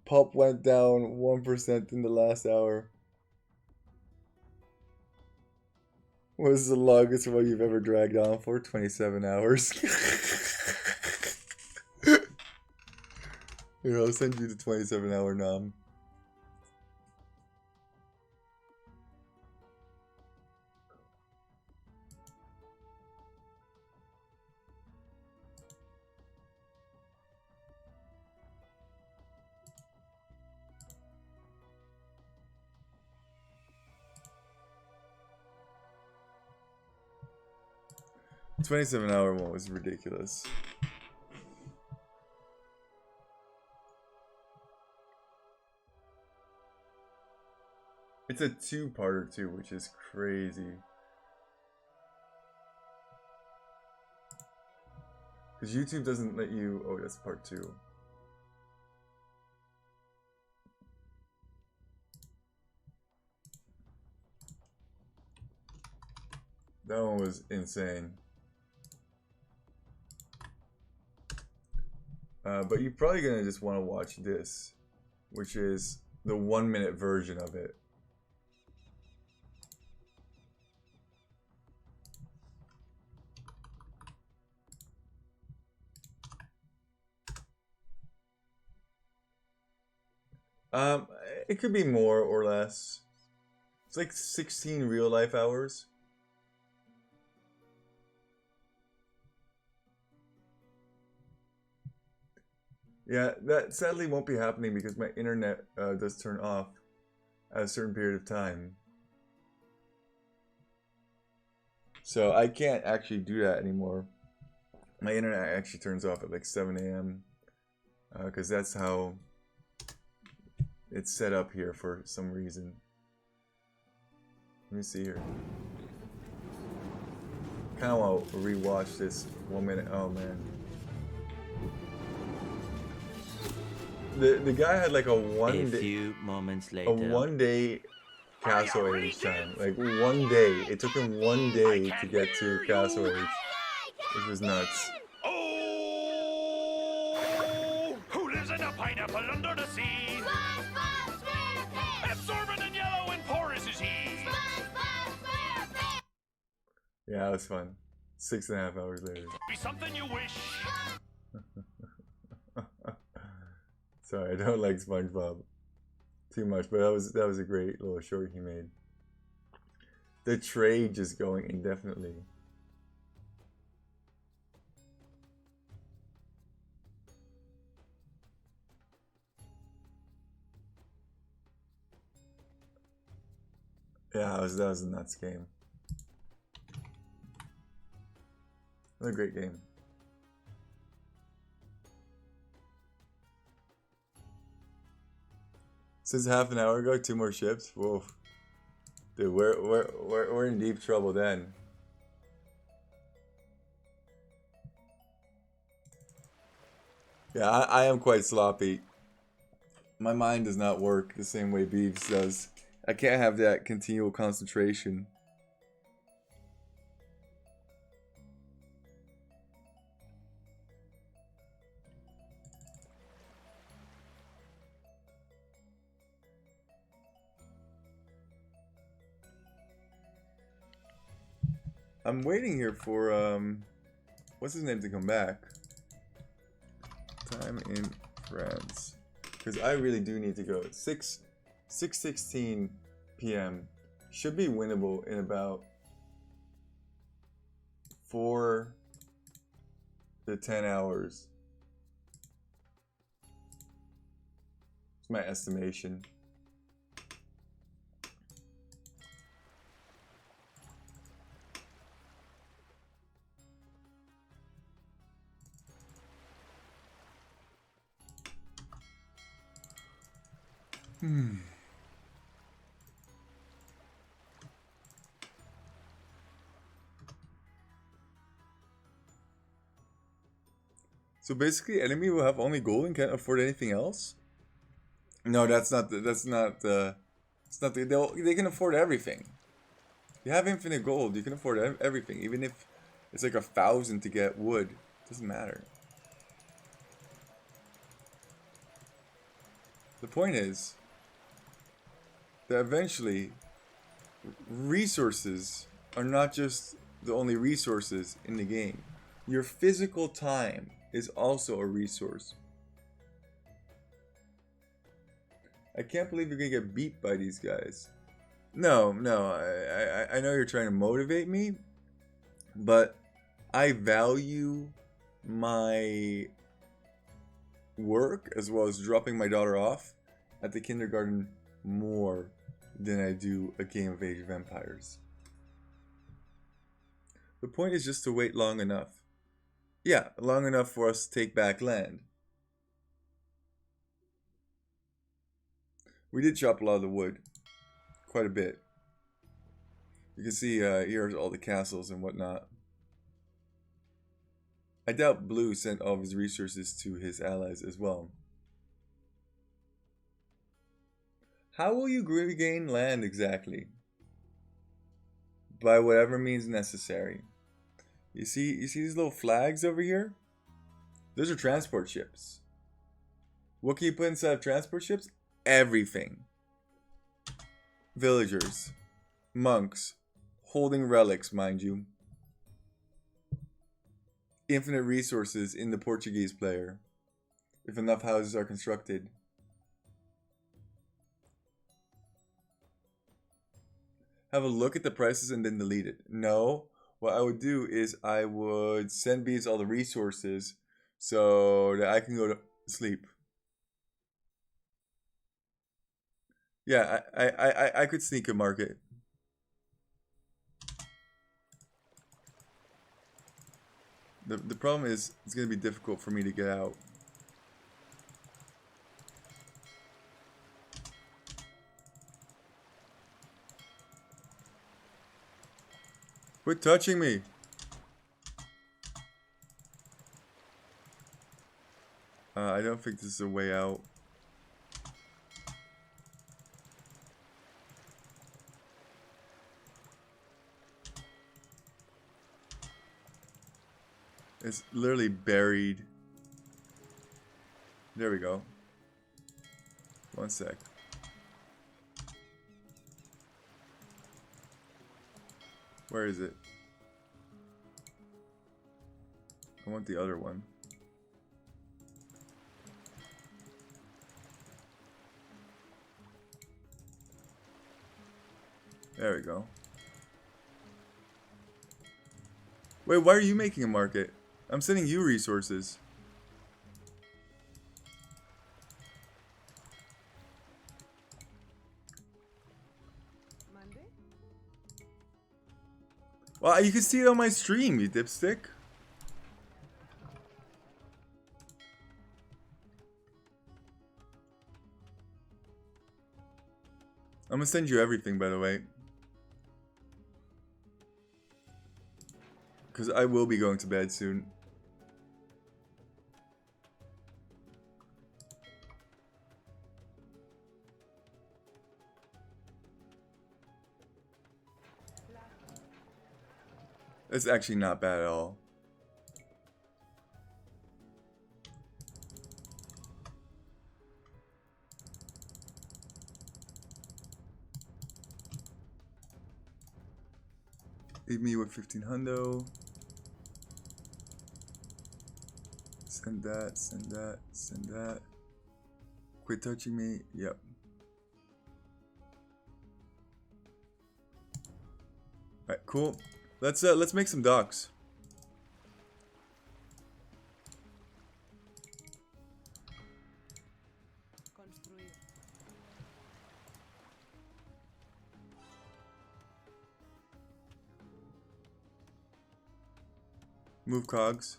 Pulp went down 1% in the last hour. What is the longest one you've ever dragged on for? 27 hours. Here, I'll send you the 27-hour nom. The 27-hour one was ridiculous. It's a two-parter too, which is crazy. Because YouTube doesn't let you... Oh, that's part 2. That one was insane. But you're probably gonna just want to watch this, which is the 1-minute version of it. It could be more or less. It's like 16 real life hours. Yeah, that sadly won't be happening because my internet does turn off at a certain period of time. So I can't actually do that anymore. My internet actually turns off at like 7 a.m. Because that's how it's set up here for some reason. Let me see here. Kind of want to rewatch this 1 minute. Oh man. The guy had like a few moments later. a 1 day Castle Age time. Like 1 day. It took him 1 day to get to Castle Age. Which was nuts. Oh, who lives in a pineapple under the sea? Absorbent and yellow and porous is he. Yeah, that was fun. 6.5 hours later. Be something you wish. Sorry, I don't like SpongeBob too much, but that was a great little short he made. The trade just going indefinitely. Yeah, that was a nuts game. What a great game. Since half an hour ago, 2 more ships. Whoa, dude, we're in deep trouble then. Yeah, I am quite sloppy. My mind does not work the same way Beeves does. I can't have that continual concentration. I'm waiting here for what's his name to come back. Time in France, because I really do need to go. 6:16 p.m. should be winnable in about 4 to 10 hours. It's my estimation. So basically, enemy will have only gold and can't afford anything else. No, that's not. It's not. They can afford everything. You have infinite gold. You can afford everything, even if it's like 1,000 to get wood. It doesn't matter. The point is that eventually, resources are not just the only resources in the game. Your physical time is also a resource. I can't believe you're gonna get beat by these guys. No, I know you're trying to motivate me, but I value my work as well as dropping my daughter off at the kindergarten more than I do a game of Age of Empires. The point is just to wait long enough. Yeah, long enough for us to take back land. We did chop a lot of the wood. Quite a bit. You can see here's all the castles and whatnot. I doubt Blue sent all of his resources to his allies as well. How will you regain land exactly? By whatever means necessary. You see these little flags over here? Those are transport ships. What can you put inside of transport ships? Everything. Villagers. Monks. Holding relics, mind you. Infinite resources in the Portuguese player. If enough houses are constructed. Have a look at the prices and then delete it. No. What I would do is I would send bees all the resources so that I can go to sleep. Yeah, I could sneak a market. The problem is it's going to be difficult for me to get out. Quit touching me. I don't think this is a way out. It's literally buried. There we go. One sec. Where is it? I want the other one. There we go. Wait, why are you making a market? I'm sending you resources. Monday? Well, you can see it on my stream, you dipstick. I'm gonna send you everything, by the way. Because I will be going to bed soon. It's actually not bad at all. Leave me with 15 hundo. Send that, send that, send that. Quit touching me. Yep. Alright, cool. Let's make some docks. Move cogs.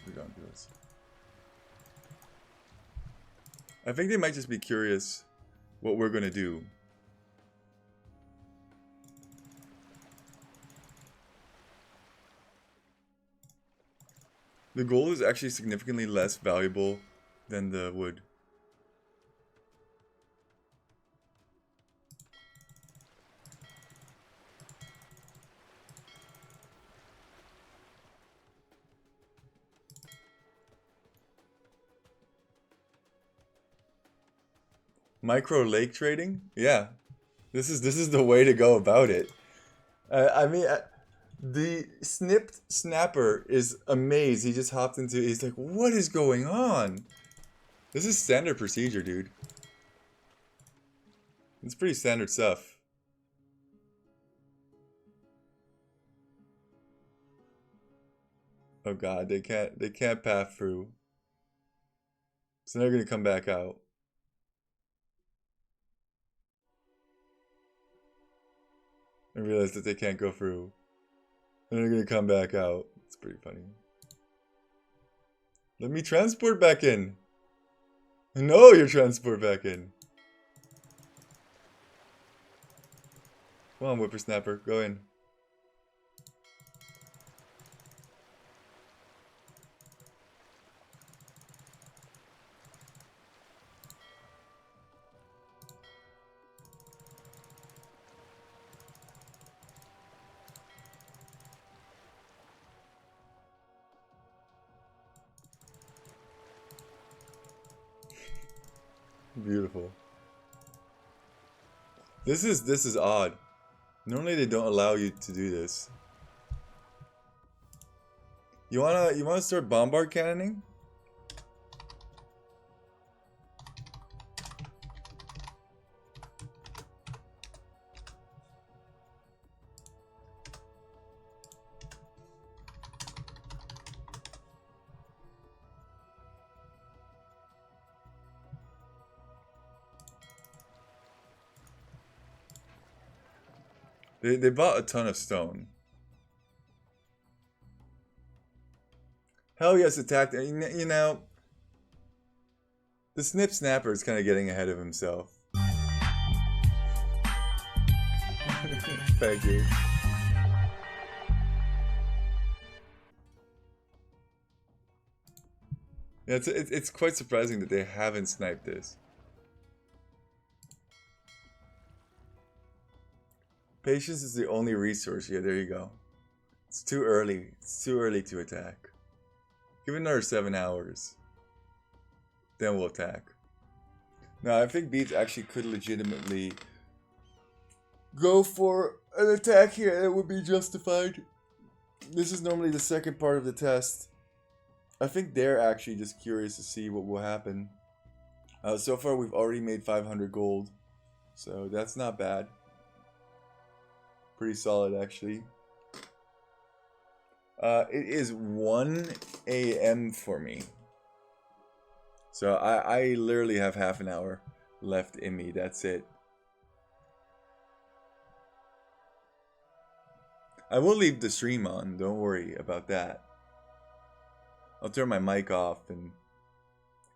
We don't do this. I think they might just be curious what we're gonna do. The gold is actually significantly less valuable than the wood. Micro lake trading? Yeah. This is the way to go about it. The snipped snapper is amazed. He just hopped into it. He's like, what is going on? This is standard procedure, dude. It's pretty standard stuff. Oh god, they can't path through. So they're gonna come back out. And realize that they can't go through. And they're gonna come back out. It's pretty funny. Let me transport back in. No, you're transport back in. Come on, whippersnapper, go in. Beautiful. This is odd. Normally they don't allow you to do this. You wanna start bombard cannoning? They bought a ton of stone. Hell yes, attacked. You know, the snip snapper is kind of getting ahead of himself. Thank you. Yeah, it's quite surprising that they haven't sniped this. Patience is the only resource. Yeah, there you go. It's too early. It's too early to attack. Give it another 7 hours. Then we'll attack. Now, I think Beats actually could legitimately go for an attack here. It would be justified. This is normally the second part of the test. I think they're actually just curious to see what will happen. So far, we've already made 500 gold. So that's not bad. Pretty solid, actually. It is 1 a.m. for me. So I literally have half an hour left in me. That's it. I will leave the stream on. Don't worry about that. I'll turn my mic off and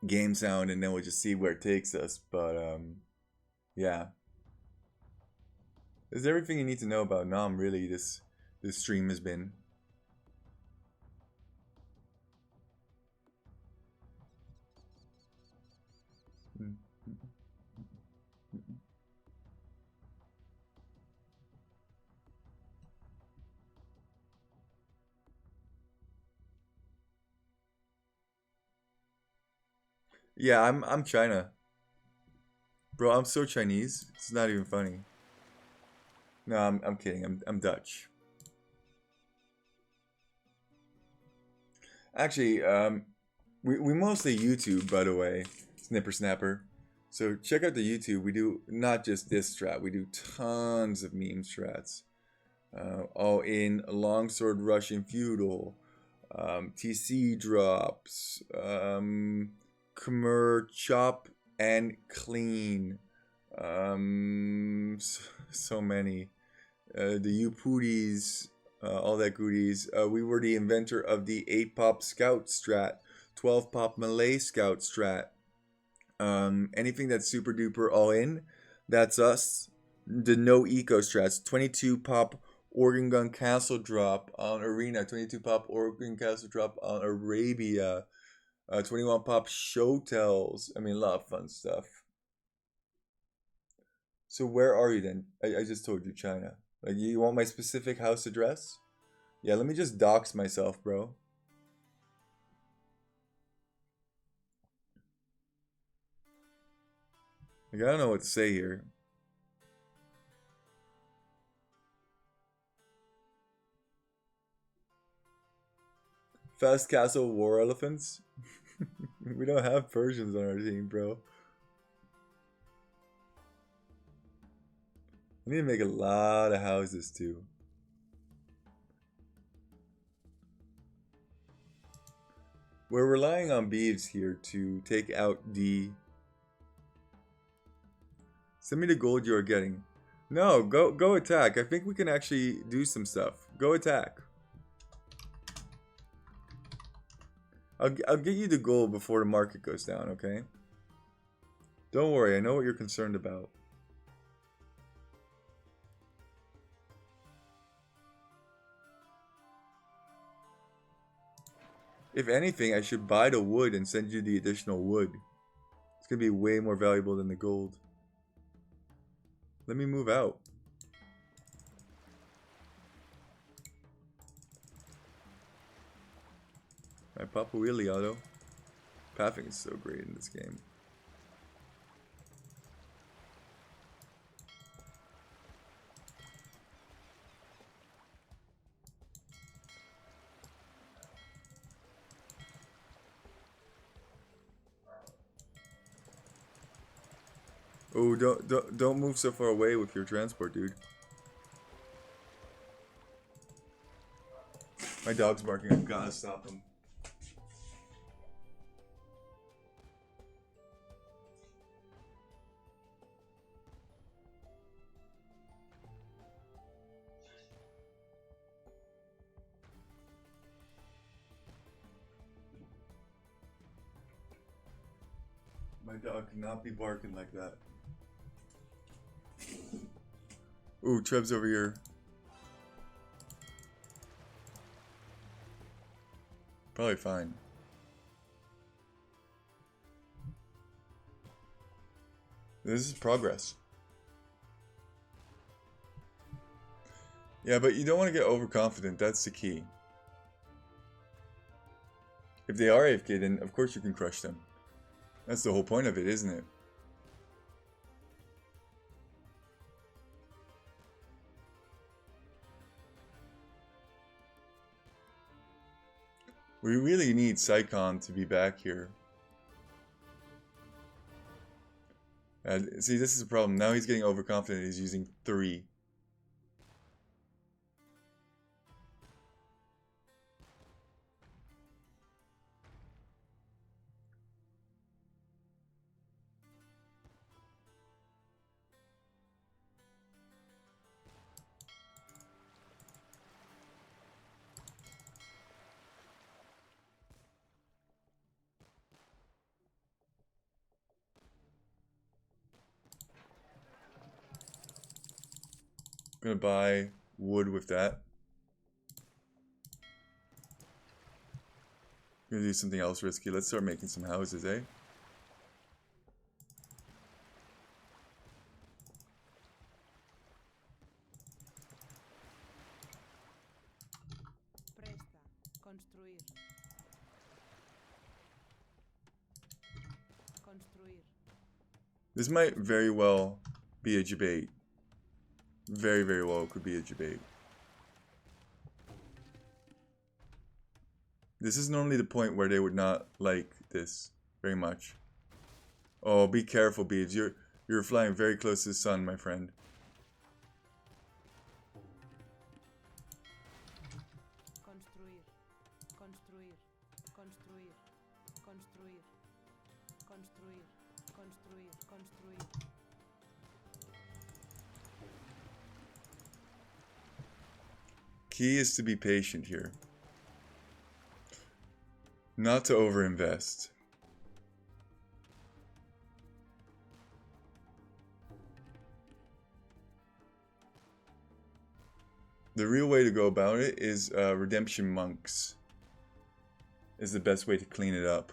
game sound, and then we'll just see where it takes us. But, yeah. There's everything you need to know about Nom, really, this stream has been. Yeah, I'm China. Bro, I'm so Chinese. It's not even funny. No, I'm kidding. I'm Dutch. Actually, we mostly YouTube, by the way, Snipper Snapper. So check out the YouTube. We do not just this strat. We do tons of meme strats. All in Longsword Russian Feudal, TC drops. Chop and clean. So many. The Upooties, all that goodies. We were the inventor of the 8-pop Scout strat, 12-pop Malay Scout strat. Anything that's super duper all in, that's us. The no eco strats, 22-pop Organ Gun Castle drop on Arena, 22-pop Organ Castle drop on Arabia, 21-pop Show Tells. I mean, a lot of fun stuff. So where are you then? I just told you China. Like, you want my specific house address? Yeah, let me just dox myself, bro. Like, I don't know what to say here. Fast Castle War Elephants? We don't have Persians on our team, bro. I need to make a lot of houses too. We're relying on Beeves here to take out the... Send me the gold you're getting. No, go attack. I think we can actually do some stuff. Go attack. I'll get you the gold before the market goes down, okay? Don't worry, I know what you're concerned about. If anything, I should buy the wood and send you the additional wood. It's gonna be way more valuable than the gold. Let me move out. I pop a wheelie auto. Pathing is so great in this game. Oh, don't move so far away with your transport, dude. My dog's barking. I've gotta stop him. My dog cannot be barking like that. Ooh, Treb's over here. Probably fine. This is progress. Yeah, but you don't want to get overconfident. That's the key. If they are AFK, then of course you can crush them. That's the whole point of it, isn't it? We really need Psychon to be back here. See, this is a problem. Now he's getting overconfident. He's using 3. Gonna buy wood with that. Gonna do something else risky. Let's start making some houses, eh? Presta. Construir. Construir. This might very well be a debate. Very, very well could be a debate. This is normally the point where they would not like this very much. Oh, be careful, Beeves. You're flying very close to the sun, my friend. Construir. construir, construir, construir, construir, construir, construir. Key is to be patient here. Not to overinvest. The real way to go about it is redemption monks. Is the best way to clean it up.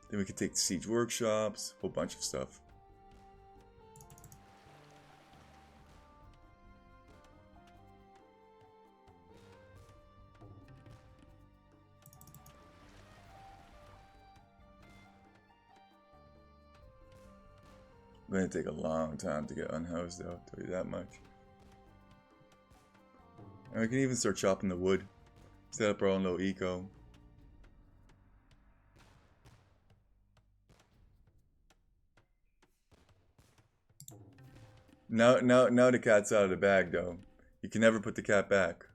Then we could take siege workshops, a whole bunch of stuff. Gonna take a long time to get unhoused though, I'll tell you that much. And we can even start chopping the wood. Set up our own little eco. Now the cat's out of the bag though. You can never put the cat back.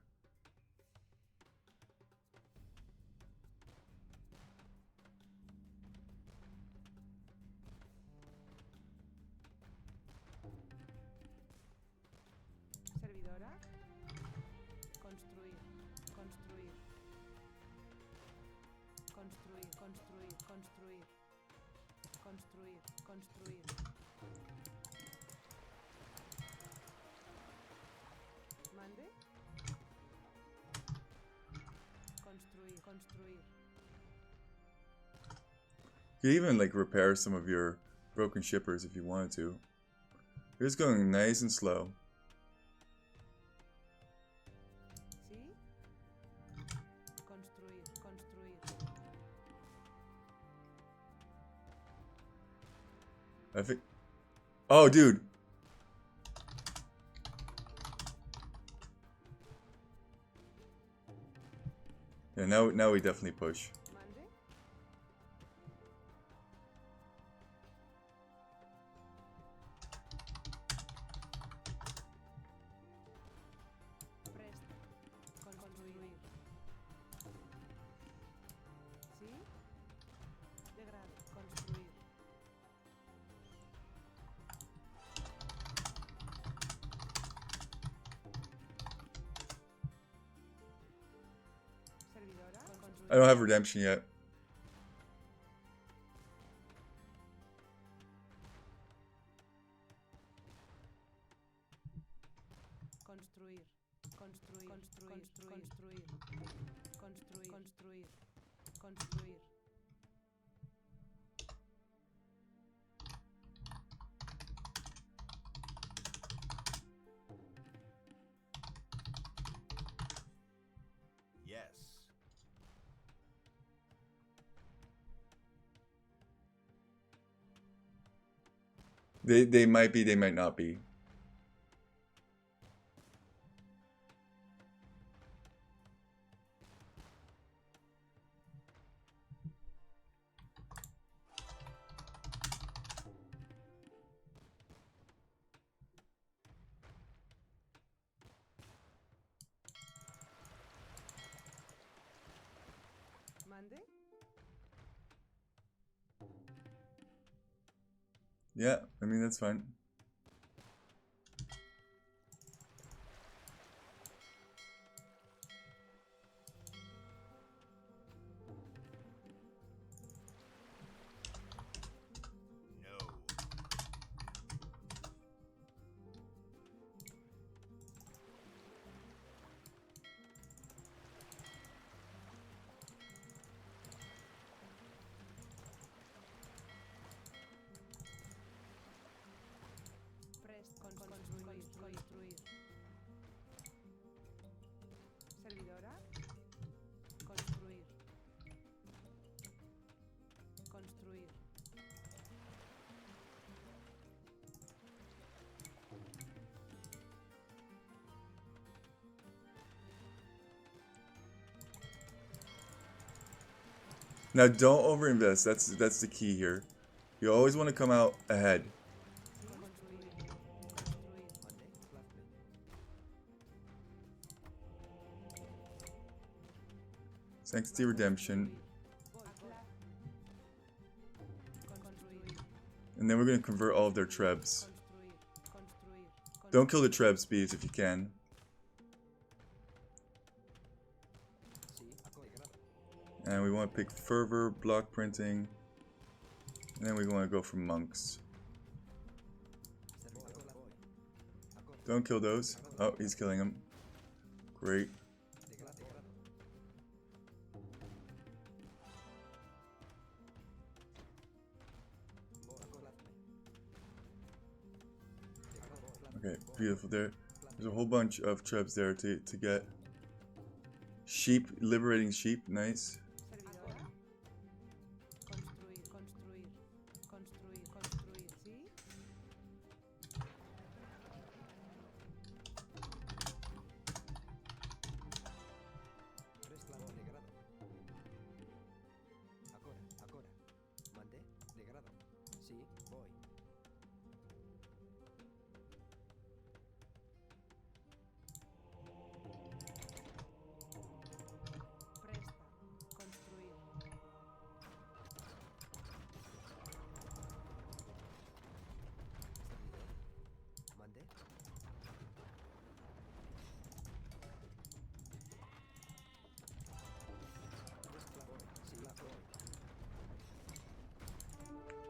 Servidora. Construir, construir. Construir, construir, construir. Construir, construir. Mande. Construir, construir. You could even like repair some of your broken shippers if you wanted to. You're just going nice and slow. ¿Sí? Construir, construir. I think. Oh, dude. Yeah, now we definitely push. Mande. Presta. Construir. ¿Sí? Degrade. Construir. Servidora. Construir. I don't have redemption yet. Construir, construir, construir, construir, construir, construir, construir. Yes. They might be, they might not be. Mande. Yeah, I mean that's fine. No. Prest, construir, construir. Servidora. Construir. Construir. Now don't overinvest. That's the key here. You always want to come out ahead. Construir. Construir. Thanks to redemption. And then we're gonna convert all of their trebs. Don't kill the trebs, bees, if you can. And we want to pick fervor, block printing. And then we want to go for monks. Don't kill those. Oh, he's killing them. Great. Okay, beautiful there. There's a whole bunch of trebs there to get. Sheep, liberating sheep, nice.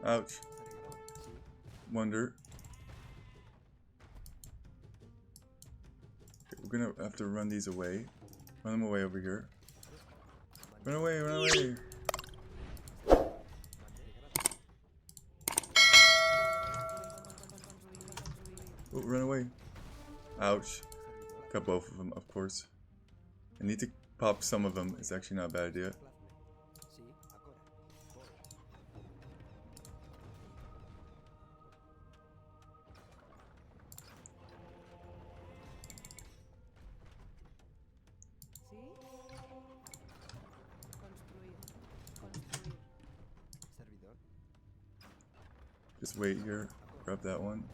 Ouch. Wonder. Okay, we're gonna have to run these away. Run them away over here. Run away, run away! Oh, run away. Ouch. Got both of them, of course. I need to pop some of them. It's actually not a bad idea. Just wait here. Grab that one.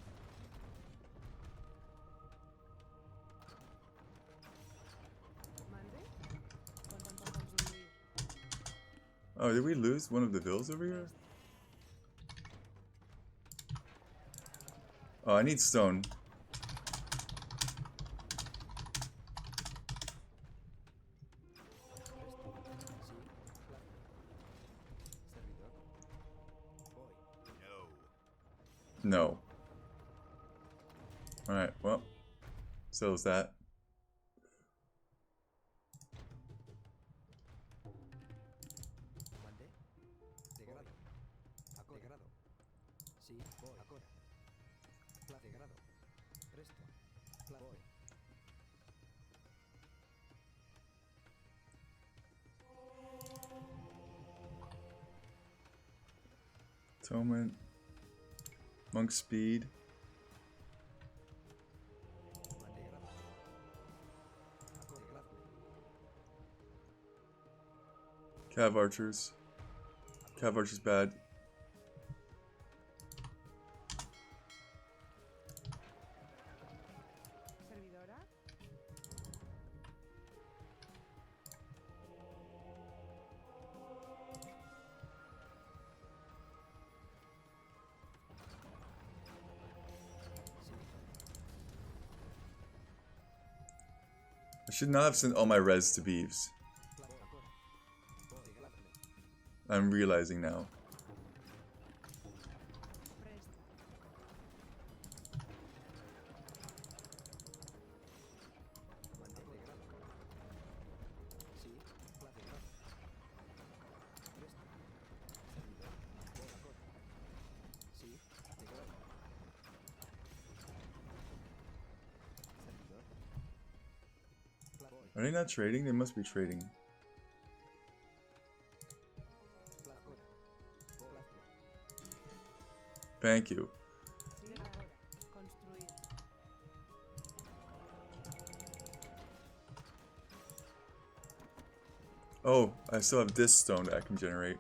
Oh, did we lose one of the vills over here? Oh, I need stone. No. Alright, well. Settles that. Atonement. Monk speed. Cav archers. Cav archers bad. I should not have sent all my res to Beeves. I'm realizing now. Are they not trading? They must be trading. Thank you. Oh, I still have this stone that I can generate.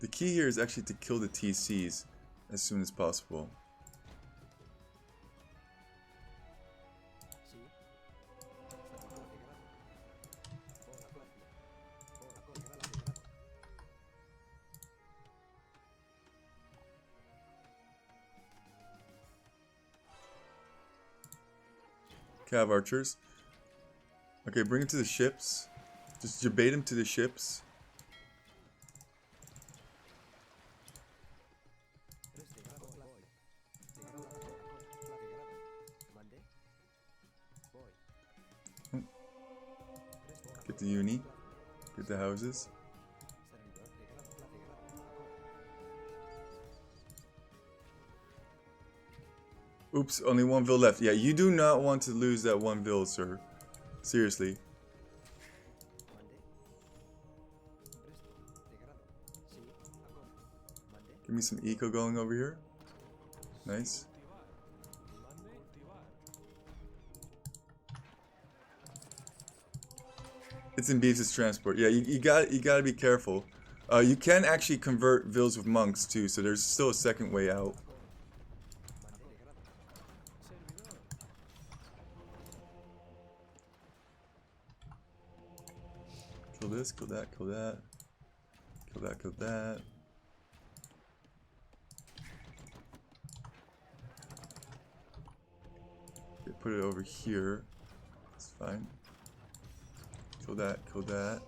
The key here is actually to kill the TCs as soon as possible. Cav archers. Okay, bring it to the ships. Just debate him to the ships. Get the uni. Get the houses. Oops, only one vil left. Yeah, you do not want to lose that one vil, sir. Seriously. Give me some eco going over here. Nice. It's in Beefs' transport. Yeah, you gotta be careful. You can actually convert vils with monks too, so there's still a second way out. Kill this, kill that, kill that. Kill that, kill that. Okay, put it over here. It's fine. Kill that, kill that.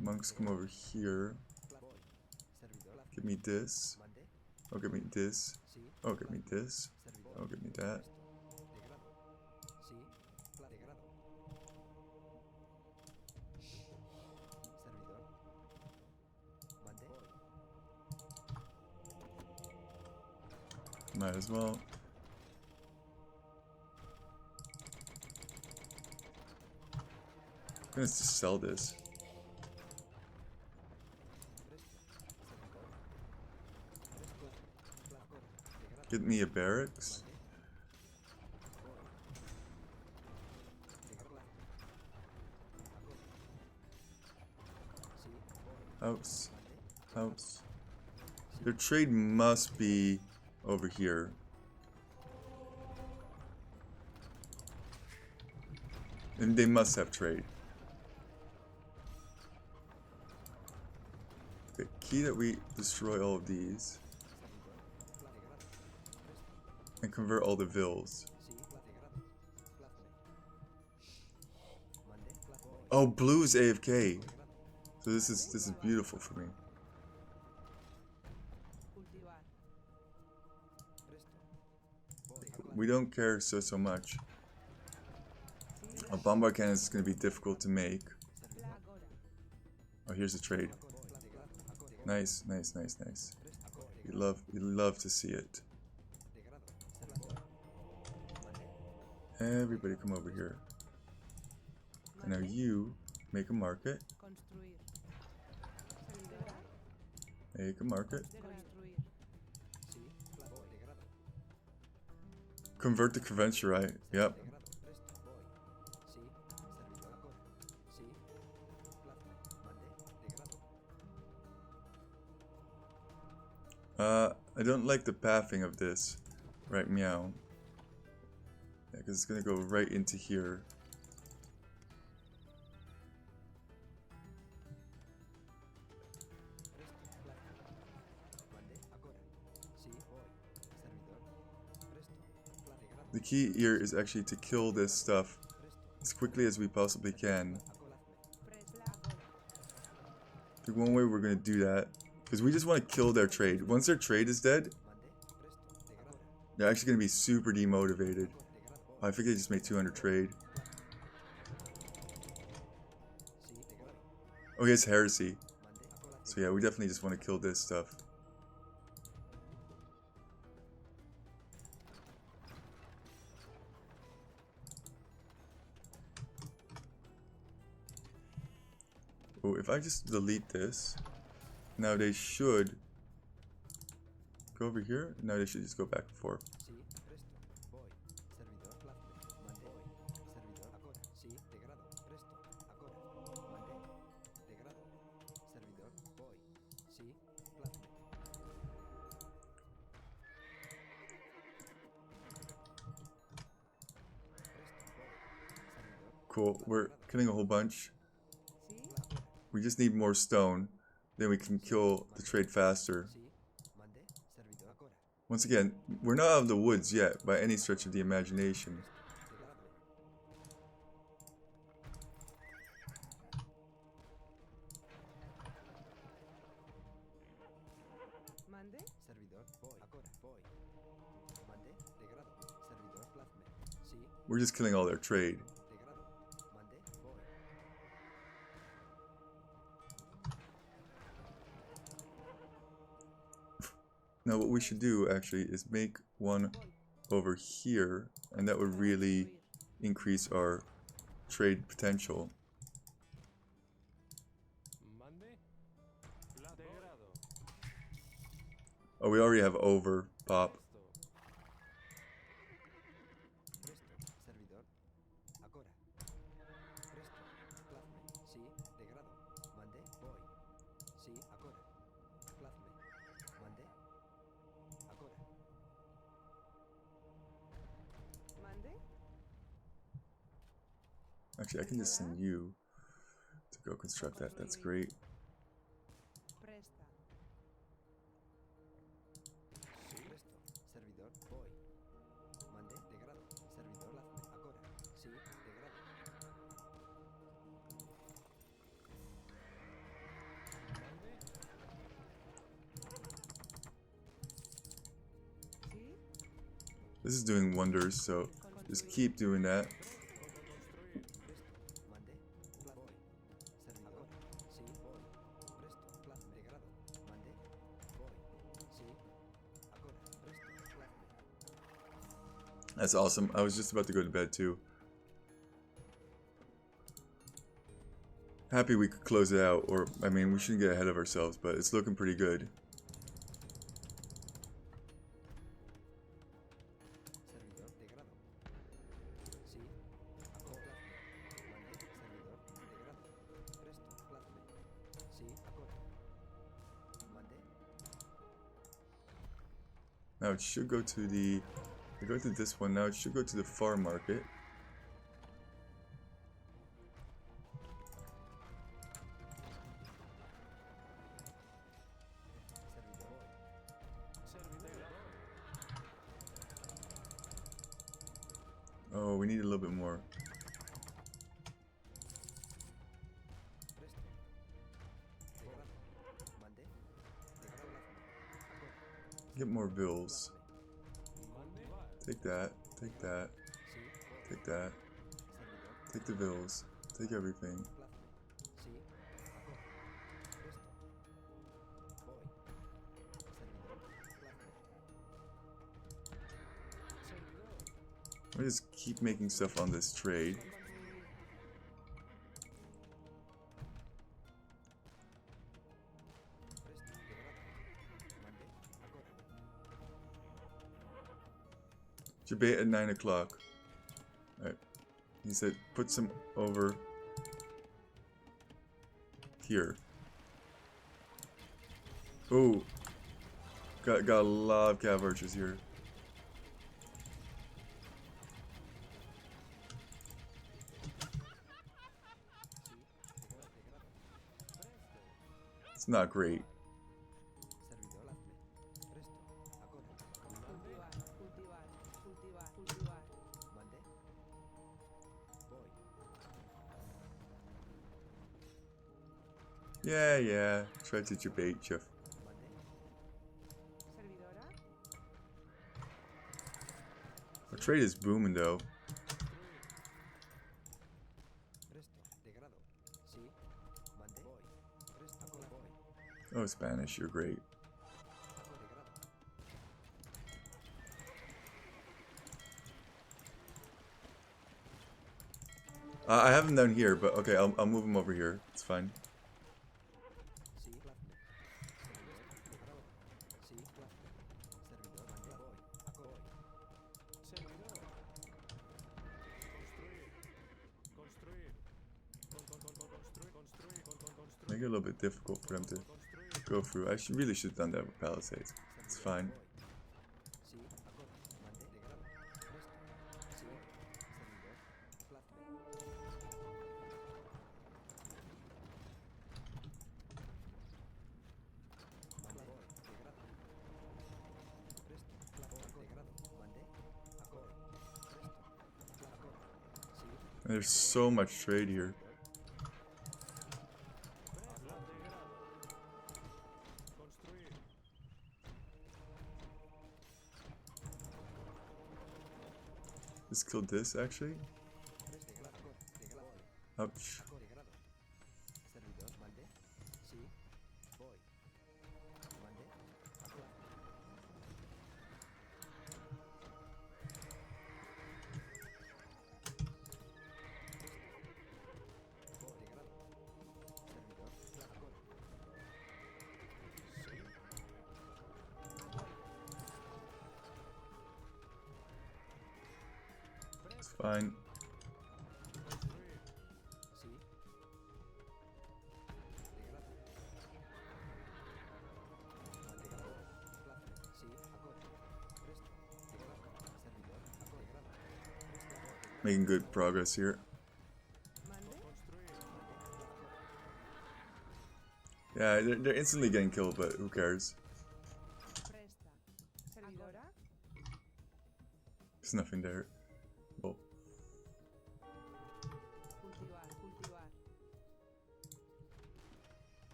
Monks come over here. Give me this. Oh, give me this. Oh, give me this. Oh, give me that. Might as well. I'm gonna just sell this. Get me a barracks. House. House. Their trade must be over here. And they must have trade. The key that we destroy all of these. And convert all the vils. Oh, blue is AFK. So this is beautiful for me. We don't care so much. A bombard cannon is going to be difficult to make. Oh, here's the trade. Nice, nice, nice, nice. We love to see it. Everybody come over here. And now you make a market. Make a market. Convert to Conventurai. Yep. I don't like the pathing of this. Right, meow. Yeah, because it's gonna go right into here. The key here is actually to kill this stuff as quickly as we possibly can. I think one way we're gonna do that, because we just want to kill their trade. Once their trade is dead, they're actually gonna be super demotivated. I think they just made 200 trade. Oh, he has heresy. So yeah, we definitely just want to kill this stuff. Oh, if I just delete this, now they should go over here. Now they should just go back and forth. Cool. We're killing a whole bunch. ¿Sí? We just need more stone. Then we can kill the trade faster. Once again, we're not out of the woods yet by any stretch of the imagination. ¿Mande? We're just killing all their trade. Now what we should do actually is make one over here, and that would really increase our trade potential. Oh, we already have over pop. ¿Mande? Actually, I can just send you to go construct that. That's great. Presta. ¿Sí? This is doing wonders, so just keep doing that. That's awesome. I was just about to go to bed too. Happy we could close it out, or I mean, we shouldn't get ahead of ourselves, but it's looking pretty good. Now it should go to the... I go to this one now. It should go to the farm market. Oh, we need a little bit more. Get more bills. Take that. Take that. Take that. Take the bills. Take everything. I just keep making stuff on this trade. Debate at 9 o'clock. Alright. He said put some over here. Oh. Got a lot of cav archers here. It's not great. Yeah. Try to debate, Jeff. ¿Servidora? Our trade is booming though. Oh, Spanish, you're great. I have them down here, but okay, I'll move them over here. It's fine. Make it a little bit difficult for them to go through. I really should have done that with Palisades. It's fine. There's so much trade here. Just killed this actually. Ouch. It's fine. Making good progress here. Yeah, they're instantly getting killed, but who cares? There's nothing there. Oh.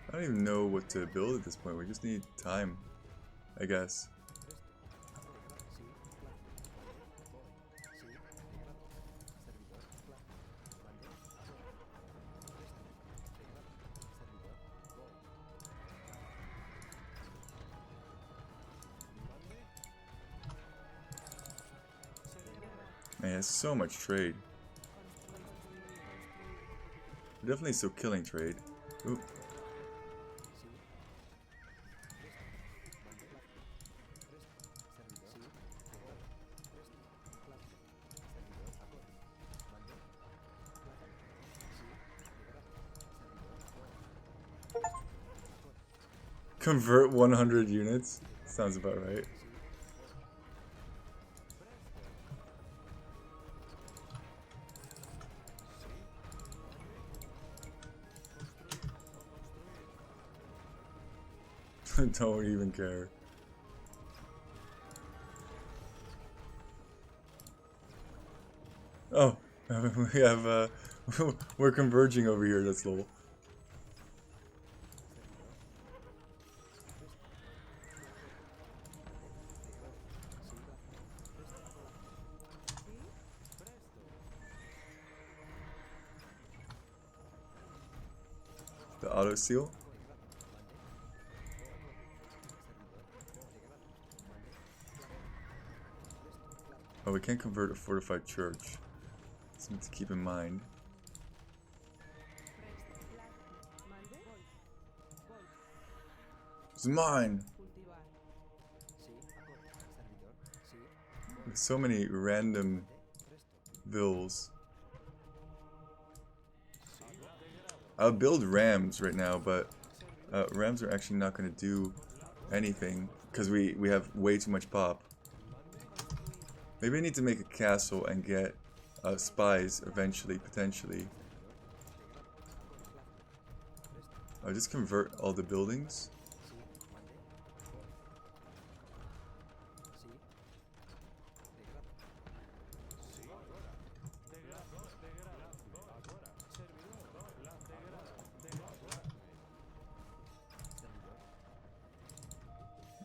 I don't even know what to build at this point. We just need time, I guess. Man, it's so much trade. We're definitely still killing trade. Ooh. Convert 100 units? Sounds about right. Don't even care. Oh, we have, we're converging over here, that's lol. The auto seal. Oh, we can't convert a fortified church. Something to keep in mind. It's mine! There's so many random bills. I'll build rams right now, but rams are actually not going to do anything because we have way too much pop. Maybe I need to make a castle and get spies eventually, potentially. I'll just convert all the buildings.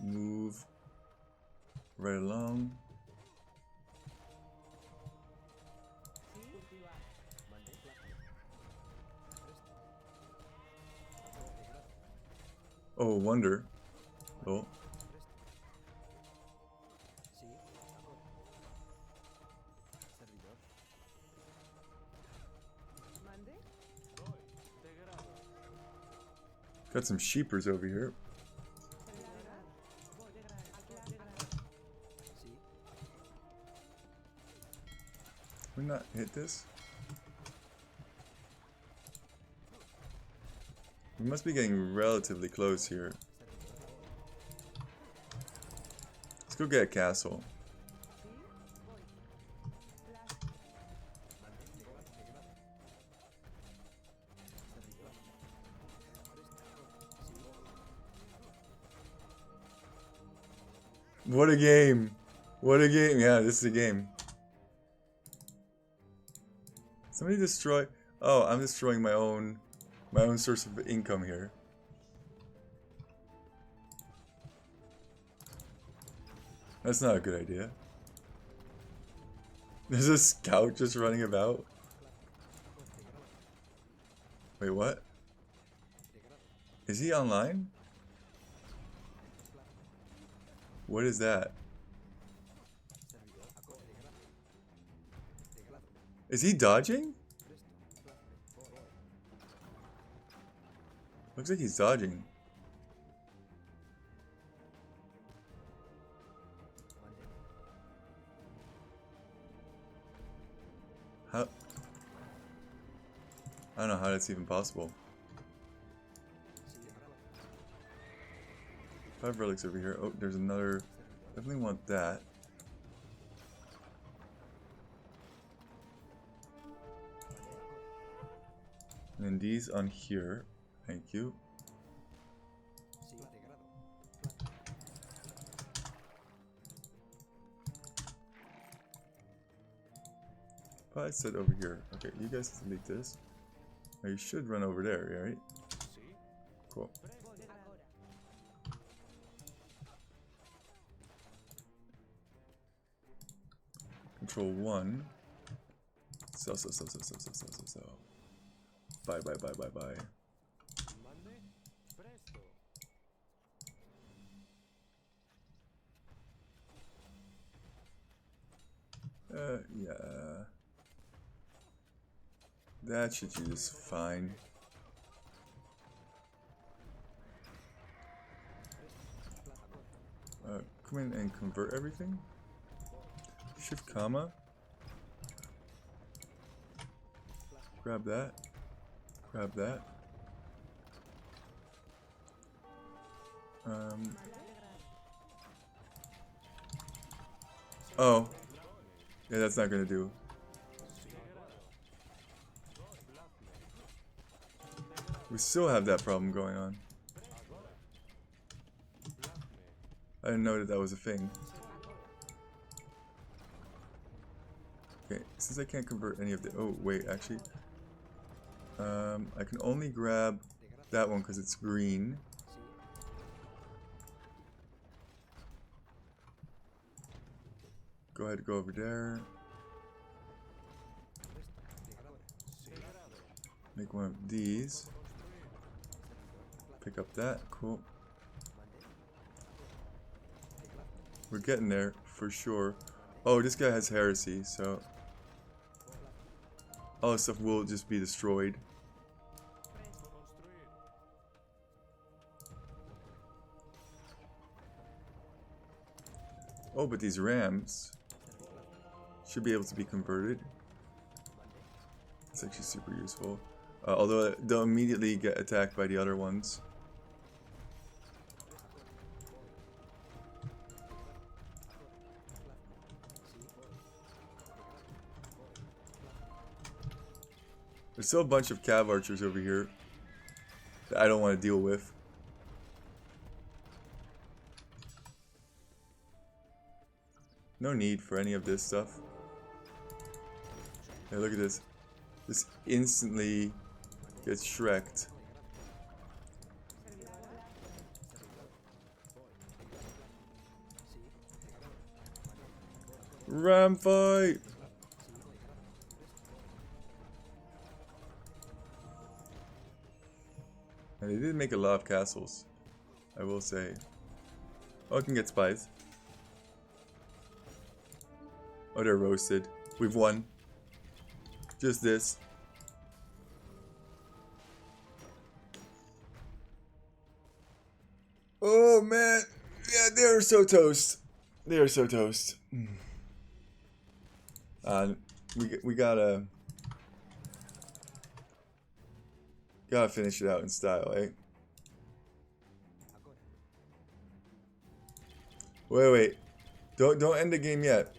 Move right along. Oh, wonder. Oh. Got some sheepers over here. we not hit this? We must be getting relatively close here. Let's go get a castle. What a game! What a game! Yeah, this is a game. Somebody destroy. Oh, I'm destroying my own source of income here. That's not a good idea. There's a scout just running about. Wait, what? Is he online? What is that? Is he dodging? Looks like he's dodging. How? I don't know how that's even possible. 5 relics over here. Oh, there's another. Definitely want that. And then these on here. Thank you. I said over here. Okay, you guys delete this. Now you should run over there, right? Cool. Control 1. Sell. Buy. Yeah. That should do just fine. Come in and convert everything. Shift comma. Grab that. Grab that. Oh. Yeah, that's not gonna do. We still have that problem going on. I didn't know that that was a thing. Okay, since I can't convert any of the... Oh, wait, actually. I can only grab that one because it's green. Go ahead, go over there. Make one of these. Pick up that, cool. We're getting there, for sure. Oh, this guy has heresy, so... all this stuff will just be destroyed. Oh, but these rams should be able to be converted. It's actually super useful. Although they'll immediately get attacked by the other ones. There's still a bunch of cav archers over here that I don't want to deal with. No need for any of this stuff. Yeah, look at this. This instantly gets shreked. Ram fight! And they did make a lot of castles, I will say. Oh, I can get spies. Oh, they're roasted. We've won. Just this. Oh man, yeah, they are so toast. They are so toast. we gotta finish it out in style, eh? Wait. Don't end the game yet.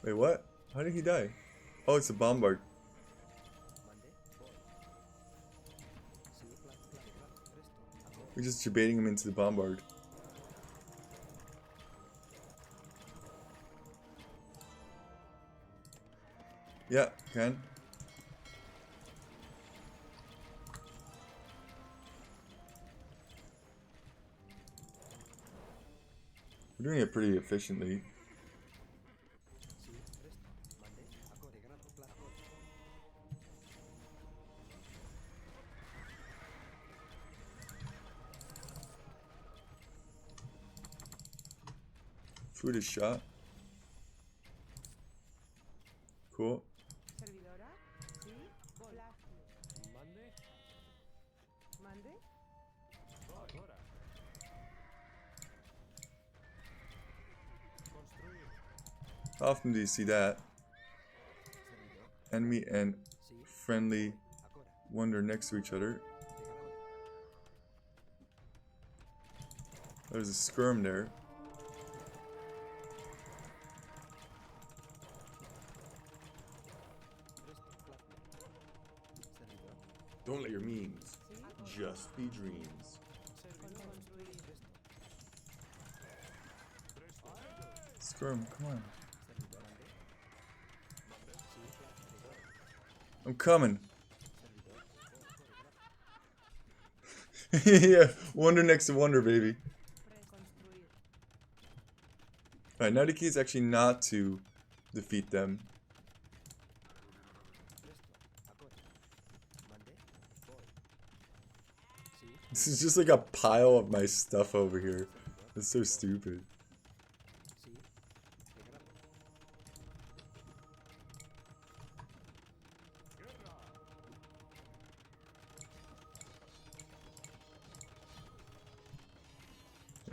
Wait, what? How did he die? Oh, it's a bombard. We're just debating him into the bombard. Yeah, can. We're doing it pretty efficiently. Food is shot. Cool. Servidora. Sí. Plasme. Mande. How often do you see that? Enemy and friendly wander next to each other. There's a skirm there. Don't let your memes just be dreams. Skirm, come on. I'm coming. Yeah, wonder next to wonder, baby. Alright, now the key is actually not to defeat them. This is just like a pile of my stuff over here. That's so stupid.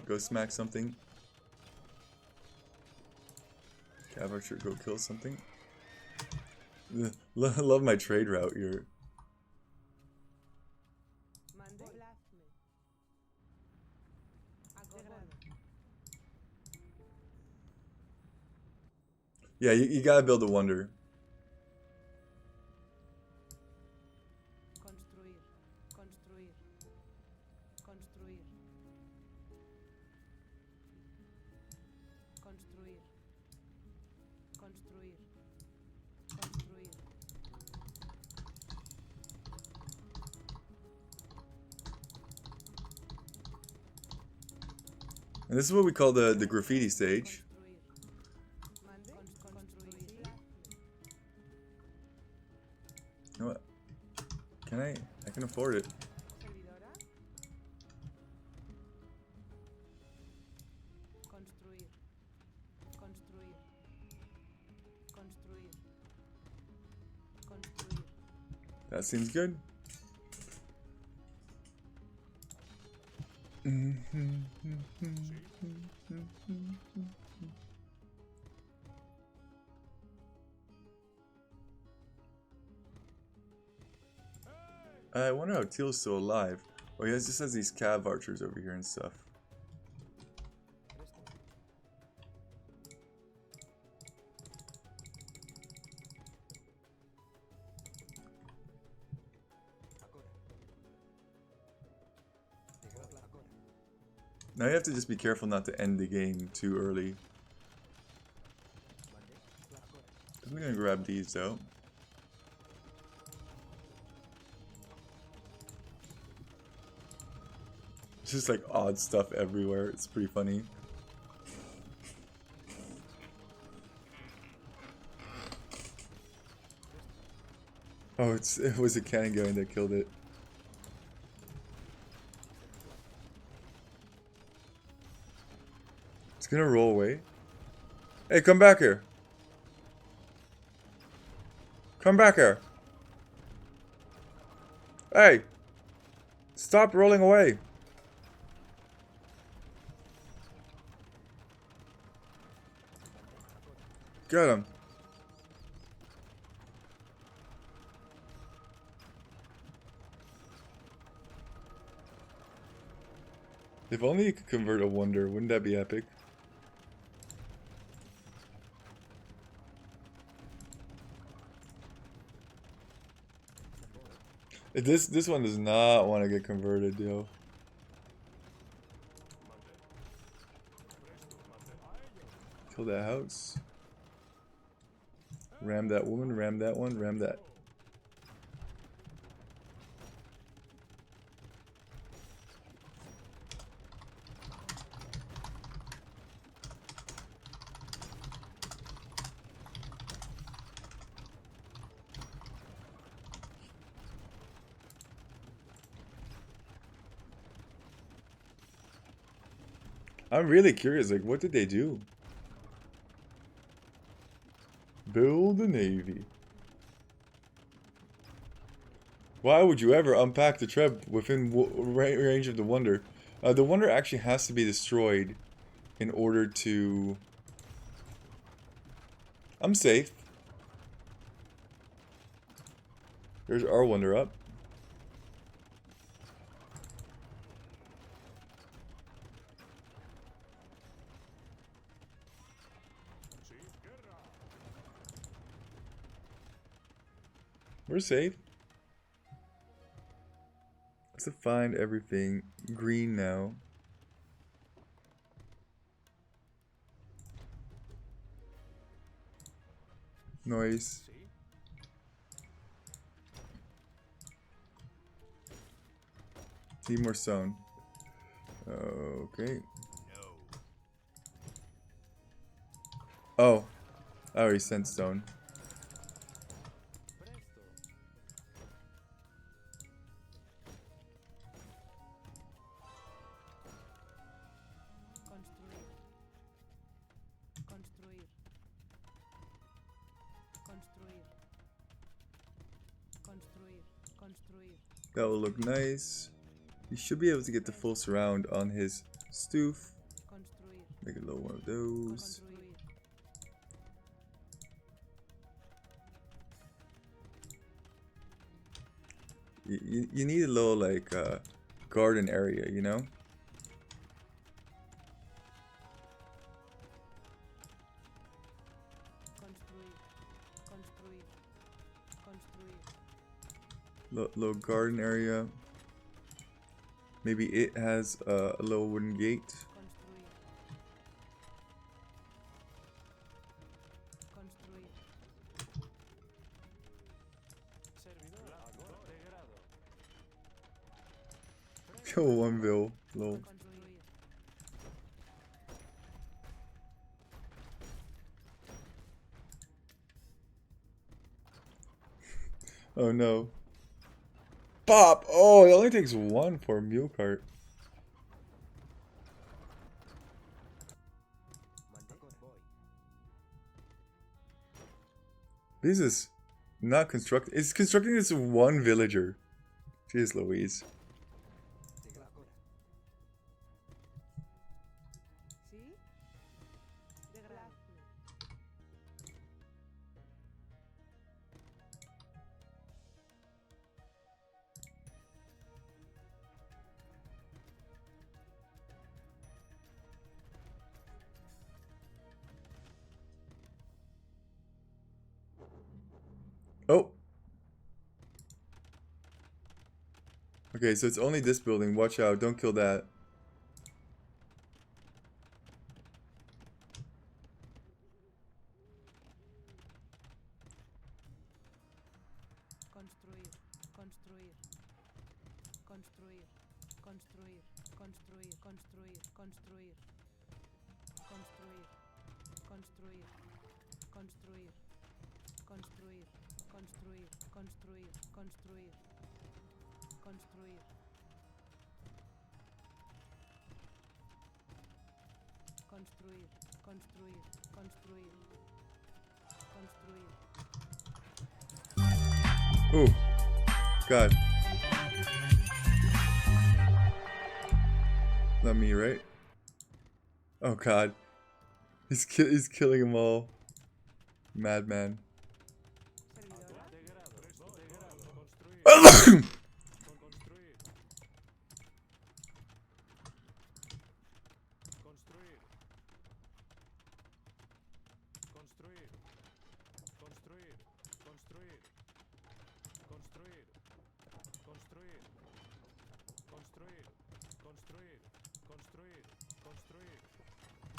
Go smack something. Cav Archer, go kill something. Love my trade route here. Yeah, you gotta build a wonder. And this is what we call the graffiti stage. You know what? Can I can afford it. That seems good. I wonder how Teal's still alive. Oh, he just has these cav archers over here and stuff. Now you have to just be careful not to end the game too early. I'm gonna grab these though. It's just like odd stuff everywhere. It's pretty funny. Oh, it was a cannon going that killed it. It's gonna roll away. Hey, come back here. Come back here. Hey! Stop rolling away. Get him. If only you could convert a wonder, wouldn't that be epic? This one does not want to get converted, yo. Kill that house. Ram that woman, ram that one, ram that. I'm really curious, like, what did they do? Build a navy. Why would you ever unpack the Treb within range of the Wonder? The Wonder actually has to be destroyed in order to... I'm safe. There's our Wonder up. We're safe. Let's find everything green now. Noise. Need more stone. Okay. Oh, I already sent stone. That will look nice. You should be able to get the full surround on his stoof. Make a little one of those. You need a little like garden area, you know? Little garden area. Maybe it has a little wooden gate. Kill one bill. Lol. Oh no. Pop! Oh, it only takes one for a mule cart. This is not constructed. It's constructing this one villager. Jeez Louise. Oh. Okay, so it's only this building. Watch out. Don't kill that. Construir. Construir. Construir. Construir. Oh, God. Not me, right? Oh, God. He's killing them all. Madman.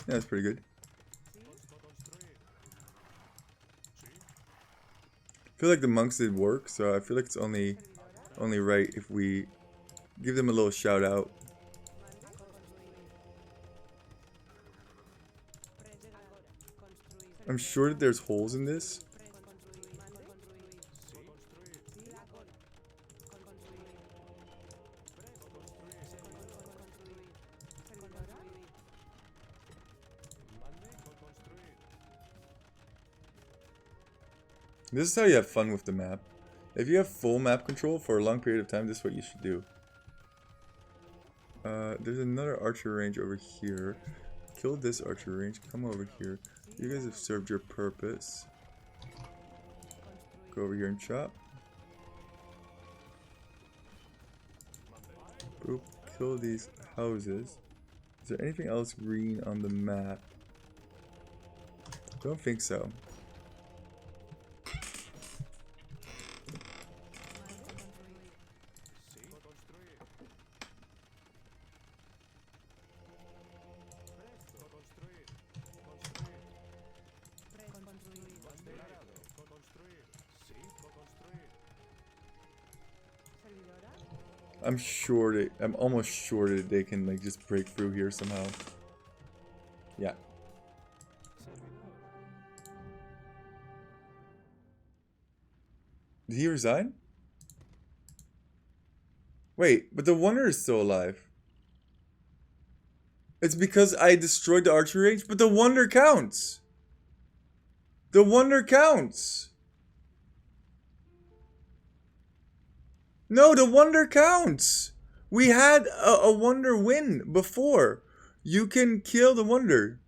Yeah, that's pretty good. I feel like the monks did work, so I feel like it's only right if we give them a little shout out. I'm sure that there's holes in this. This is how you have fun with the map. If you have full map control for a long period of time, this is what you should do. There's another archer range over here. Kill this archer range. Come over here. You guys have served your purpose. Go over here and chop. Boop. Kill these houses. Is there anything else green on the map? Don't think so. I'm almost sure that they can like just break through here somehow. Yeah. Did he resign? Wait, but the Wonder is still alive. It's because I destroyed the archer range, but the Wonder counts. The Wonder counts. No, the Wonder counts. We had a Wonder win before. You can kill the Wonder.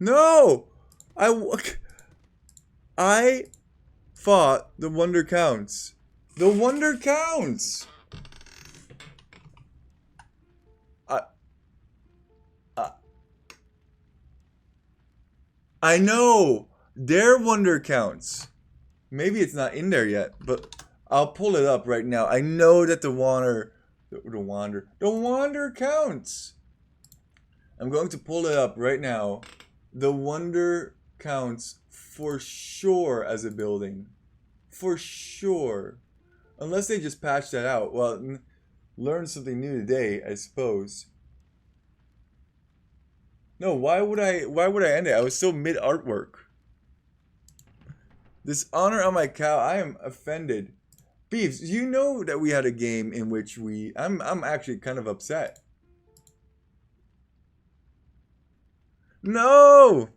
No! I thought the Wonder counts. The Wonder counts! I know! Their Wonder counts. Maybe it's not in there yet, but I'll pull it up right now. I know that the Wander counts. I'm going to pull it up right now. The Wonder counts for sure as a building. For sure. Unless they just patched that out. Well, learn something new today, I suppose. No, why would I end it? I was still mid artwork. Dishonor on my cow. I am offended. Beefs, you know that we had a game in which I'm actually kind of upset. No!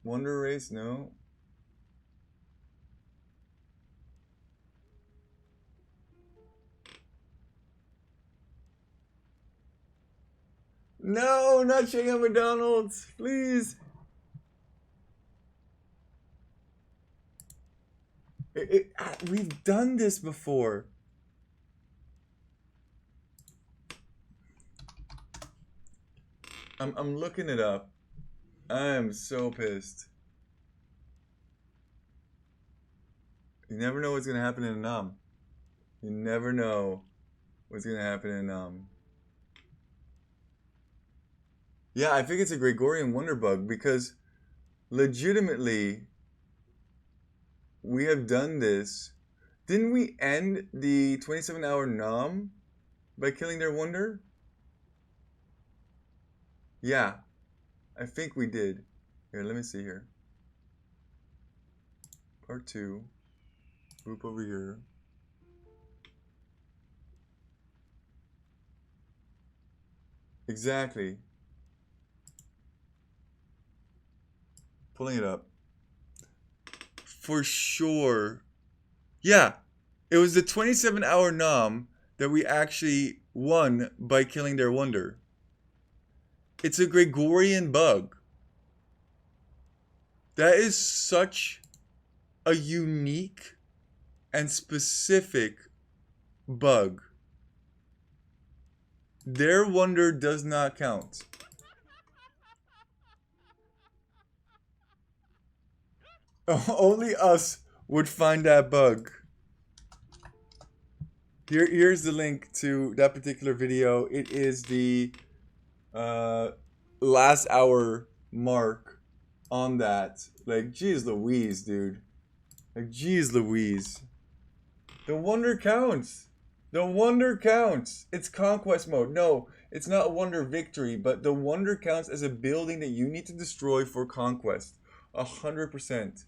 Wonder Race, no. No, not Chicken McDonald's, please. We've done this before. I'm looking it up. I'm so pissed. You never know what's gonna happen in a nom. You never know what's gonna happen in a nom. Yeah, I think it's a Gregorian wonder bug because legitimately we have done this. Didn't we end the 27-hour nom by killing their wonder? Yeah, I think we did. Here, let me see here. or 2. Boop over here. Exactly. Pulling it up. For sure. Yeah. It was the 27-hour nom that we actually won by killing their wonder. It's a Gregorian bug. That is such a unique and specific bug. Their wonder does not count. Only us would find that bug. Here's the link to that particular video. It is the last hour mark on that. Like, geez Louise, dude. Like, geez Louise. The wonder counts. The wonder counts. It's conquest mode. No, it's not wonder victory, but the wonder counts as a building that you need to destroy for conquest. 100%.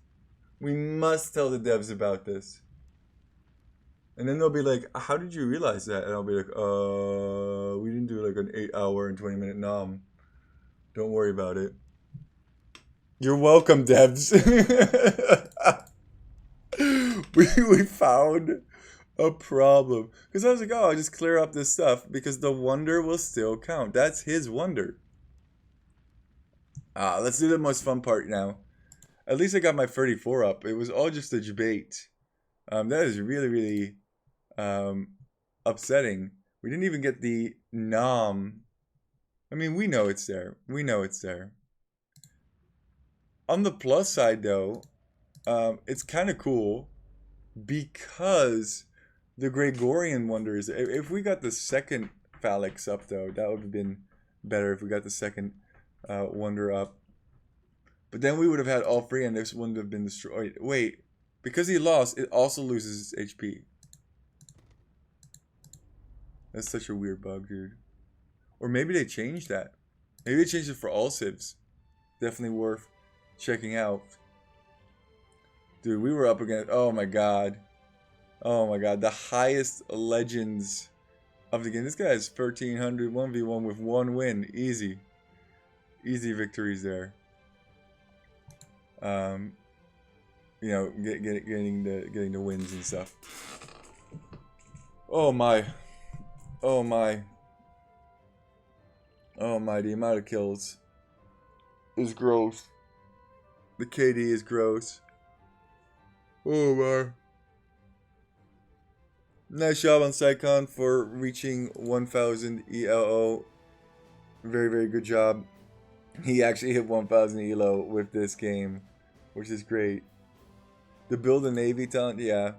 We must tell the devs about this. And then they'll be like, how did you realize that? And I'll be like, we didn't do like an 8-hour and 20-minute nom. Don't worry about it. You're welcome, devs. we found a problem. Because I was like, oh, I'll just clear up this stuff because the wonder will still count. That's his wonder. Let's do the most fun part now. At least I got my 34 up. It was all just a debate. That is really, really upsetting. We didn't even get the nom. I mean, we know it's there. We know it's there. On the plus side, though, it's kind of cool because the Gregorian wonder is... If we got the second phalanx up, though, that would have been better if we got the second wonder up. But then we would have had all 3 and this wouldn't have been destroyed. Wait, because he lost, it also loses its HP. That's such a weird bug, dude. Or maybe they changed that. Maybe they changed it for all civs. Definitely worth checking out. Dude, we were up against... Oh my god. Oh my god. The highest legends of the game. This guy has 1300 1v1 with 1 win. Easy. Easy victories there. You know, getting the wins and stuff. Oh my. Oh my. Oh my, the amount of kills is gross. The KD is gross. Oh my. Nice job on Sycon for reaching 1000 ELO. Very, very good job. He actually hit 1000 ELO with this game, which is great. The build a navy talent, yeah.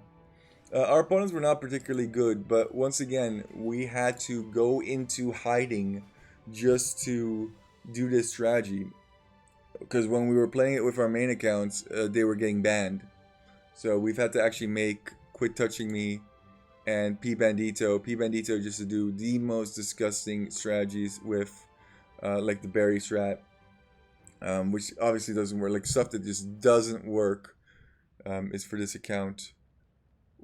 Our opponents were not particularly good, but once again, we had to go into hiding just to do this strategy. Because when we were playing it with our main accounts, they were getting banned. So we've had to actually make Quit Touching Me and P Bandito just to do the most disgusting strategies with like the berry strat, which obviously doesn't work. Like stuff that just doesn't work is for this account.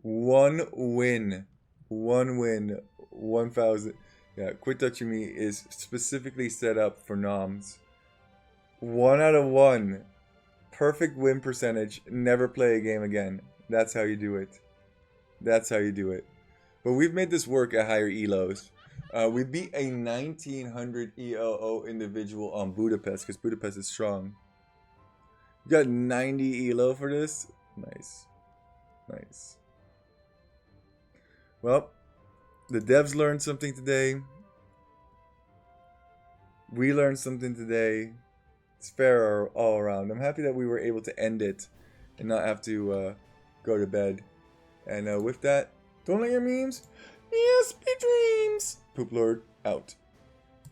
1 win, 1000. Yeah, Quit Touching Me is specifically set up for noms. 1 out of 1. Perfect win percentage. Never play a game again. That's how you do it. That's how you do it. But we've made this work at higher elos. We beat a 1900 ELO individual on Budapest because Budapest is strong. You got 90 ELO for this? Nice. Nice. Well, the devs learned something today. We learned something today. It's fair all around. I'm happy that we were able to end it and not have to go to bed. And with that, don't let your memes be dreams. Poop Lord out.